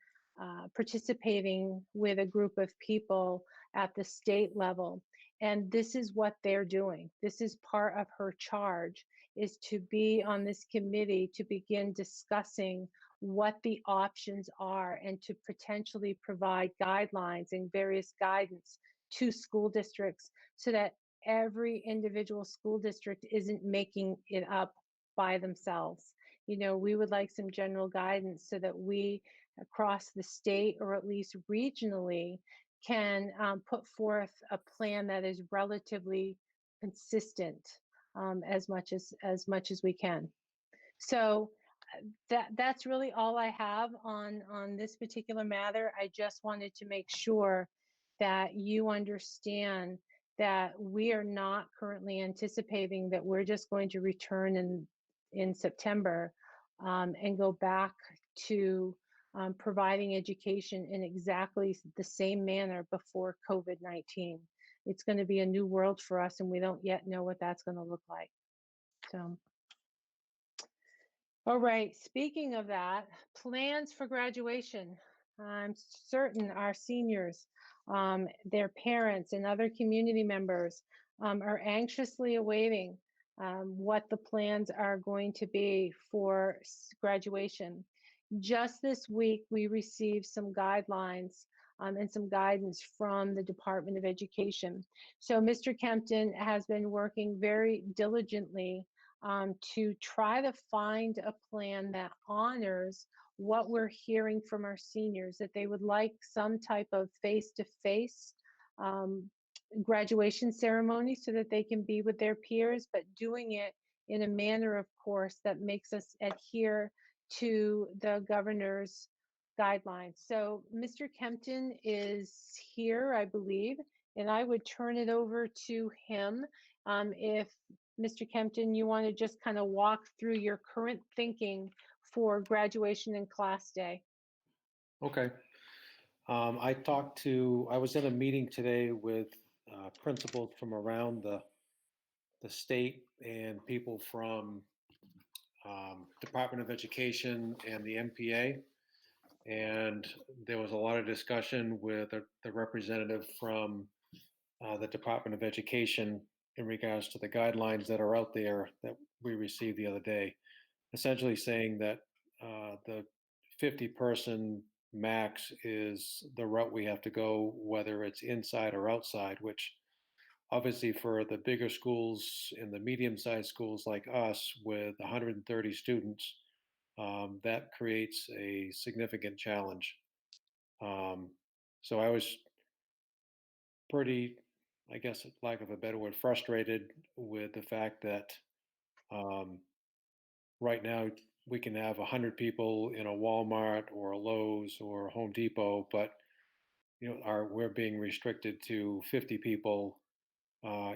participating with a group of people at the state level. And this is what they're doing. This is part of her charge, is to be on this committee to begin discussing what the options are and to potentially provide guidelines and various guidance to school districts so that every individual school district isn't making it up by themselves. You know, we would like some general guidance so that we across the state, or at least regionally, can put forth a plan that is relatively consistent as much as we can. So that's really all I have on this particular matter. I just wanted to make sure that you understand that we are not currently anticipating that we're just going to return in September and go back to providing education in exactly the same manner before COVID-19. It's going to be a new world for us, and we don't yet know what that's going to look like. So. All right, speaking of that, plans for graduation. I'm certain our seniors, their parents, and other community members are anxiously awaiting what the plans are going to be for graduation. Just this week, we received some guidelines and some guidance from the Department of Education. So Mr. Kempton has been working very diligently to try to find a plan that honors what we're hearing from our seniors, that they would like some type of face-to-face graduation ceremony so that they can be with their peers, but doing it in a manner, of course, that makes us adhere to the governor's guidelines. So Mr. Kempton is here, I believe, and I would turn it over to him if Mr. Kempton, you want to just kind of walk through your current thinking for graduation and class day. Okay. I was in a meeting today with principals from around the state and people from Department of Education and the MPA. And there was a lot of discussion with the representative from the Department of Education in regards to the guidelines that are out there that we received the other day, essentially saying that the 50-person max is the route we have to go, whether it's inside or outside, which obviously for the bigger schools and the medium-sized schools like us with 130 students, that creates a significant challenge. So I was pretty, I guess, lack of a better word, frustrated with the fact that right now we can have 100 people in a Walmart or a Lowe's or a Home Depot, but we're being restricted to 50 people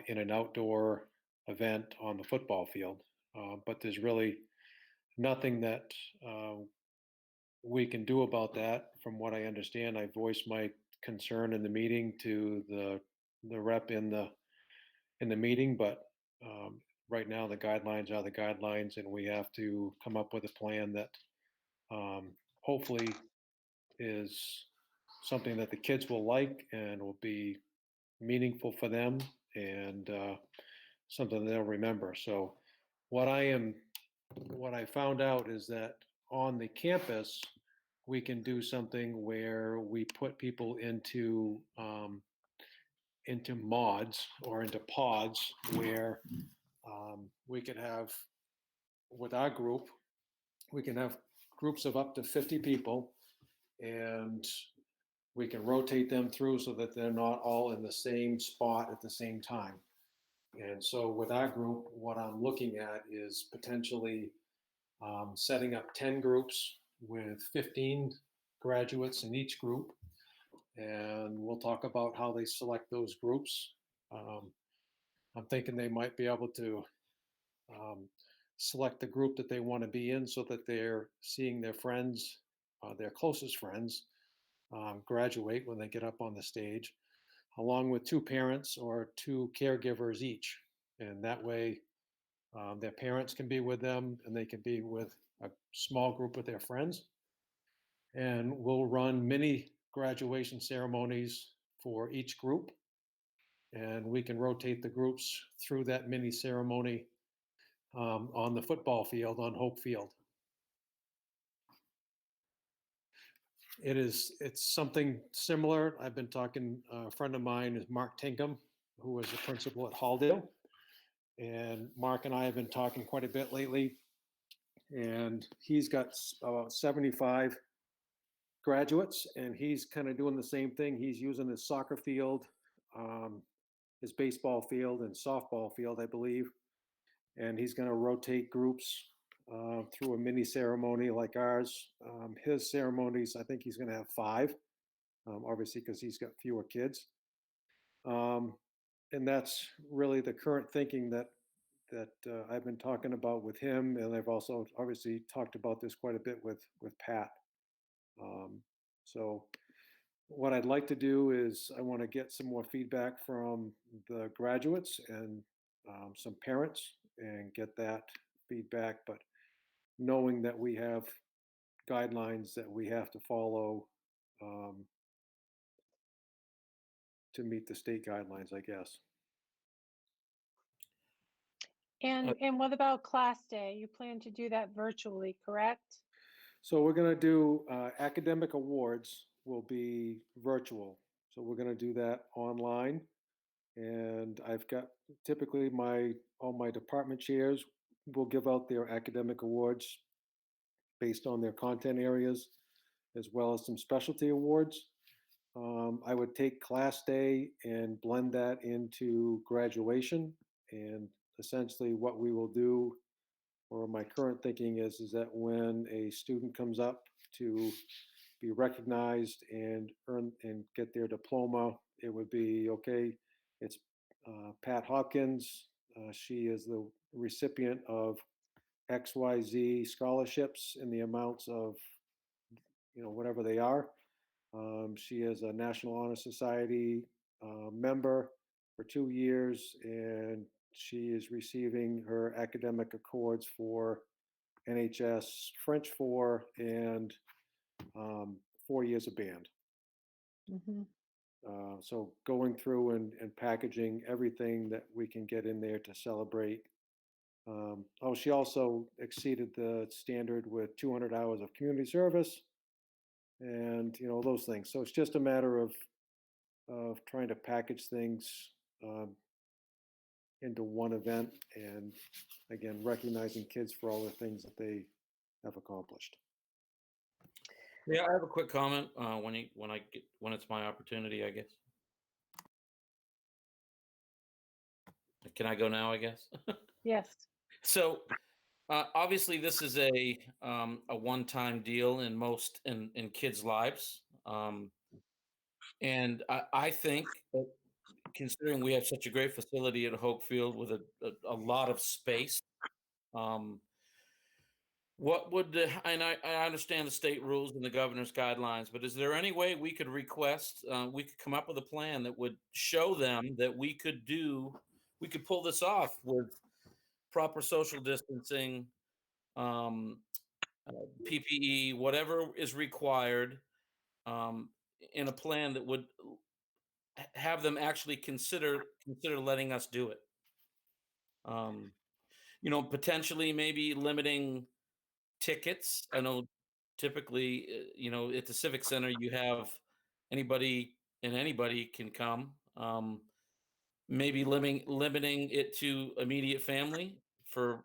in an outdoor event on the football field. But there's really nothing that we can do about that. From what I understand, I voiced my concern in the meeting to the rep in the meeting, but right now the guidelines are the guidelines, and we have to come up with a plan that hopefully is something that the kids will like and will be meaningful for them, and something they'll remember. So what I found out is that on the campus, we can do something where we put people into mods or into pods where we could have, with our group, we can have groups of up to 50 people, and we can rotate them through so that they're not all in the same spot at the same time. And so with our group, what I'm looking at is potentially setting up 10 groups with 15 graduates in each group. And we'll talk about how they select those groups. I'm thinking they might be able to select the group that they want to be in so that they're seeing their friends, their closest friends, graduate when they get up on the stage, along with two parents or two caregivers each. And that way, their parents can be with them and they can be with a small group of their friends. And we'll run mini graduation ceremonies for each group. And we can rotate the groups through that mini ceremony on the football field, on Hope Field. It's something similar. I've been talking, a friend of mine is Mark Tinkham, who was the principal at Halldale. And Mark and I have been talking quite a bit lately. And he's got about 75 graduates, and he's kind of doing the same thing. He's using his soccer field, his baseball field, and softball field, I believe. And he's going to rotate groups through a mini ceremony like ours. His ceremonies, I think he's going to have 5, obviously because he's got fewer kids. And that's really the current thinking that I've been talking about with him, and I've also obviously talked about this quite a bit with Pat. So what I'd like to do is I want to get some more feedback from the graduates and some parents and get that feedback, but knowing that we have guidelines that we have to follow to meet the state guidelines, I guess. And what about class day? You plan to do that virtually, correct? So we're going to do academic awards will be virtual. So we're going to do that online. And I've got typically all my department chairs will give out their academic awards based on their content areas, as well as some specialty awards. I would take class day and blend that into graduation. And essentially what we will do, or my current thinking is that when a student comes up to be recognized and earn and get their diploma, it would be, okay, it's Pat Hopkins. She is the recipient of XYZ scholarships in the amounts of, whatever they are. She is a National Honor Society member for 2 years, and she is receiving her academic accords for NHS French 4 and 4 years of band. So going through and packaging everything that we can get in there to celebrate. She also exceeded the standard with 200 hours of community service and, those things. So it's just a matter of trying to package things into one event and, again, recognizing kids for all the things that they have accomplished. Yeah, I have a quick comment when it's my opportunity, I guess. Can I go now, I guess? Yes. So obviously this is a one-time deal in kids' lives. And I think that considering we have such a great facility at Hope Field with a lot of space, what would and I understand the state rules and the governor's guidelines, but is there any way we could request, we could come up with a plan that would show them that we could pull this off with proper social distancing, PPE, whatever is required, in a plan that would have them actually consider letting us do it? Um, potentially maybe limiting tickets. I know typically, at the Civic Center, you have anybody and anybody can come. Maybe limiting it to immediate family for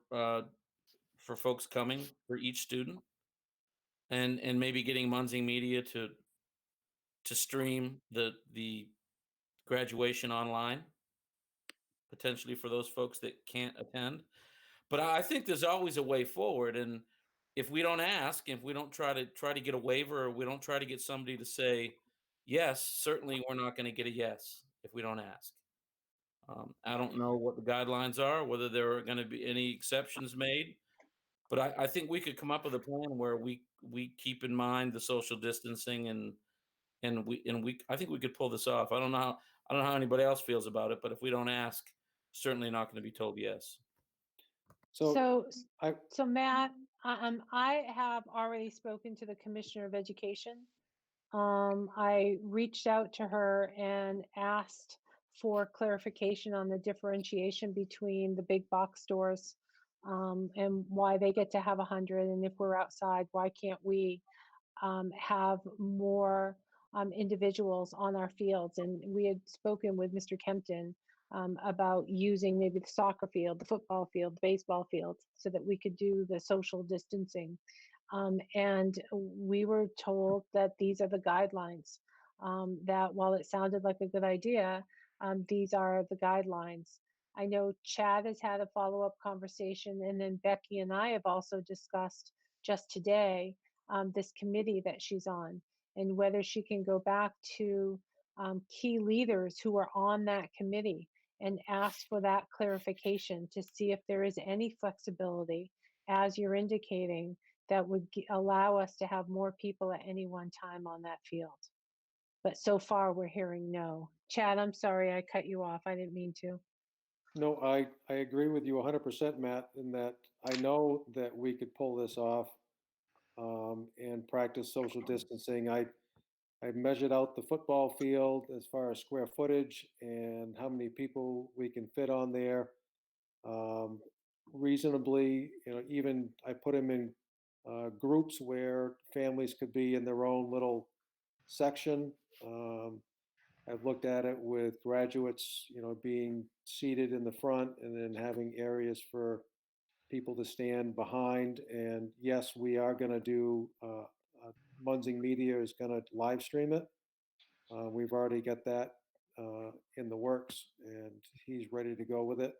folks coming for each student, and maybe getting Munzing Media to stream the graduation online, potentially for those folks that can't attend. But I think there's always a way forward, and if we don't ask, if we don't try to get a waiver, or we don't try to get somebody to say yes, certainly we're not going to get a yes if we don't ask. I don't know what the guidelines are, whether there are going to be any exceptions made, but I think we could come up with a plan where we keep in mind the social distancing, and I think we could pull this off. I don't know how anybody else feels about it, but if we don't ask, certainly not going to be told yes. So, Matt, I have already spoken to the Commissioner of Education. I reached out to her and asked for clarification on the differentiation between the big box stores, and why they get to have 100, and if we're outside, why can't we have more individuals on our fields? And we had spoken with Mr. Kempton about using maybe the soccer field, the football field, the baseball field, so that we could do the social distancing. And we were told that these are the guidelines, that while it sounded like a good idea, these are the guidelines. I know Chad has had a follow-up conversation, and then Becky and I have also discussed just today this committee that she's on, and whether she can go back to key leaders who are on that committee and ask for that clarification to see if there is any flexibility, as you're indicating, that would allow us to have more people at any one time on that field. But so far, we're hearing no. Chad, I'm sorry I cut you off. I didn't mean to. No, I agree with you 100%, Matt, in that I know that we could pull this off and practice social distancing. I measured out the football field as far as square footage and how many people we can fit on there. Reasonably, even I put them in groups where families could be in their own little section. I've looked at it with graduates, being seated in the front and then having areas for people to stand behind. And yes, we are going to do, Munzing Media is going to live stream it. We've already got that in the works, and he's ready to go with it.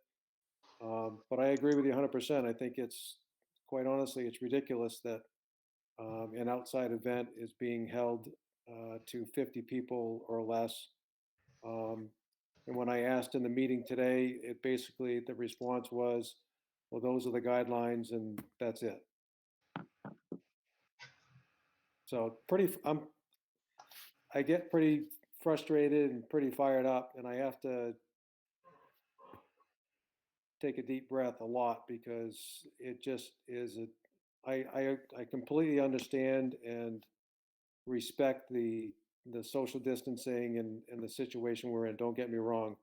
But I agree with you 100%. I think quite honestly, it's ridiculous that an outside event is being held to 50 people or less. And when I asked in the meeting today, the response was, well, those are the guidelines and that's it. So I get pretty frustrated and pretty fired up, and I have to take a deep breath a lot, because it just is I completely understand and respect the social distancing and the situation we're in. Don't get me wrong.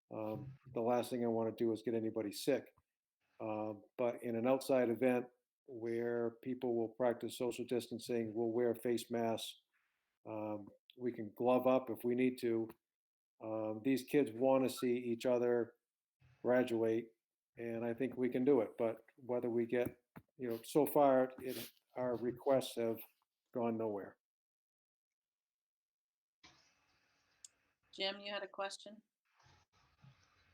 The last thing I want to do is get anybody sick. But in an outside event where people will practice social distancing, we'll wear face masks. We can glove up if we need to. These kids want to see each other graduate, and I think we can do it. But whether we get, so far, our requests have gone nowhere. Jim, you had a question?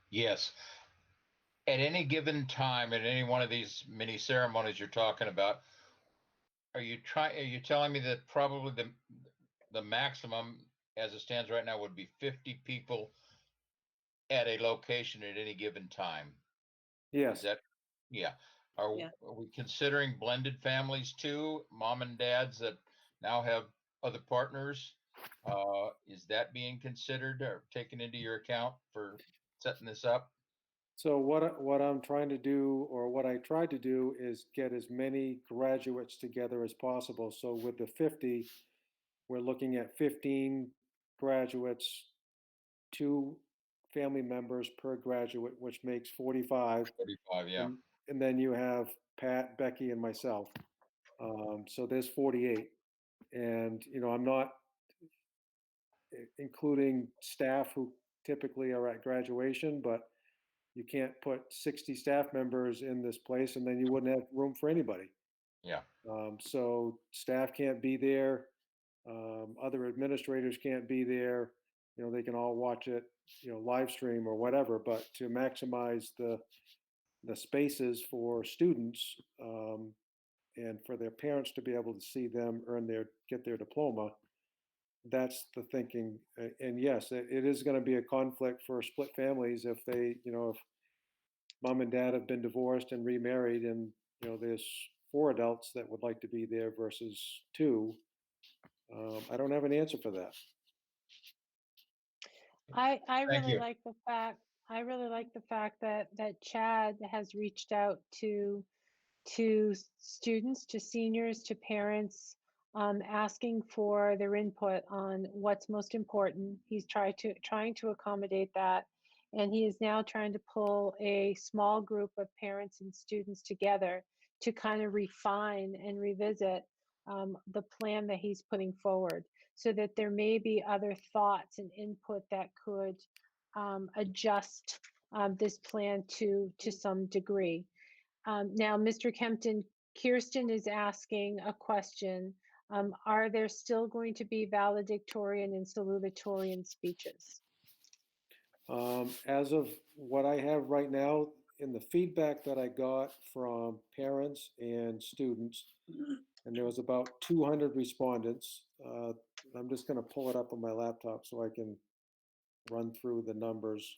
Yes. At any given time, at any one of these mini ceremonies you're talking about, are you telling me that probably the maximum as it stands right now would be 50 people at a location at any given time? Yes. Is that, yeah. Are we considering blended families too? Mom and dads that now have other partners? Is that being considered or taken into your account for setting this up? So what I'm trying to do, or what I tried to do, is get as many graduates together as possible. So with the 50, we're looking at 15 graduates, 2 family members per graduate, which makes 45. 45, yeah. And then you have Pat, Becky, and myself. So there's 48. And, I'm not including staff who typically are at graduation, but you can't put 60 staff members in this place and then you wouldn't have room for anybody. Yeah. So staff can't be there. Other administrators can't be there. They can all watch it, live stream or whatever, but to maximize the spaces for students, and for their parents to be able to see them get their diploma, that's the thinking. And yes, it is going to be a conflict for split families if if mom and dad have been divorced and remarried, and there's 4 adults that would like to be there versus 2. I don't have an answer for that. I Thank really you. like the fact that Chad has reached out to students, to seniors, to parents, asking for their input on what's most important. He's trying to accommodate that, and he is now trying to pull a small group of parents and students together to kind of refine and revisit the plan that he's putting forward, so that there may be other thoughts and input that could adjust this plan to some degree. Now, Mr. Kempton, Kirsten is asking a question. Are there still going to be valedictorian and salutatorian speeches? As of what I have right now, in the feedback that I got from parents and students, and there was about 200 respondents. I'm just going to pull it up on my laptop so I can run through the numbers.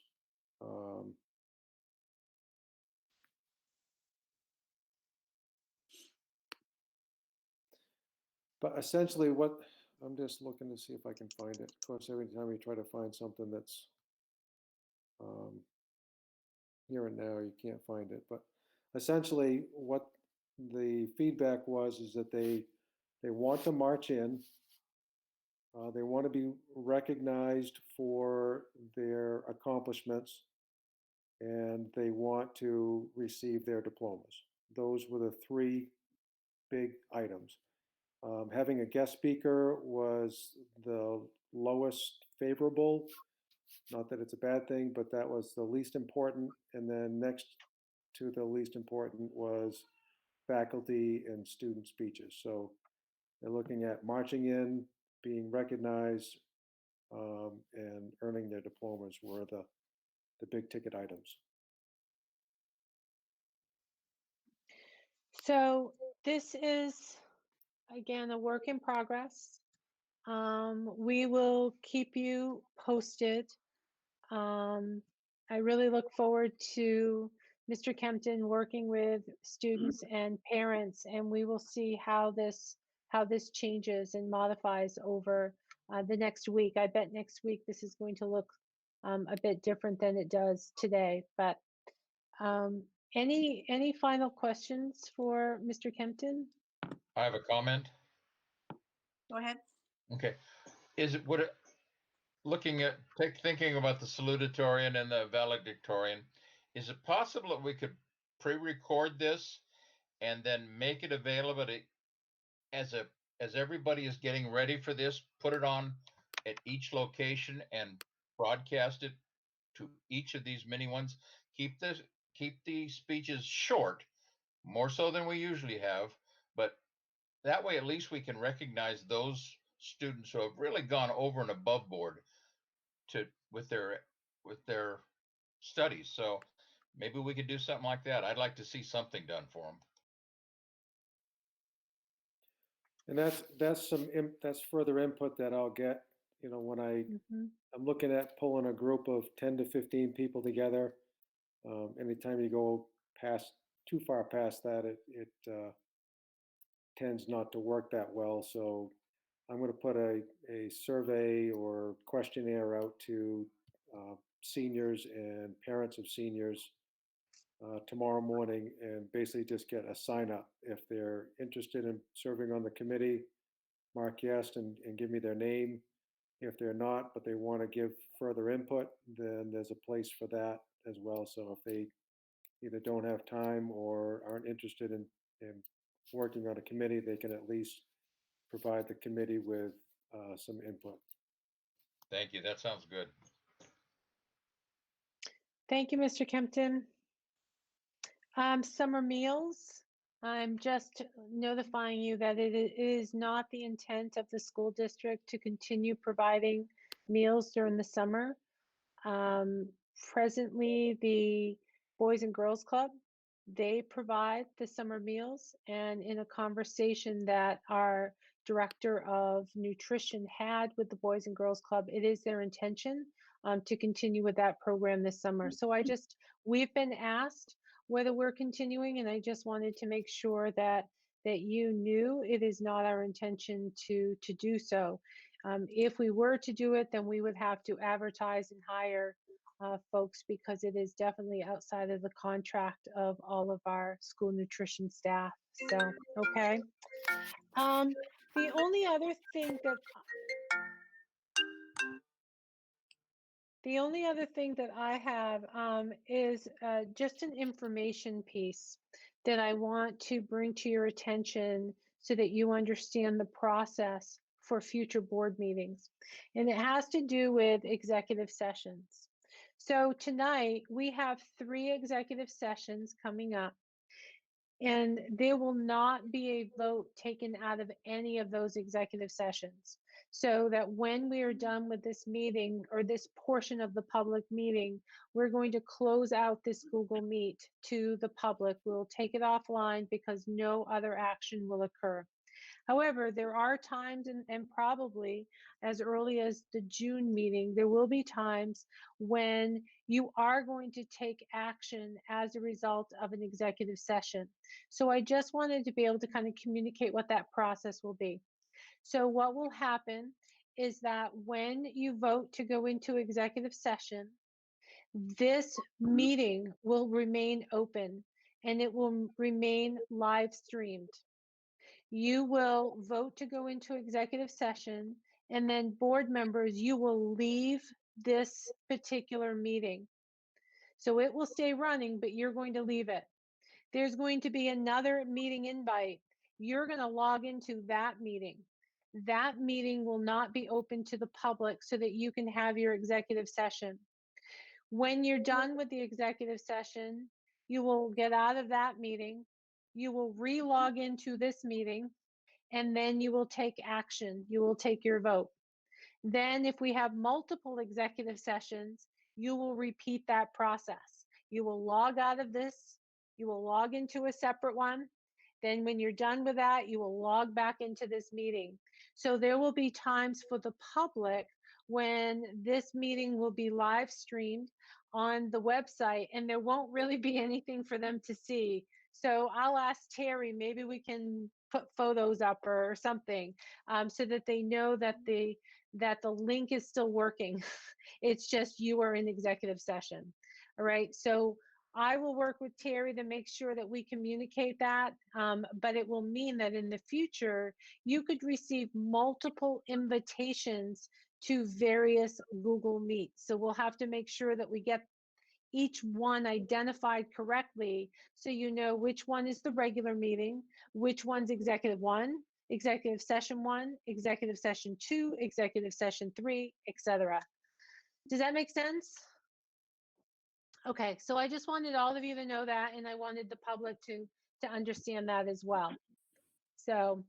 But essentially I'm just looking to see if I can find it. Of course, every time you try to find something that's here and now, you can't find it. But essentially what the feedback was is that they want to march in. They want to be recognized for their accomplishments, and they want to receive their diplomas. Those were the 3 big items. Having a guest speaker was the lowest favorable. Not that it's a bad thing, but that was the least important. And then next to the least important was faculty and student speeches. So they're looking at marching in, being recognized, and earning their diplomas were the big ticket items. So this is, again, a work in progress. We will keep you posted. I really look forward to Mr. Kempton working with students and parents, and we will see how this changes and modifies over the next week. I bet next week this is going to look a bit different than it does today. But any final questions for Mr. Kempton? I have a comment. Go ahead. Okay. Looking at thinking about the salutatorian and the valedictorian, is it possible that we could pre-record this and then make it available as everybody is getting ready for this, put it on at each location and broadcast it to each of these mini ones? Keep the speeches short, more so than we usually have, but that way at least we can recognize those students who have really gone over and above board with their studies. So maybe we could do something like that. I'd like to see something done for them. And that's further input that I'll get, when I'm looking at pulling a group of 10 to 15 people together. Anytime you go too far past that, it tends not to work that well. So I'm going to put a survey or questionnaire out to seniors and parents of seniors tomorrow morning, and basically just get a sign up. If they're interested in serving on the committee, mark yes and give me their name. If they're not, but they want to give further input, then there's a place for that as well. So if they either don't have time or aren't interested in working on a committee, they can at least provide the committee with some input. Thank you. That sounds good. Thank you, Mr. Kempton. Summer meals. I'm just notifying you that it is not the intent of the school district to continue providing meals during the summer. Presently, the Boys and Girls Club, they provide the summer meals, and in a conversation that our director of nutrition had with the Boys and Girls Club, it is their intention to continue with that program this summer. So we've been asked whether we're continuing, and I just wanted to make sure that you knew it is not our intention to do so. If we were to do it, then we would have to advertise and hire folks, because it is definitely outside of the contract of all of our school nutrition staff. So, okay. The only other thing that I have is just an information piece that I want to bring to your attention so that you understand the process for future board meetings. And it has to do with executive sessions. So tonight we have 3 executive sessions coming up, and there will not be a vote taken out of any of those executive sessions. So that when we are done with this meeting, or this portion of the public meeting, we're going to close out this Google Meet to the public. We'll take it offline because no other action will occur. However, there are times, and probably as early as the June meeting, there will be times when you are going to take action as a result of an executive session. So I just wanted to be able to kind of communicate what that process will be. So what will happen is that when you vote to go into executive session, this meeting will remain open and it will remain live streamed. You will vote to go into executive session, and then board members, you will leave this particular meeting. So it will stay running, but you're going to leave it. There's going to be another meeting invite. You're going to log into that meeting. That meeting will not be open to the public so that you can have your executive session. When you're done with the executive session, you will get out of that meeting. You will re-log into this meeting, and then you will take action. You will take your vote. Then if we have multiple executive sessions, you will repeat that process. You will log out of this. You will log into a separate one. Then when you're done with that, you will log back into this meeting. So there will be times for the public when this meeting will be live streamed on the website, and there won't really be anything for them to see. So I'll ask Terry, maybe we can put photos up or something, so that they know that the link is still working. It's just you are in executive session. All right. So I will work with Terry to make sure that we communicate that, but it will mean that in the future, you could receive multiple invitations to various Google Meets. So we'll have to make sure that we get each one identified correctly, so you know which one is the regular meeting, which one's executive 1, executive session 1, executive session 2, executive session 3, etc. Does that make sense? Okay, so I just wanted all of you to know that, and I wanted the public to understand that as well. So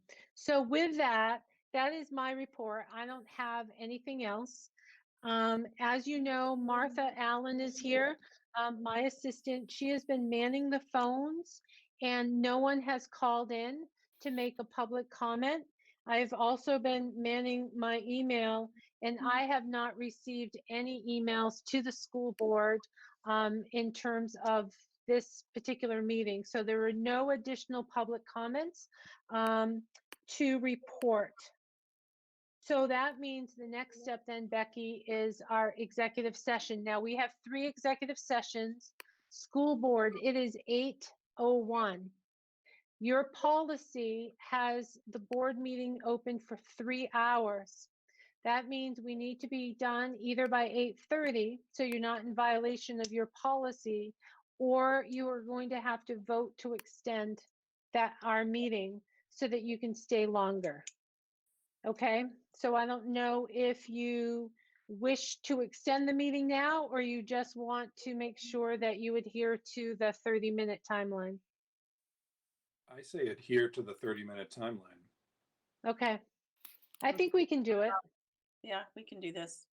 with that, that is my report. I don't have anything else. As you know, Martha Allen is here, my assistant. She has been manning the phones, and no one has called in to make a public comment. I've also been manning my email, and I have not received any emails to the school board in terms of this particular meeting. So there are no additional public comments to report. So that means the next step then, Becky, is our executive session. Now we have 3 executive sessions. School board, it is 8:01. Your policy has the board meeting open for 3 hours. That means we need to be done either by 8:30, so you're not in violation of your policy, or you are going to have to vote to extend our meeting so that you can stay longer. Okay, so I don't know if you wish to extend the meeting now, or you just want to make sure that you adhere to the 30-minute timeline. I say adhere to the 30-minute timeline. Okay, I think we can do it. Yeah, we can do this.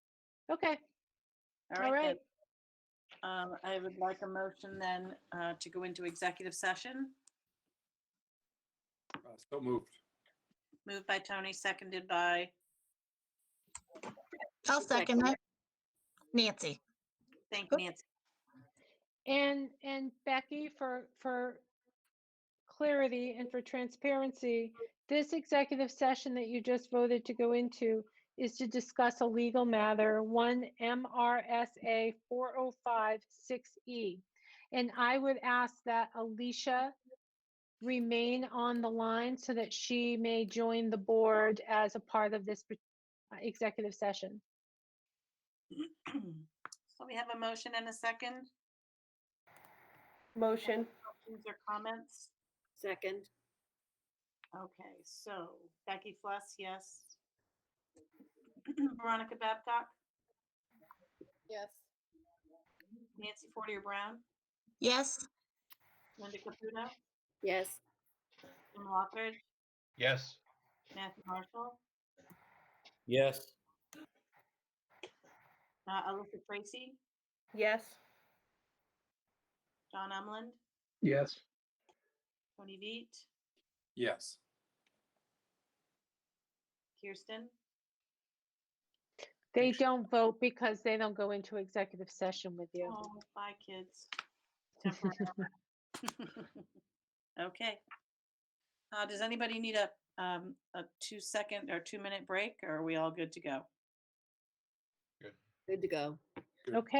Okay. All All right. right. Then. I would like a motion then to go into executive session. So moved. Moved by Tony, seconded by I'll second it. Nancy. Thank you, Nancy. And Becky, for clarity and for transparency, this executive session that you just voted to go into is to discuss a legal matter, 1 MRSA 4056E. And I would ask that Alicia remain on the line so that she may join the board as a part of this executive session. So we have a motion and a second. Motion. Questions or comments? Second. Okay, so Becky Fluss, yes. Veronica Babcock, Yes. Nancy Fortier Brown, Yes. Linda Caputo, Yes. Jim Lockridge, Yes. Matthew Marshall, Yes. Alyssa Tracy, Yes. John Umland, Yes. Tony Veet, Yes. Kirsten. They don't vote because they don't go into executive session with you. Oh, bye, kids. Temporarily. Okay. Does anybody need a 2-second or 2-minute break, or are we all good to go? Good to go. Okay.